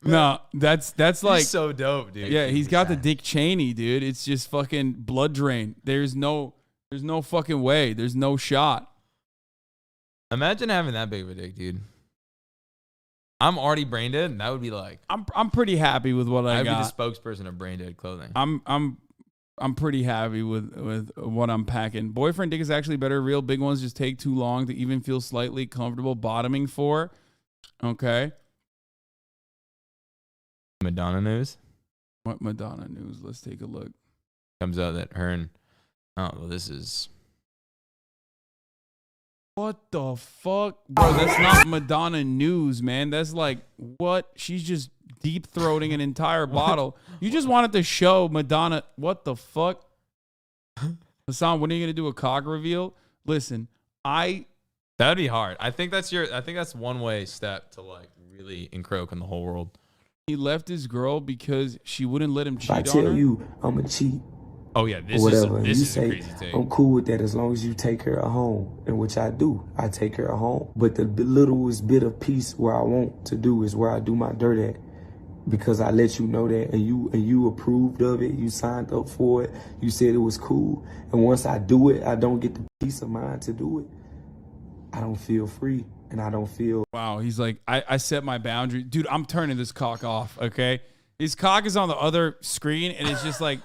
A: No, that's like
C: he's so dope, dude.
A: Yeah, he's got the Dick Cheney, dude. It's just fucking blood drain. There's no fucking way. There's no shot.
C: Imagine having that big of a dick, dude. I'm already brain dead, and that would be like
A: I'm pretty happy with what I got.
C: I'd be the spokesperson of brain dead clothing.
A: I'm pretty happy with what I'm packing. Boyfriend dick is actually better. Real big ones just take too long to even feel slightly comfortable bottoming for. Okay.
C: Madonna news.
A: What Madonna news? Let's take a look.
C: Comes out that her and this is.
A: What the fuck? Bro, that's not Madonna news, man. That's like, what? She's just deep-throating an entire bottle. You just wanted to show Madonna. What the fuck? Hasan, when are you going to do a cock reveal? Listen,
C: that'd be hard. I think that's one way step to like really encroach on the whole world.
A: He left his girl because she wouldn't let him cheat on her.
I: I tell you, I'm a cheat.
C: Oh yeah, this
I: whatever.
C: is
I: you
C: a
I: say,
C: crazy thing.
I: I'm cool with that as long as you take her home, and which I do. I take her home, but the littlest bit of peace where I want to do is where I do my dirt at, because I let you know that, and you approved of it. You signed up for it. You said it was cool, and once I do it, I don't get the peace of mind to do it. I don't feel free, and I don't feel.
A: Wow, he's like, I set my boundary, dude. I'm turning this cock off. Okay, his cock is on the other screen, and it's just like.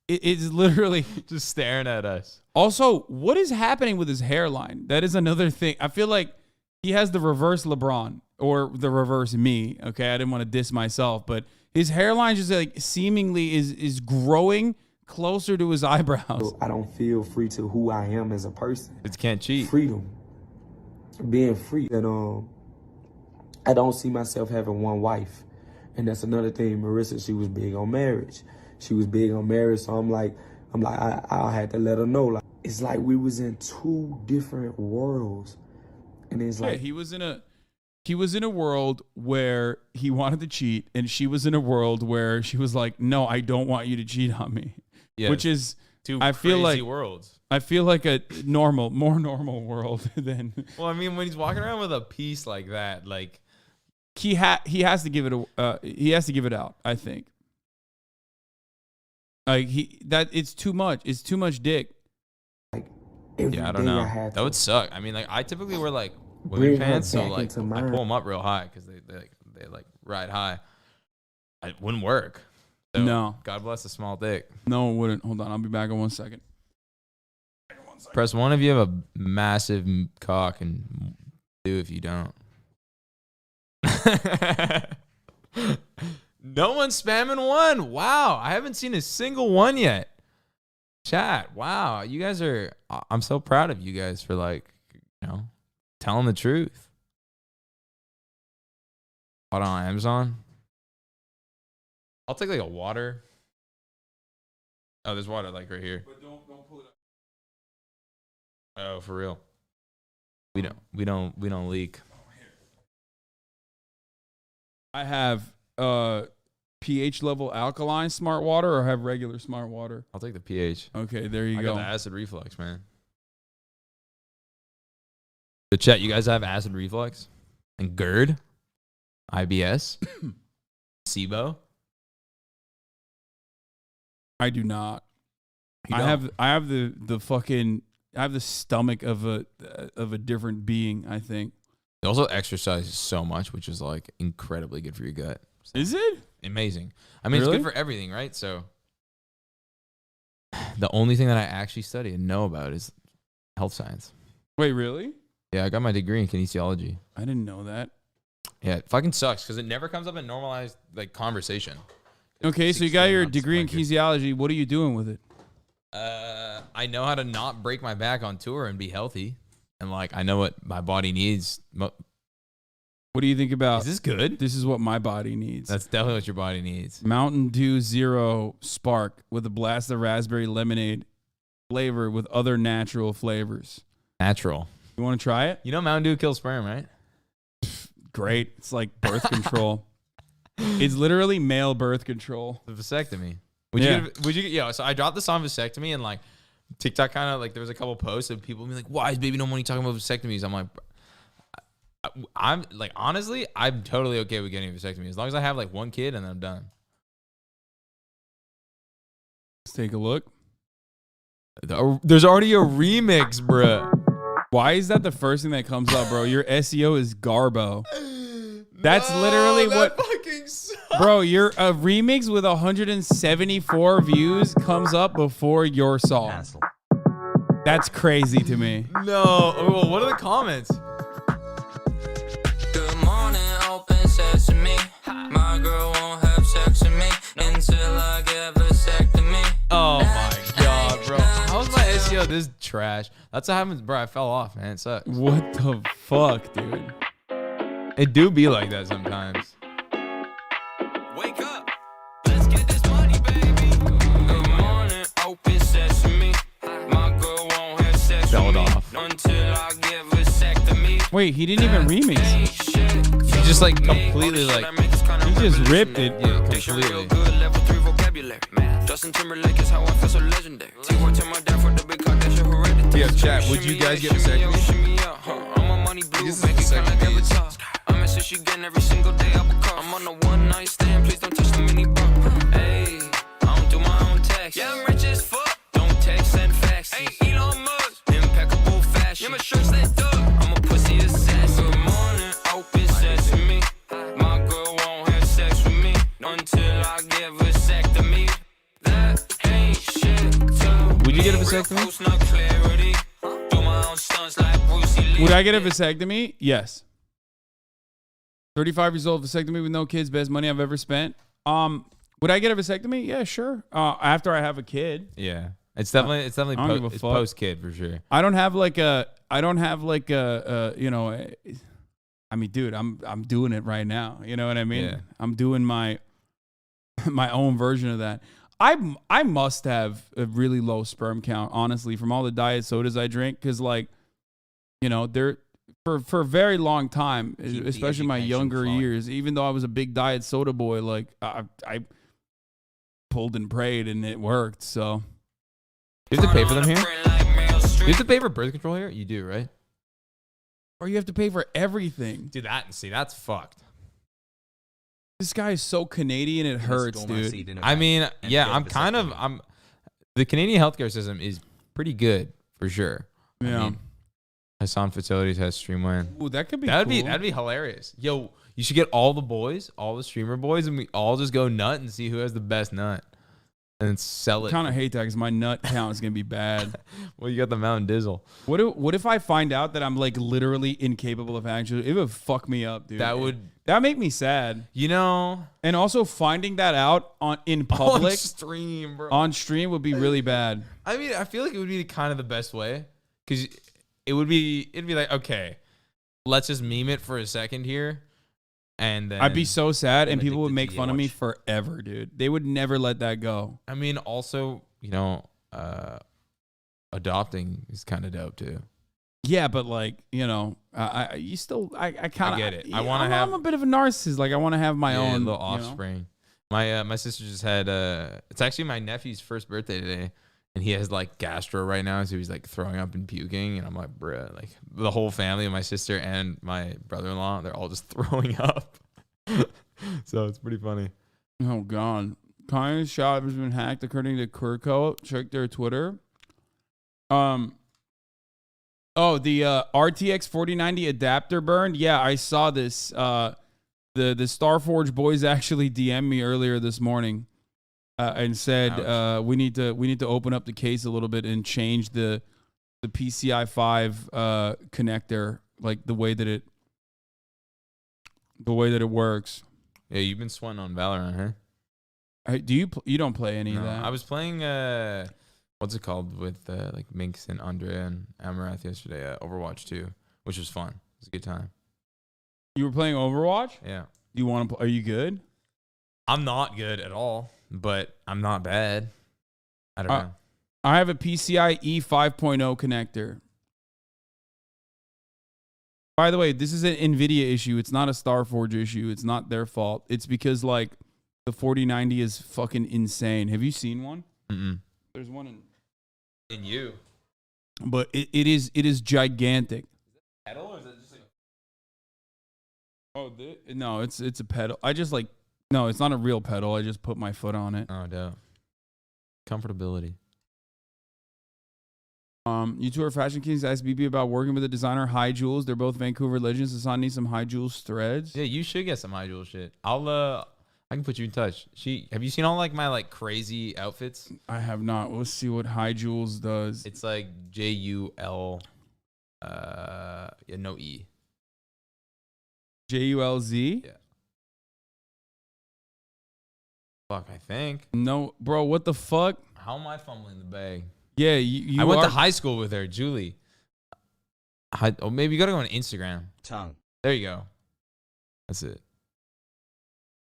A: It's literally
C: just staring at us.
A: Also, what is happening with his hairline? That is another thing. I feel like he has the reverse LeBron or the reverse me. Okay, I didn't want to diss myself, but his hairline just like seemingly is growing closer to his eyebrows.
I: I don't feel free to who I am as a person.
C: It can't cheat.
I: Freedom, being free. And I don't see myself having one wife, and that's another thing. Marissa, she was big on marriage. She was big on marriage, so I'm like, I had to let her know. Like, it's like we was in two different worlds, and it's like
A: he was in a he was in a world where he wanted to cheat, and she was in a world where she was like, "No, I don't want you to cheat on me."
C: Yeah,
A: which is,
C: two
A: I feel
C: crazy
A: like
C: worlds.
A: I feel like a more normal world than.
C: Well, I mean, when he's walking around with a piece like that, like
A: he has to give it he has to give it out. I think. Like it's too much. It's too much dick.
C: yeah, I don't know. That would suck. I mean, like I typically wear like women pants, so like I pull them up real high because they like ride high. It wouldn't work. So,
A: no.
C: God bless the small dick.
A: No, it wouldn't. Hold on, I'll be back in 1 second.
C: Press 1 if you have a massive cock, and 2 if you don't. No one's spamming 1. Wow, I haven't seen a single one yet. Chat, wow, you guys are. I'm so proud of you guys for telling the truth. Bought on Amazon. I'll take like a water. Oh, there's water like right here.
A: But don't pull it up.
C: Oh, for real. We don't leak.
A: I have pH level alkaline smart water, or have regular smart water.
C: I'll take the pH.
A: Okay, there you
C: I
A: go.
C: got the acid reflux, man. So chat, you guys have acid reflux and GERD, IBS, SIBO.
A: I do not. I have the fucking. I have the stomach of a different being, I think.
C: It also exercises so much, which is like incredibly good for your gut. So
A: is it?
C: Amazing. I mean,
A: really?
C: It's good for everything, right? So the only thing that I actually study and know about is health science.
A: Wait, really?
C: Yeah, I got my degree in kinesiology.
A: I didn't know that.
C: Yeah, it fucking sucks because it never comes up in normalized like conversation.
A: Okay, so you got your degree in kinesiology. What are you doing with it?
C: I know how to not break my back on tour and be healthy. And like, I know what my body needs.
A: What do you think about?
C: Is this good?
A: This is what my body needs.
C: That's definitely what your body needs.
A: Mountain Dew Zero Spark with a blast of raspberry lemonade flavor with other natural flavors.
C: Natural.
A: You want to try it?
C: You know Mountain Dew kills sperm, right?
A: Great. It's like birth control. It's literally male birth control.
C: The vasectomy. Would you get, so I dropped this on vasectomy, and like TikTok kind of like there was a couple posts of people being like, why is baby no money talking about vasectomies? I'm like, I'm like, honestly, I'm totally okay with getting a vasectomy as long as I have like one kid and then I'm done.
A: Let's take a look.
C: There's already a remix, bruh.
A: Why is that the first thing that comes up, bro? Your SEO is garbo. That's literally what.
C: Fucking sucks.
A: Bro, your a remix with 174 views comes up before your song. That's crazy to me.
C: No. Oh, what are the comments?
F: Good morning, open sesame. My girl won't have sex with me until I get vasectomy.
C: Oh my god, bro. How is my SEO this trash? That's what happens, bro. I fell off, man. It sucks.
A: What the fuck, dude?
C: It do be like that sometimes.
F: Wake up. Let's get this money, baby. Good morning, open sesame. My girl won't have sex with me until I get vasectomy.
A: Wait, he didn't even remix.
C: He just like completely like
A: he just ripped it.
C: Yeah, completely.
F: Justin Timberlake is how I feel so legendary. T-Word to my dad for the big Kardashian heredity.
C: Yeah, chat. Would you guys get vasectomy?
F: I'm a money blue, bank account like Avatar. I message you again every single day. I'm on a one night stand. Please don't touch the mini bro. Hey, I don't do my own tax. Yeah, I'm rich as fuck. Don't text, send facts. Hey, Elon Musk. Impeccable fashion. Yeah, my shirt's that thug. I'm a pussy assassin. Good morning, open sesame. My girl won't have sex with me until I get vasectomy. That ain't shit to
C: Would you get a vasectomy?
A: Would I get a vasectomy? Yes. 35 years old, vasectomy with no kids, best money I've ever spent. Would I get a vasectomy? Yeah, sure. After I have a kid.
C: Yeah. It's definitely post kid for sure.
A: I don't have like a I mean, dude, I'm doing it right now. You know what I mean?
C: Yeah.
A: I'm doing my own version of that. I must have a really low sperm count, honestly, from all the diet sodas I drink, because like, you know, for a very long time,
C: Keep the
A: especially my
C: education
A: younger
C: flowing.
A: years. Even though I was a big diet soda boy, like I pulled and prayed and it worked. So
C: You have to pay for them here. You have to pay for birth control here. You do, right?
A: or you have to pay for everything.
C: Do that and see. That's fucked.
A: This guy is so Canadian, it hurts, dude.
C: I mean, yeah, the Canadian healthcare system is pretty good for sure.
A: Yeah.
C: I mean, Hasan Facilities has Streamline.
A: Ooh, that could be
C: that'd
A: cool.
C: be hilarious. Yo, you should get all the boys, all the streamer boys, and we all just go nut and see who has the best nut, and sell
A: I
C: it.
A: kind of hate that because my nut count is gonna be bad.
C: Well, you got the Mountain Dizzle.
A: What if I find out that I'm like literally incapable of actually? It would fuck me up, dude. That make me sad.
C: You know,
A: and also finding that out in public
C: on
A: stream would be really bad.
C: I mean, I feel like it would be kind of the best way because it'd be like, okay, let's just meme it for a second here, and then
A: I'd be so sad, and people would make fun of me forever, dude. They would never let that go.
C: I mean, also, adopting is kind of dope too.
A: Yeah, but like, I kind of
C: get it. I'm
A: a bit of a narcissist. Like, I want to have my own
C: little offspring. My sister just had it's actually my nephew's first birthday today, and he has like gastro right now, so he's like throwing up and puking, and I'm like, bruh, like the whole family, my sister and my brother-in-law, they're all just throwing up. So it's pretty funny.
A: Oh god, Kanye's shop has been hacked according to Kurko. Check their Twitter. Oh, the RTX 4090 adapter burned. Yeah, I saw this. The Starforge boys actually DM'd me earlier this morning, and said we need to open up the case a little bit and change the PCI 5 connector, like the way that it works.
C: Yeah, you've been sweating on Valorant, huh?
A: You don't play any of that?
C: I was playing what's it called with like Minx and Andrea and Amarath yesterday, Overwatch 2, which was fun. It was a good time.
A: You were playing Overwatch?
C: Yeah.
A: Do you want to? Are you good?
C: I'm not good at all, but I'm not bad. I don't know.
A: I have a PCIe 5.0 connector. By the way, this is an NVIDIA issue. It's not a Starforge issue. It's not their fault. It's because like the 4090 is fucking insane. Have you seen one?
C: Mm-mm.
A: There's one in
C: you.
A: But it is gigantic.
C: Pedal or is it just like
A: no, it's a pedal. No, it's not a real pedal. I just put my foot on it.
C: Oh, dope. Comfortability.
A: You two are Fashion Kings. Ask BB about working with a designer, High Jewels. They're both Vancouver legends. Hasan needs some High Jewels threads.
C: Yeah, you should get some High Jewels shit. I can put you in touch. Have you seen all like my like crazy outfits?
A: I have not. Let's see what High Jewels does.
C: It's like JUL, no E.
A: JULZ?
C: Yeah. Fuck, I think.
A: No, bro, what the fuck?
C: How am I fumbling the bag?
A: Yeah, you
C: I went to high school with her, Julie. Maybe you gotta go on Instagram.
Q: Tongue.
C: There you go. That's it.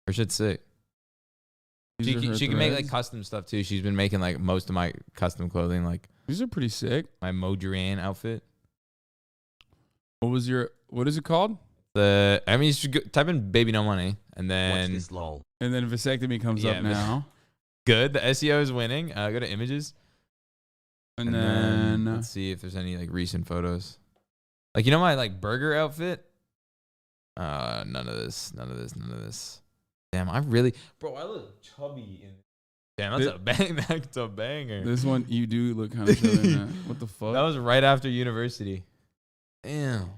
C: Her shit's sick. She can make like custom stuff too. She's been making like most of my custom clothing. Like
A: these are pretty sick.
C: My Moduran outfit.
A: What is it called?
C: You should go, type in baby no money and then
Q: Watch this lol.
A: And then vasectomy comes up now.
C: Good. The SEO is winning. Go to images.
A: And then
C: let's see if there's any like recent photos. Like my like burger outfit. None of this. Damn, I look chubby. Damn, that's a bang. That's a banger.
A: This one, you do look kind of chubby. What the fuck?
C: That was right after university. Damn,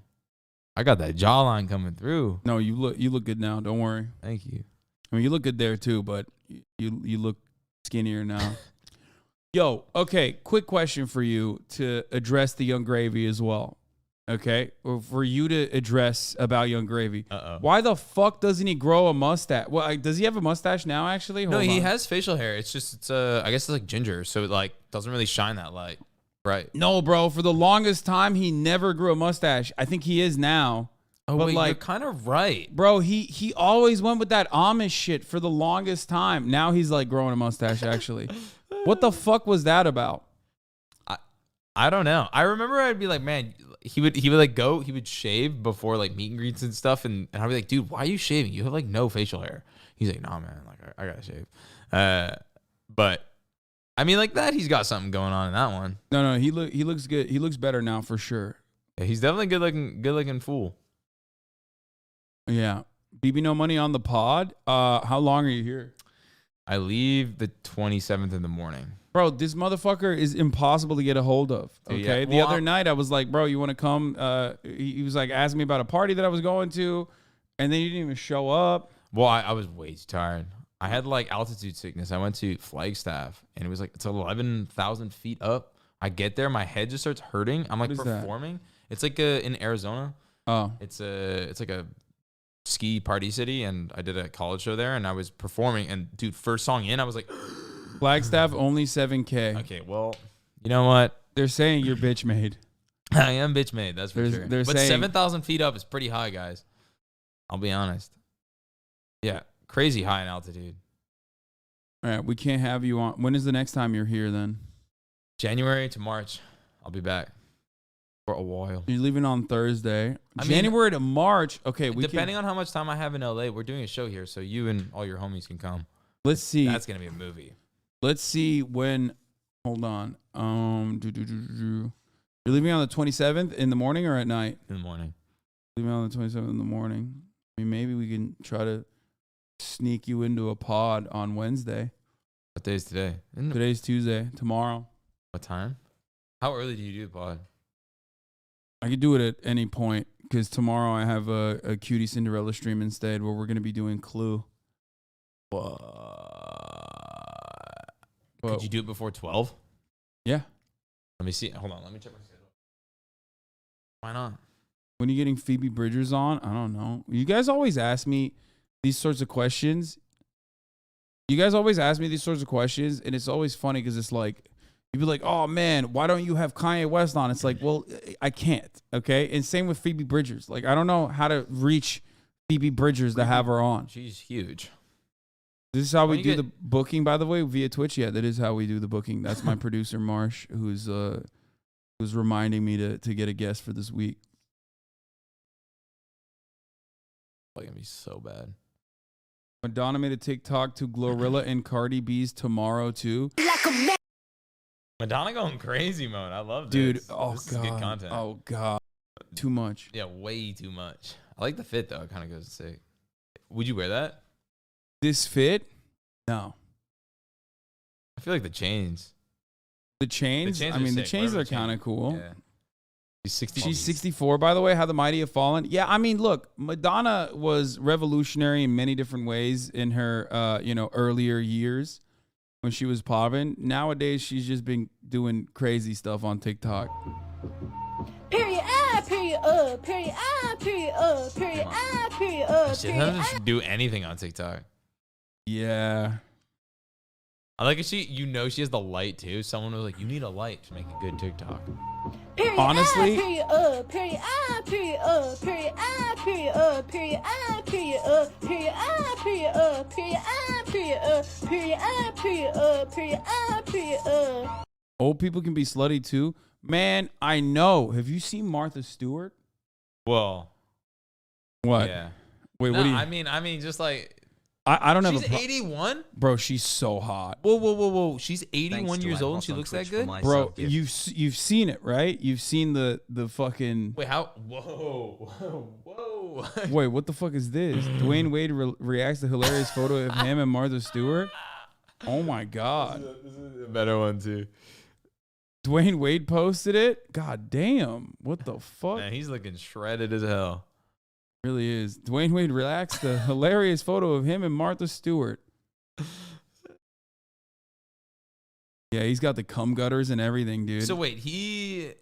C: I got that jawline coming through.
A: No, you look good now. Don't worry.
C: Thank you.
A: I mean, you look good there too, but you look skinnier now. Yo, okay, quick question for you to address the Young Gravy as well. Okay? Or for you to address about Young Gravy.
C: Uh-oh.
A: Why the fuck doesn't he grow a mustache? Well, does he have a mustache now, actually?
C: No, he has facial hair. It's just, I guess it's like ginger, so it like doesn't really shine that light. Right.
A: No, bro. For the longest time, he never grew a mustache. I think he is now.
C: Oh,
A: but
C: wait,
A: like,
C: you're kind of right.
A: Bro, he always went with that Amish shit for the longest time. Now he's like growing a mustache, actually. What the fuck was that about?
C: I don't know. I remember I'd be like, man, he would like go, he would shave before like meet and greets and stuff, and I'd be like, dude, why are you shaving? You have like no facial hair. He's like, nah, man, like I gotta shave. But I mean, like that, he's got something going on in that one.
A: No, he looks good. He looks better now for sure.
C: Yeah, he's definitely good looking fool.
A: Yeah. BB No Money on the pod. How long are you here?
C: I leave the 27th in the morning.
A: Bro, this motherfucker is impossible to get a hold of. Okay.
C: Yeah.
A: The other night I was like, bro, you want to come? He was like asking me about a party that I was going to, and then you didn't even show up.
C: Well, I was way too tired. I had like altitude sickness. I went to Flagstaff, and it was like, it's 11,000 feet up. I get there, my head just starts hurting. I'm like performing. It's like in Arizona.
A: Oh.
C: It's like a ski party city, and I did a college show there, and I was performing, and dude, first song in, I was like,
A: Flagstaff only 7K.
C: Okay, well, you know what?
A: They're saying you're bitch made.
C: I am bitch made, that's for sure.
A: They're
C: But
A: saying
C: 7,000 feet up is pretty high, guys. I'll be honest. Yeah, crazy high in altitude.
A: All right, we can't have you on. When is the next time you're here then?
C: January to March. I'll be back for a while.
A: You're leaving on Thursday. January to March. Okay,
C: depending on how much time I have in LA, we're doing a show here, so you and all your homies can come.
A: Let's see.
C: That's gonna be a movie.
A: Let's see when. Hold on. You're leaving on the 27th in the morning or at night?
C: In the morning.
A: Leaving on the 27th in the morning. I mean, maybe we can try to sneak you into a pod on Wednesday.
C: What day is today?
A: Today's Tuesday. Tomorrow.
C: What time? How early do you do the pod?
A: I could do it at any point because tomorrow I have a Cutie Cinderella stream instead where we're going to be doing Clue.
C: Could you do it before 12?
A: Yeah.
C: Let me see. Hold on. Let me check my schedule. Why not?
A: When are you getting Phoebe Bridgers on? I don't know. You guys always ask me these sorts of questions. And it's always funny because it's like, you'd be like, oh, man, why don't you have Kanye West on? It's like, well, I can't, okay? And same with Phoebe Bridgers. Like, I don't know how to reach Phoebe Bridgers to have her on.
C: She's huge.
A: This is how we do the booking, by the way, via Twitch. Yeah, that is how we do the booking. That's my producer, Marsh, who's reminding me to get a guest for this week.
C: It's going to be so bad.
A: Madonna made a TikTok to Glorilla and Cardi B's Tomorrow, too.
C: Madonna going crazy mode. I love this.
A: Dude,
C: This
A: God.
C: is good content.
A: Oh, God. Too much.
C: Yeah, way too much. I like the fit, though. It kind of goes sick. Would you wear that?
A: This fit? No.
C: I feel like the chains.
A: The chains? I mean, the chains are kind of cool.
C: Yeah.
A: She's 64, by the way. How the mighty have fallen. Yeah, I mean, look, Madonna was revolutionary in many different ways in her, earlier years when she was popping. Nowadays, she's just been doing crazy stuff on TikTok.
G: Period, period, period, period, period, period,
C: She doesn't just do anything on TikTok.
A: Yeah.
C: I like it. She has the light too. Someone was like, you need a light to make a good TikTok.
G: Period,
A: honestly,
G: period, period, period, period, period, period, period, period, period, period, period, period, period, period.
A: Old people can be slutty too. Man, I know. Have you seen Martha Stewart?
C: Well,
A: what?
C: Yeah.
A: Wait,
C: no,
A: what do you?
C: I mean, just like
A: I don't have
C: she's 81.
A: Bro, she's so hot.
C: Whoa! She's 81 years old and she looks that good,
A: bro. You've seen it, right? You've seen the fucking.
C: Wait, how? Whoa!
A: Wait, what the fuck is this? Dwayne Wade reacts to hilarious photo of him and Martha Stewart. Oh my God!
C: This is a better one too.
A: Dwayne Wade posted it. God damn! What the fuck?
C: Man, he's looking shredded as hell.
A: Really is. Dwayne Wade relaxed the hilarious photo of him and Martha Stewart. Yeah, he's got the cum gutters and everything, dude.
C: So wait, she's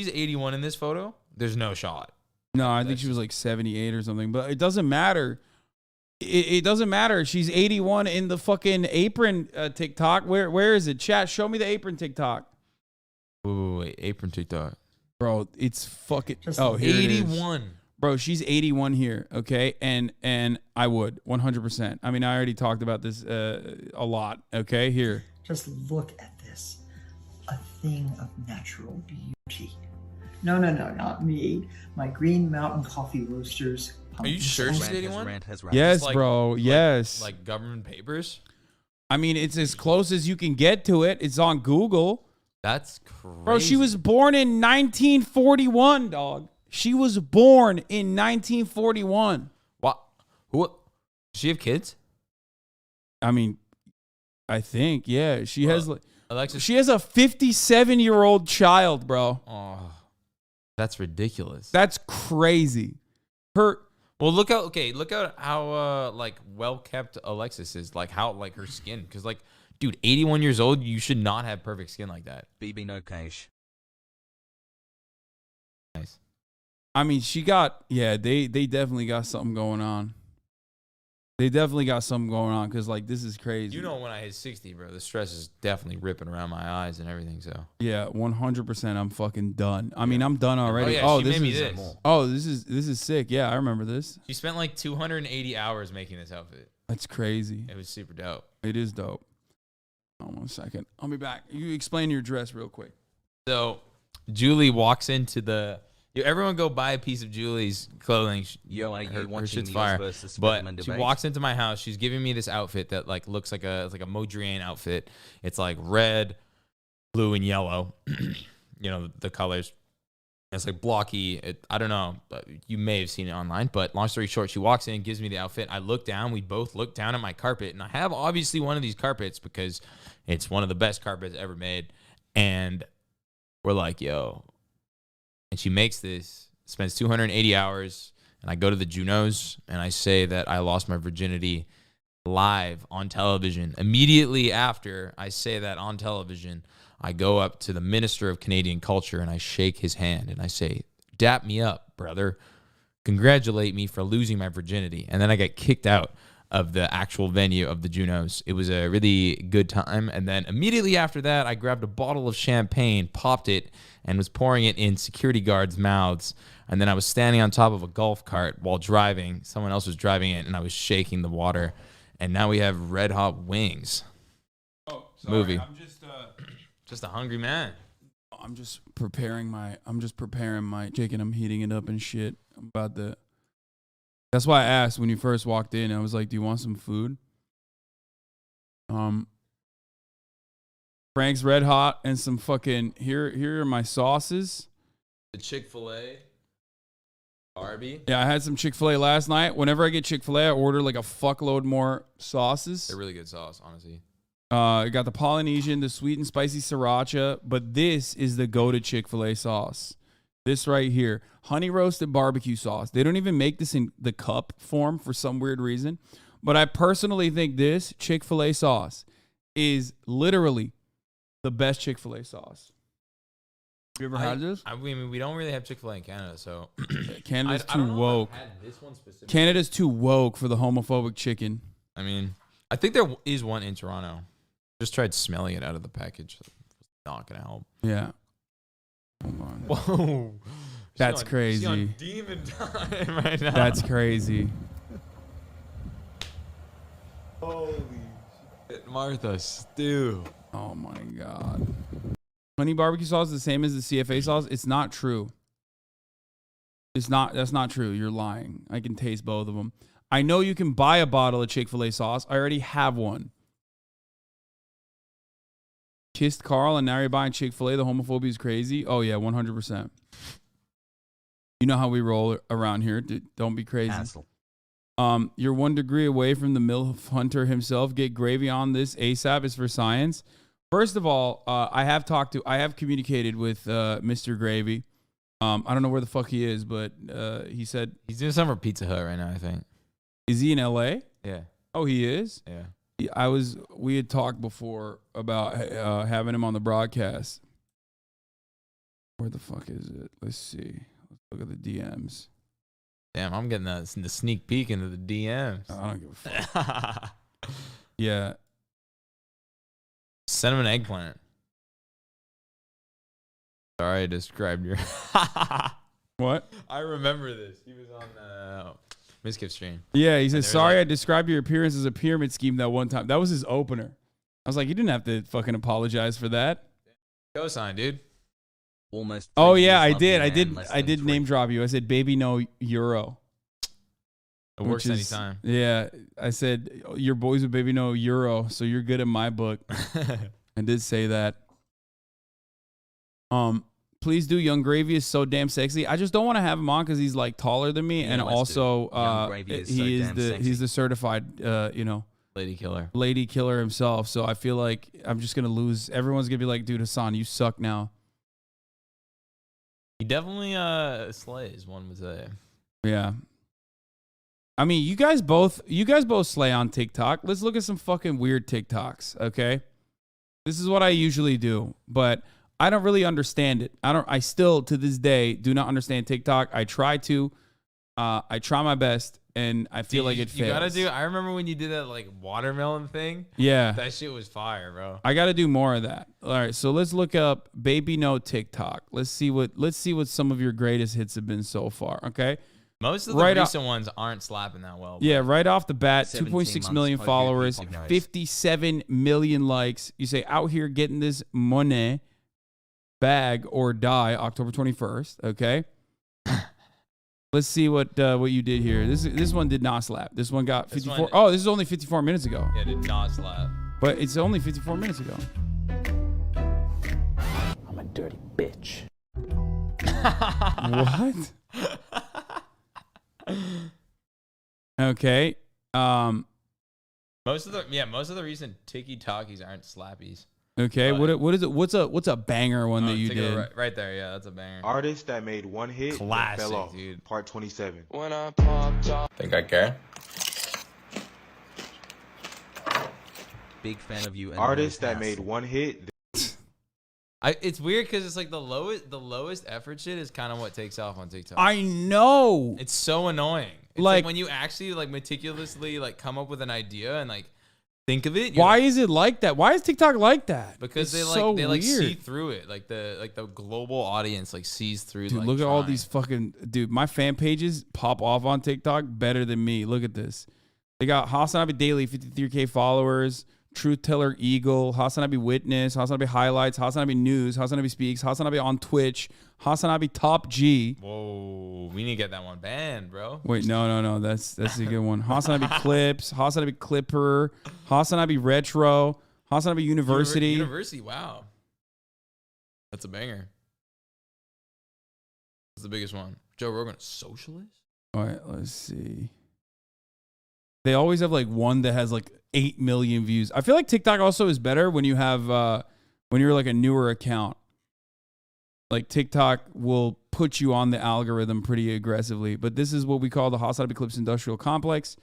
C: 81 in this photo. There's no shot.
A: No, I think she was like 78 or something, but it doesn't matter. It doesn't matter. She's 81 in the fucking apron TikTok. Where is it? Chat, show me the apron TikTok.
C: Wait, apron TikTok.
A: Bro, it's fucking here
C: 81.
A: It is. Bro, she's 81 here, okay? And I would 100%. I mean, I already talked about this a lot, okay? Here.
J: Just look at this. A thing of natural beauty. No, not me. My Green Mountain Coffee Roasters.
C: Are you sure she's 81?
A: Yes,
C: Like-
A: bro. Yes.
C: Like government papers?
A: I mean, it's as close as you can get to it. It's on Google.
C: That's crazy.
A: Bro, she was born in 1941, dog. She was born in 1941.
C: What? Who? Does she have kids?
A: I mean, I think, yeah. She has like
C: Alexis.
A: she has a 57-year-old child, bro.
C: Oh, that's ridiculous.
A: That's crazy.
C: Well, look out how like well kept Alexis is, like how like her skin, because like, dude, 81 years old, you should not have perfect skin like that.
Q: BB no cash.
C: Nice.
A: I mean, they definitely got something going on. They definitely got something going on because like this is crazy.
C: You know, when I hit 60, bro, the stress is definitely ripping around my eyes and everything. So
A: Yeah, 100%. I'm fucking done. I mean, I'm done already.
C: Oh, yeah, she made me this.
A: Oh, this is sick. Yeah, I remember this.
C: She spent like 280 hours making this outfit.
A: That's crazy.
C: It was super dope.
A: It is dope. Hold on 1 second. I'll be back. You explain your dress real quick.
C: So Julie walks into the. Everyone go buy a piece of Julie's clothing. Her shit's fire. But she walks into my house. She's giving me this outfit that like looks like a Modrian outfit. It's like red, blue, and yellow. You know the colors. It's like blocky. I don't know. You may have seen it online. But long story short, she walks in, gives me the outfit. I look down. We both look down at my carpet, and I have obviously one of these carpets because it's one of the best carpets ever made. And we're like, yo. And she makes this, spends 280 hours, and I go to the Junos, and I say that I lost my virginity live on television. Immediately after I say that on television, I go up to the Minister of Canadian Culture, and I shake his hand, and I say, dap me up, brother. Congratulate me for losing my virginity. And then I get kicked out of the actual venue of the Junos. It was a really good time. And then immediately after that, I grabbed a bottle of champagne, popped it, and was pouring it in security guards' mouths. And then I was standing on top of a golf cart while driving. Someone else was driving it, and I was shaking the water. And now we have Red Hot Wings.
A: Oh, sorry.
C: Movie.
A: I'm
C: just a hungry man.
A: I'm just preparing my chicken. I'm heating it up and shit. I'm about to. That's why I asked when you first walked in. I was like, "Do you want some food?" Frank's Red Hot and some fucking here are my sauces.
C: The Chick-fil-A. Arby.
A: Yeah, I had some Chick-fil-A last night. Whenever I get Chick-fil-A, I order like a fuckload more sauces.
C: They're really good sauce, honestly.
A: I got the Polynesian, the sweet and spicy sriracha, but this is the go-to Chick-fil-A sauce. This right here, honey roasted barbecue sauce. They don't even make this in the cup form for some weird reason, but I personally think this Chick-fil-A sauce is literally the best Chick-fil-A sauce. You ever had this?
C: I mean, we don't really have Chick-fil-A in Canada, so
A: Canada's
C: I don't
A: too
C: know if
A: woke.
C: I've had this one specifically.
A: Canada's too woke for the homophobic chicken.
C: I mean, I think there is one in Toronto. Just tried smelling it out of the package. It's not gonna help.
A: Yeah. Hold on.
C: Whoa.
A: That's
C: She's
A: crazy.
C: on demon time right now.
A: That's crazy.
C: Holy shit. Martha Stew.
A: Oh my God. Honey barbecue sauce is the same as the CFA sauce. It's not true. It's not. That's not true. You're lying. I can taste both of them. I know you can buy a bottle of Chick-fil-A sauce. I already have one. Kissed Carl and now you're buying Chick-fil-A. The homophobia is crazy. Oh yeah, 100%. You know how we roll around here. Don't be crazy.
Q: Hassle.
A: You're 1 degree away from the MILF hunter himself. Get gravy on this ASAP. Is for science. First of all, I have communicated with Mr. Gravy. I don't know where the fuck he is, but he said
C: he's doing something for Pizza Hut right now, I think.
A: Is he in LA?
C: Yeah.
A: Oh, he is?
C: Yeah.
A: We had talked before about having him on the broadcast. Where the fuck is it? Let's see. Let's look at the DMs.
C: Damn, I'm getting the sneak peek into the DMs.
A: I don't give a fuck. Yeah.
C: Send him an eggplant. Sorry, I described your.
A: What?
C: I remember this. He was on Miskiff stream.
A: Yeah, he says, sorry, I described your appearance as a pyramid scheme that one time. That was his opener. I was like, you didn't have to fucking apologize for that.
C: Cosign, dude.
Q: Almost.
A: Oh
Q: 3
A: yeah,
Q: years
A: I
Q: love
A: did.
Q: you,
A: I
Q: man,
A: did.
Q: less
A: I
Q: than
A: did
Q: 3.
A: name drop you. I said, "Baby, no Euro."
C: It works anytime.
A: Yeah, I said your boys with Baby No Euro, so you're good in my book. I did say that. Please do. Young Gravy is so damn sexy. I just don't want to have him on because he's like taller than me, and also he's the certified
C: lady
A: killer himself. So I feel like I'm just gonna lose. Everyone's gonna be like, dude, Hasan, you suck now.
C: He definitely slays, one would say.
A: Yeah. I mean, you guys both slay on TikTok. Let's look at some fucking weird TikToks, okay? This is what I usually do, but I don't really understand it. I still to this day do not understand TikTok. I try my best, and I feel like it fails.
C: You gotta do. I remember when you did that like watermelon thing.
A: Yeah,
C: that shit was fire, bro.
A: I gotta do more of that. All right, so let's look up Baby No TikTok. Let's see what some of your greatest hits have been so far. Okay.
C: Most of the recent ones aren't slapping that well.
A: Yeah, right off the bat, 2.6 million followers, 57 million likes. You say out here getting this money, bag or die, October 21st. Okay. Let's see what you did here. This one did not slap. This one got 54. Oh, this is only 54 minutes ago.
C: Yeah, it did not slap.
A: But it's only 54 minutes ago.
E: I'm a dirty bitch.
A: What? Okay.
C: Most of the recent tiki-talkies aren't slappies.
A: Okay. What is it? What's a banger one that you did?
C: Right there. Yeah, that's a banger.
K: Artist that made one hit,
C: classic,
K: fell off,
C: dude.
K: Part 27.
C: When I popped off. Think I care?
Q: Big fan of you.
K: Artist that made one hit.
C: It's weird because it's like the lowest effort shit is kind of what takes off on TikTok.
A: I know.
C: It's so annoying. It's
A: like
C: when you actually like meticulously like come up with an idea and like think of it.
A: Why is it like that? Why is TikTok like that?
C: Because
A: it's
C: they
A: weird.
C: see through it. Like the global audience like sees through.
A: Dude,
C: like,
A: look at all these fucking my fan pages pop off on TikTok better than me. Look at this. They got Hasan Abi Daily, 53K followers. Truth Teller Eagle, Hasan Abi Witness, Hasan Abi Highlights, Hasan Abi News, Hasan Abi Speaks, Hasan Abi on Twitch, Hasan Abi Top G.
C: Whoa, we need to get that one banned, bro.
A: Wait, no, that's a good one. Hasan Abi Clips, Hasan Abi Clipper, Hasan Abi Retro, Hasan Abi University.
C: University, wow. That's a banger. That's the biggest one. Joe Rogan, socialist?
A: All right, let's see. They always have like one that has like 8 million views. I feel like TikTok also is better when you have when you're like a newer account. Like TikTok will put you on the algorithm pretty aggressively. But this is what we call the Hasan Abi Clips Industrial Complex.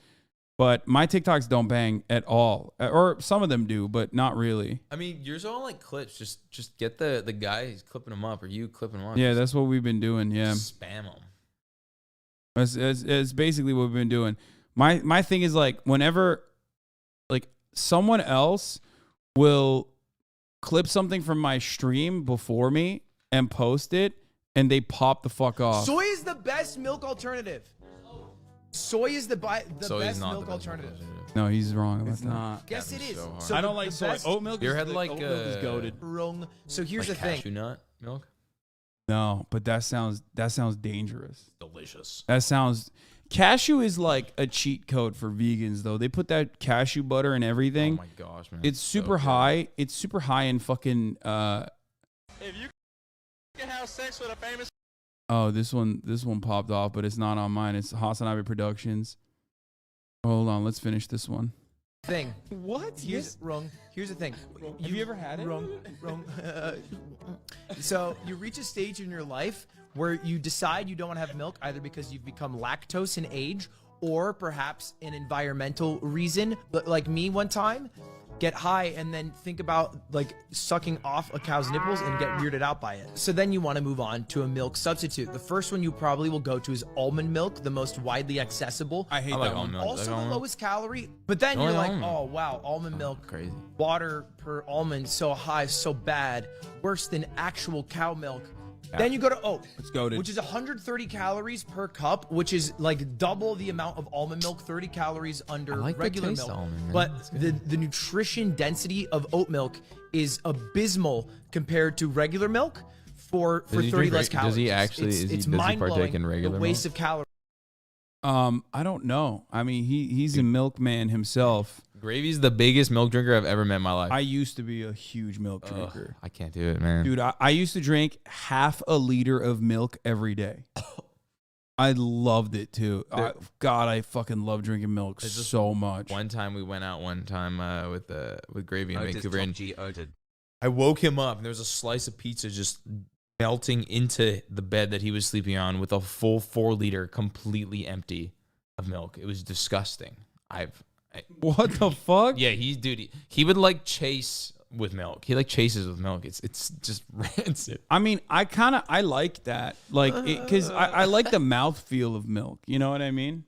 A: But my TikToks don't bang at all, or some of them do, but not really.
C: I mean, yours are all like clips. Just get the guy who's clipping them up, or you clipping them up.
A: Yeah, that's what we've been doing. Yeah,
C: spam them.
A: It's basically what we've been doing. My thing is like whenever like someone else will clip something from my stream before me and post it and they pop the fuck off.
L: Soy is the best milk alternative. Soy is the best milk alternative.
A: No, he's wrong about
L: It's
A: that.
L: not. Yes, it is.
A: I don't like soy. Oat milk
C: You ever had like
A: oat milk is goated.
L: Wrong. So here's
C: like
L: the thing.
C: cashew nut milk.
A: No, but that sounds dangerous.
C: Delicious.
A: That sounds. Cashew is like a cheat code for vegans, though. They put that cashew butter in everything.
C: Oh my gosh, man!
A: It's super high. It's super high in fucking.
D: If you can have sex with a famous.
A: Oh, this one popped off, but it's not on mine. It's Hasan Abi Productions. Hold on, let's finish this one.
L: Thing. What? Here's wrong. Here's the thing.
A: Have you ever had it?
L: Wrong. So you reach a stage in your life where you decide you don't want to have milk, either because you've become lactose in age or perhaps an environmental reason. But like me one time, get high and then think about like sucking off a cow's nipples and get weirded out by it. So then you want to move on to a milk substitute. The first one you probably will go to is almond milk, the most widely accessible.
A: I hate that one.
L: Also the lowest calorie, but then you're like, oh wow, almond milk,
C: crazy.
L: Water per almond so high, so bad, worse than actual cow milk. Then you go to oat, which is 130 calories per cup, which is like double the amount of almond milk, 30 calories under regular milk. But the nutrition density of oat milk is abysmal compared to regular milk. for 30 less calories.
C: Does he actually?
L: It's
C: does he
L: mind
C: partake
L: blowing
C: in regular
L: the waste
C: milk?
L: of calories.
A: I don't know. I mean, he's a milkman himself.
C: Gravy's the biggest milk drinker I've ever met in my life.
A: I used to be a huge milk drinker.
C: I can't do it, man.
A: Dude, I used to drink half a liter of milk every day. I loved it too. God, I fucking love drinking milk so much.
C: One time we went out with Gravy in
Q: Otis
C: Vancouver, and
Q: G Oted.
C: I woke him up, and there was a slice of pizza just melting into the bed that he was sleeping on with a full 4 liter completely empty of milk. It was disgusting.
A: What the fuck?
C: Yeah, he would like chase with milk. He like chases with milk. It's just rancid.
A: I mean, I like that, like, because I like the mouthfeel of milk. You know what I mean?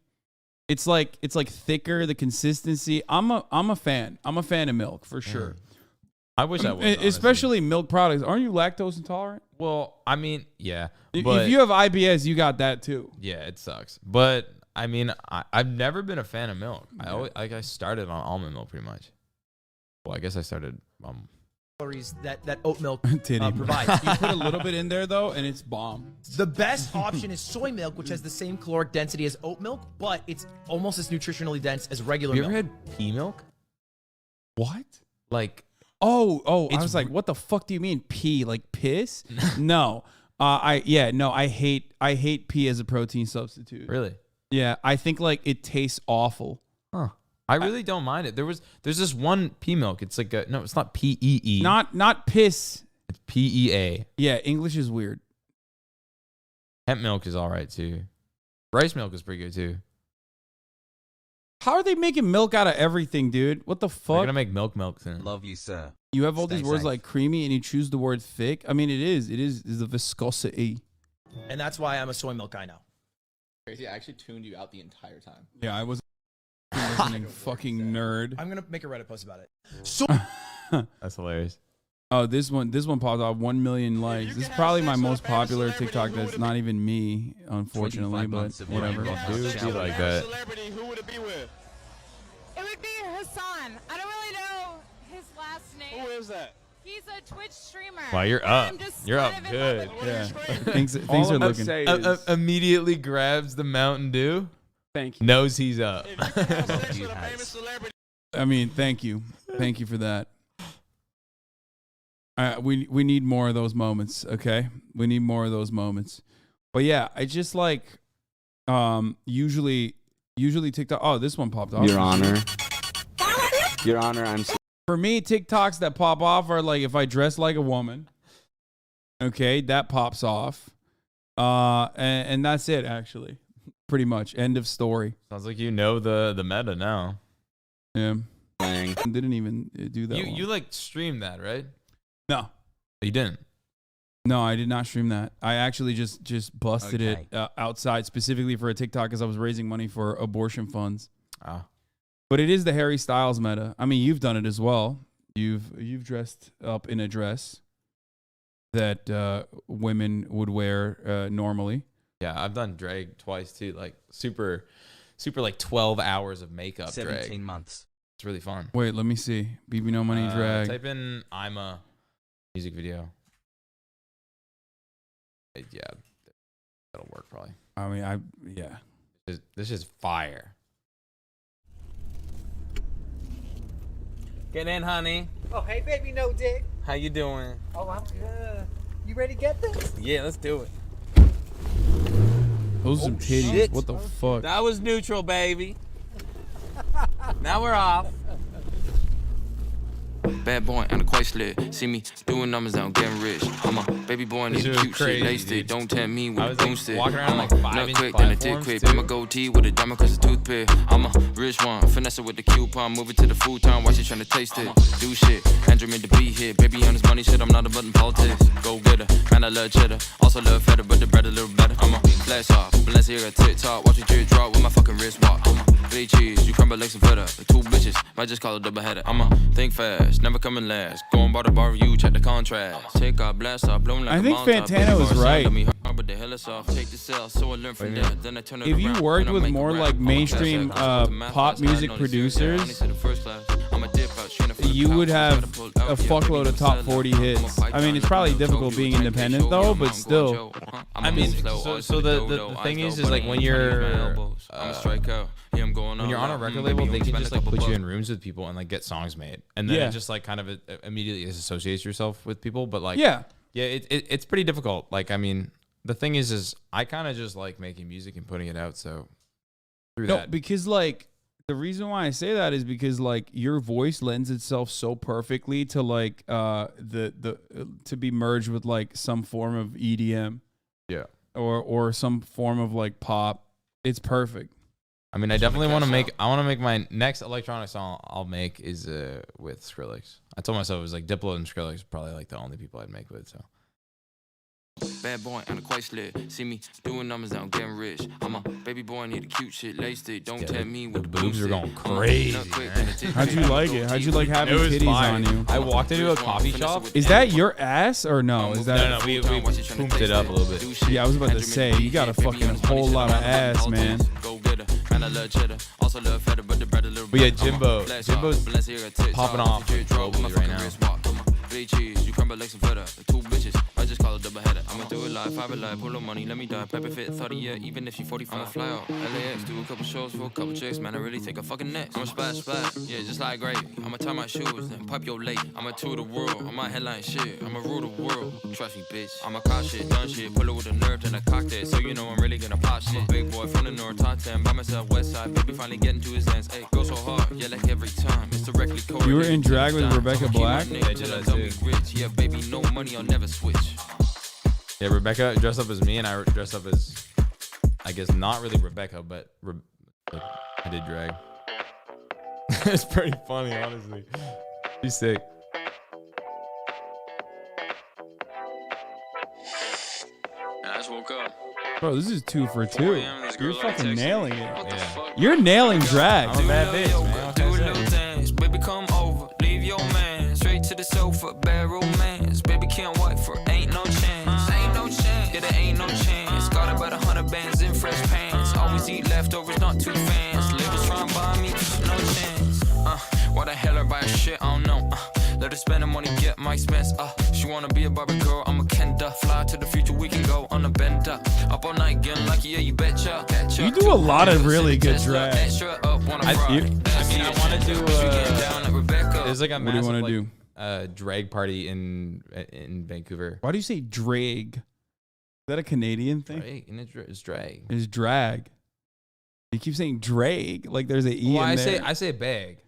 A: It's like thicker, the consistency. I'm a fan. I'm a fan of milk for sure.
C: I wish I was,
A: especially milk products. Aren't you lactose intolerant?
C: Well, I mean, yeah.
A: If you have IBS, you got that too.
C: Yeah, it sucks. But I mean, I've never been a fan of milk. I started on almond milk pretty much. Well, I guess I started.
L: Calories that oat milk provides.
A: You put a little bit in there though, and it's bomb.
L: The best option is soy milk, which has the same caloric density as oat milk, but it's almost as nutritionally dense as regular milk.
C: Have you ever had pea milk?
A: What?
C: Like,
A: I was like, what the fuck do you mean pee? Like piss? No. I hate pee as a protein substitute.
C: Really?
A: Yeah, I think like it tastes awful.
C: Huh. I really don't mind it. There's this one pea milk. It's like it's not PEE.
A: Not piss.
C: It's PEA.
A: Yeah, English is weird.
C: Hemp milk is all right too. Rice milk is pretty good too.
A: How are they making milk out of everything, dude? What the fuck?
C: They're gonna make milk soon.
Q: Love you, sir.
A: You have all
Q: Stay
A: these words
Q: safe.
A: like creamy, and you choose the word thick. I mean, it is the viscosity.
L: And that's why I'm a soy milk guy now.
M: Crazy, I actually tuned you out the entire time.
A: Yeah, I was listening. Fucking nerd.
L: I'm gonna make a Reddit post about it. So
C: That's hilarious.
A: Oh, this one popped off 1 million likes. This is probably my most popular TikTok. That's not even me, unfortunately, but whatever.
C: Dude, be like that.
M: Who would it be with?
N: It would be Hasan. I don't really know his last name.
M: Who is that?
N: He's a Twitch streamer.
C: Wow, you're up.
N: I'm just
C: You're up
N: kind of in
C: good.
N: love with
A: Yeah,
N: him.
A: things are looking.
C: Immediately grabs the Mountain Dew.
A: Thank you.
C: Knows he's up.
A: I mean, thank you for that. We need more of those moments, okay? We need more of those moments. But yeah, I just like usually TikTok. Oh, this one popped off.
O: Your Honor, I'm.
A: For me, TikToks that pop off are like if I dress like a woman. Okay, that pops off. And that's it actually. Pretty much. End of story.
C: Sounds like you know the meta now.
A: Yeah. Didn't even do that.
C: You like streamed that, right?
A: No.
C: You didn't.
A: No, I did not stream that. I actually just busted it outside specifically for a TikTok because I was raising money for abortion funds.
C: Ah.
A: But it is the Harry Styles meta. I mean, you've done it as well. You've dressed up in a dress that women would wear normally.
C: Yeah, I've done drag twice too. Like super like 12 hours of makeup
Q: 17
C: drag.
Q: months.
C: It's really fun.
A: Wait, let me see. BB No Money drag.
C: Type in I'm a music video. Yeah, that'll work probably.
A: I mean, yeah.
C: This is fire. Get in, honey.
R: Oh, hey, baby, no dick.
C: How you doing?
R: Oh, I'm good. You ready to get this?
C: Yeah, let's do it.
A: Those are some titties.
C: shit.
A: What the fuck?
C: That was neutral, baby. Now we're off.
F: Bad boy and quite slit. See me doing numbers now, getting rich. I'm a baby boy and need
C: This is
F: cute
C: crazy,
F: shit. Laced
C: dude.
F: it, don't tempt me
C: I
F: with
C: was,
F: boom
C: like,
F: stick.
C: walking around
F: I'm
C: like
F: a
C: 5-inch
F: nut quick, then I did
C: platforms,
F: quick.
C: too.
F: Put my goatee with a diamond cause a toothpick. I'm a rich one, finesse it with the coupon. Move it to the food town, watch you tryna taste it. Do shit, Andrew made the beat hit. Baby on his money shit, I'm not a button politics. Go get her, man, I love cheddar. Also love feta, but the bread a little better. I'm a blast off, Balenciaga TikTok. Watch your drip drop with my fucking wrist walk. I'm a big cheese, you crumble like some feta. The two bitches, might just call it double header. I'm a think fast, never coming last. Going by the bar you check the contrast. Take our blast off, blown like
A: I
F: a
A: think
F: Molotov.
A: Fantano is right. If you worked with more like mainstream pop music producers, you would have a fuckload of top 40 hits. I mean, it's probably difficult being independent though, but still.
C: I mean, so the thing is like when you're on a record label, they can just like put you in rooms with people and like get songs made, and then it just like kind of immediately associates yourself with people. But like, it's pretty difficult. Like, I mean, the thing is I kind of just like making music and putting it out. So
A: because like the reason why I say that is because like your voice lends itself so perfectly to like to be merged with like some form of EDM, or some form of like pop. It's perfect.
C: I mean, I definitely want to make. I want to make my next electronic song I'll make is with Skrillex. I told myself it was like Diplo and Skrillex probably like the only people I'd make with. So.
F: Bad boy and a quite slid. See me doing numbers now, getting rich. I'm a baby boy, need a cute shit. Laced it. Don't tell me what
C: the boobs are going crazy.
A: How'd you like it? How'd you like having titties on you?
C: I walked into a coffee shop.
A: Is that your ass or no? Is that
C: no? We pumped it up a little bit.
A: Yeah, I was about to say you got a fucking whole lot of ass, man.
C: But yeah, Jimbo's popping off globally right now.
F: Cheese, you crumble like some feta. Two bitches, I just call it double header. I'ma do it live, five alive, pull up money, let me die. Pepper fit, 30 yeah, even if she 45. I'ma fly out, LAX, do a couple shows for a couple chicks. Man, I really think I'm fucking next. I'ma splash, yeah, just like gravy. I'ma tie my shoes, then pop your lady. I'ma tour the world, I'ma headline shit. I'ma rule the world, trust me, bitch. I'ma cop shit, done shit, pull it with a nerve, then I cocked it. So you know I'm really gonna pop shit. I'm a big boy from the north, top 10, by myself, west side. Baby finally getting to his ends. Hey, go so hard, yeah, like every time. It's directly correlated.
A: You were in drag with Rebecca Black?
F: Yeah, I did that too. Yeah, baby, no money, I'll never switch.
C: Yeah, Rebecca dressed up as me, and I dressed up as, I guess not really Rebecca, but I did drag. It's pretty funny, honestly. She's sick.
F: I just woke up.
A: Bro, this is 2 for 2. You're fucking nailing it.
C: Yeah.
A: You're nailing drag.
C: I'm a bad bitch, man.
F: Do little things, baby, come over, leave your man straight to the sofa, bad romance. Baby, can't wait for ain't no chance. Ain't no chance. Yeah, there ain't no chance. Got about 100 bands in fresh pants. Always eat leftovers, not too fans. Labels trying to buy me, no chance. Why the hell I buy shit? I don't know. Let her spend the money, get my expense. She wanna be a Barbie girl, I'm a Kenda. Fly to the future, we can go on a bender. Up all night, getting lucky, yeah, you betcha.
A: You do a lot of really good drag.
C: I mean, I want to do. There's like a massive,
A: what do you want to do?
C: Drag party in Vancouver.
A: Why do you say drag? Is that a Canadian thing?
C: It's drag.
A: It's drag. You keep saying drag like there's an E in there.
C: I say bag.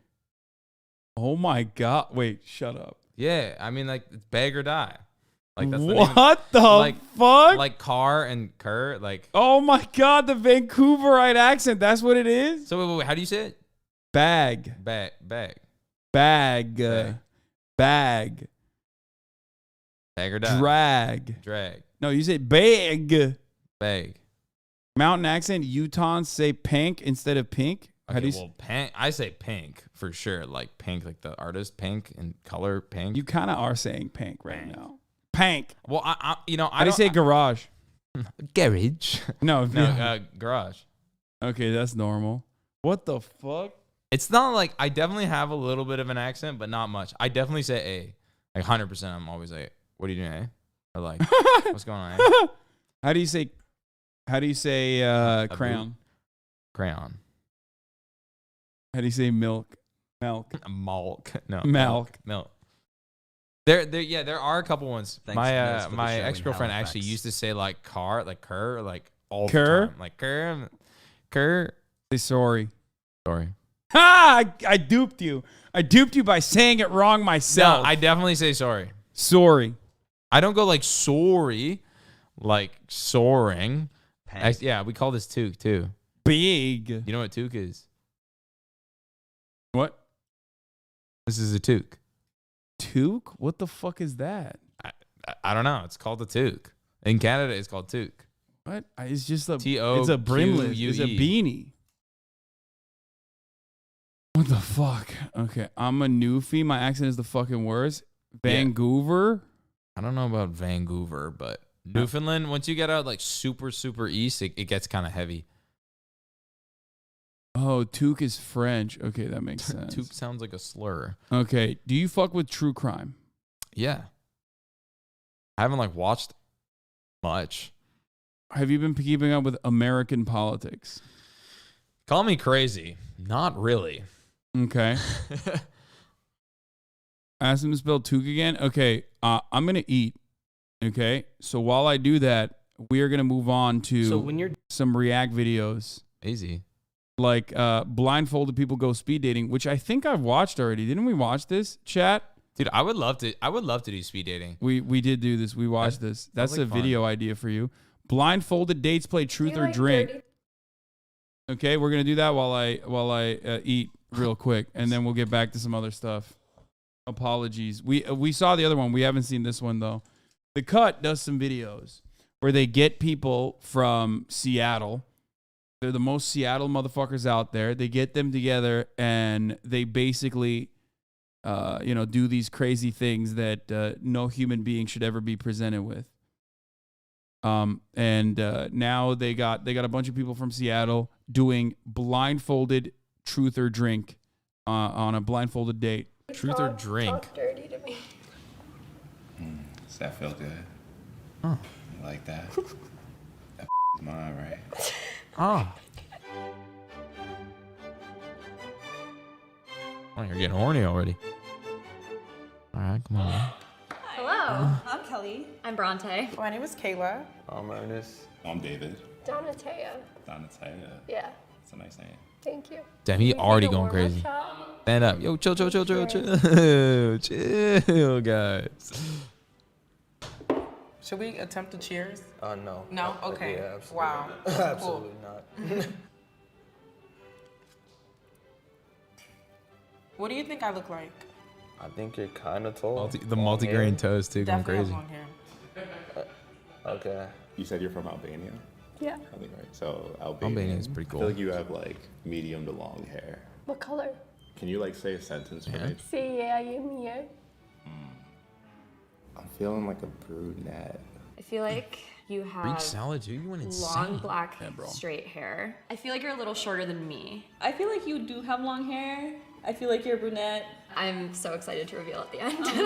A: Oh my god! Wait, shut up.
C: Yeah, I mean like it's bag or die. Like that's
A: what the fuck?
C: Like car and cur. Like
A: oh my god, the Vancouverite accent. That's what it is.
C: So wait, how do you say it?
A: Bag.
C: Bag.
A: Bag. Bag.
C: Bag or die.
A: Drag. No, you say bag.
C: Bag.
A: Mountain accent. Utahns say pink instead of pink.
C: Okay, well, pink. I say pink for sure. Like pink, like the artist pink and color pink.
A: You kind of are saying pink right now. Pink.
C: Well, I
A: How do you say garage?
C: Garage.
A: No,
C: garage.
A: Okay, that's normal. What the fuck?
C: It's not like I definitely have a little bit of an accent, but not much. I definitely say A. Like 100%. I'm always like, what are you doing, A? Or like, what's going on, A?
A: How do you say crayon?
C: Crayon.
A: How do you say milk? Milk.
C: No.
A: Milk.
C: There are a couple ones.
Q: Thanks,
C: My ex-girlfriend actually used to say like car, like cur, like all the time. Like cur.
A: Say sorry.
C: Sorry.
A: Ha! I duped you. I duped you by saying it wrong myself.
C: No, I definitely say sorry.
A: Sorry.
C: I don't go like sorry, like soaring. Yeah, we call this toque too.
A: Big.
C: You know what toque is?
A: What?
C: This is a toque.
A: Toque? What the fuck is that?
C: I don't know. It's called a toque. In Canada, it's called toque.
A: What? It's just a
C: T-O-Q-U-E.
A: It's a brimless. It's a beanie. What the fuck? Okay, I'm a newfie. My accent is the fucking worst. Vancouver?
C: I don't know about Vancouver, but Newfoundland, once you get out like super, super east, it gets kind of heavy.
A: Oh, toque is French. Okay, that makes sense.
C: Toque sounds like a slur.
A: Okay, do you fuck with true crime?
C: Yeah. I haven't like watched much.
A: Have you been keeping up with American politics?
C: Call me crazy. Not really.
A: Okay. Ask him to spell toque again. Okay, I'm gonna eat. Okay, so while I do that, we are gonna move on to some React videos.
C: Easy.
A: Like blindfolded people go speed dating, which I think I've watched already. Didn't we watch this, chat?
C: Dude, I would love to do speed dating.
A: We did do this. We watched this. That's
C: like
A: a video idea for you. Blindfolded dates play truth or drink. Okay, we're gonna do that while I eat real quick, and then we'll get back to some other stuff. Apologies. We saw the other one. We haven't seen this one though. The Cut does some videos where they get people from Seattle. They're the most Seattle motherfuckers out there. They get them together and they basically, do these crazy things that no human being should ever be presented with. Now they got a bunch of people from Seattle doing blindfolded truth or drink on a blindfolded date.
C: Truth or drink?
G: Talk dirty to me.
B: Does that feel good?
C: Oh.
B: You like that? That is mine, right?
C: Oh. Oh, you're getting horny already. All right, come on.
P: Hello, I'm Kelly. I'm Bronte. My name is Kayla.
B: I'm Ernest. I'm David.
G: Donatea.
B: Donatea.
G: Yeah.
B: That's a nice name.
G: Thank you.
C: Damn, he
G: We
C: already
G: need a
C: going
G: warm-up
C: crazy.
G: shot.
C: Stand up. Yo, chill, guys.
P: Should we attempt to cheers?
X: No.
P: No? Okay.
X: Yeah, absolutely.
P: Wow.
X: Absolutely not.
P: What do you think I look like?
X: I think you're kind of tall.
C: The multi-grain toast too, going
P: Definitely
C: crazy.
P: have long hair.
X: Okay.
B: You said you're from Albania?
G: Yeah.
B: I think right. So Albania.
C: Albania is pretty cool.
B: I feel like you have like medium to long hair.
G: What color?
B: Can you like say a sentence for me?
G: Sí, I am here.
B: I'm feeling like a brunette.
S: I feel like you
C: Greek
S: have
C: salad, dude. You went insane.
S: long black straight hair. I feel like you're a little shorter than me.
P: I feel like you do have long hair. I feel like you're a brunette.
S: I'm so excited to reveal at the end.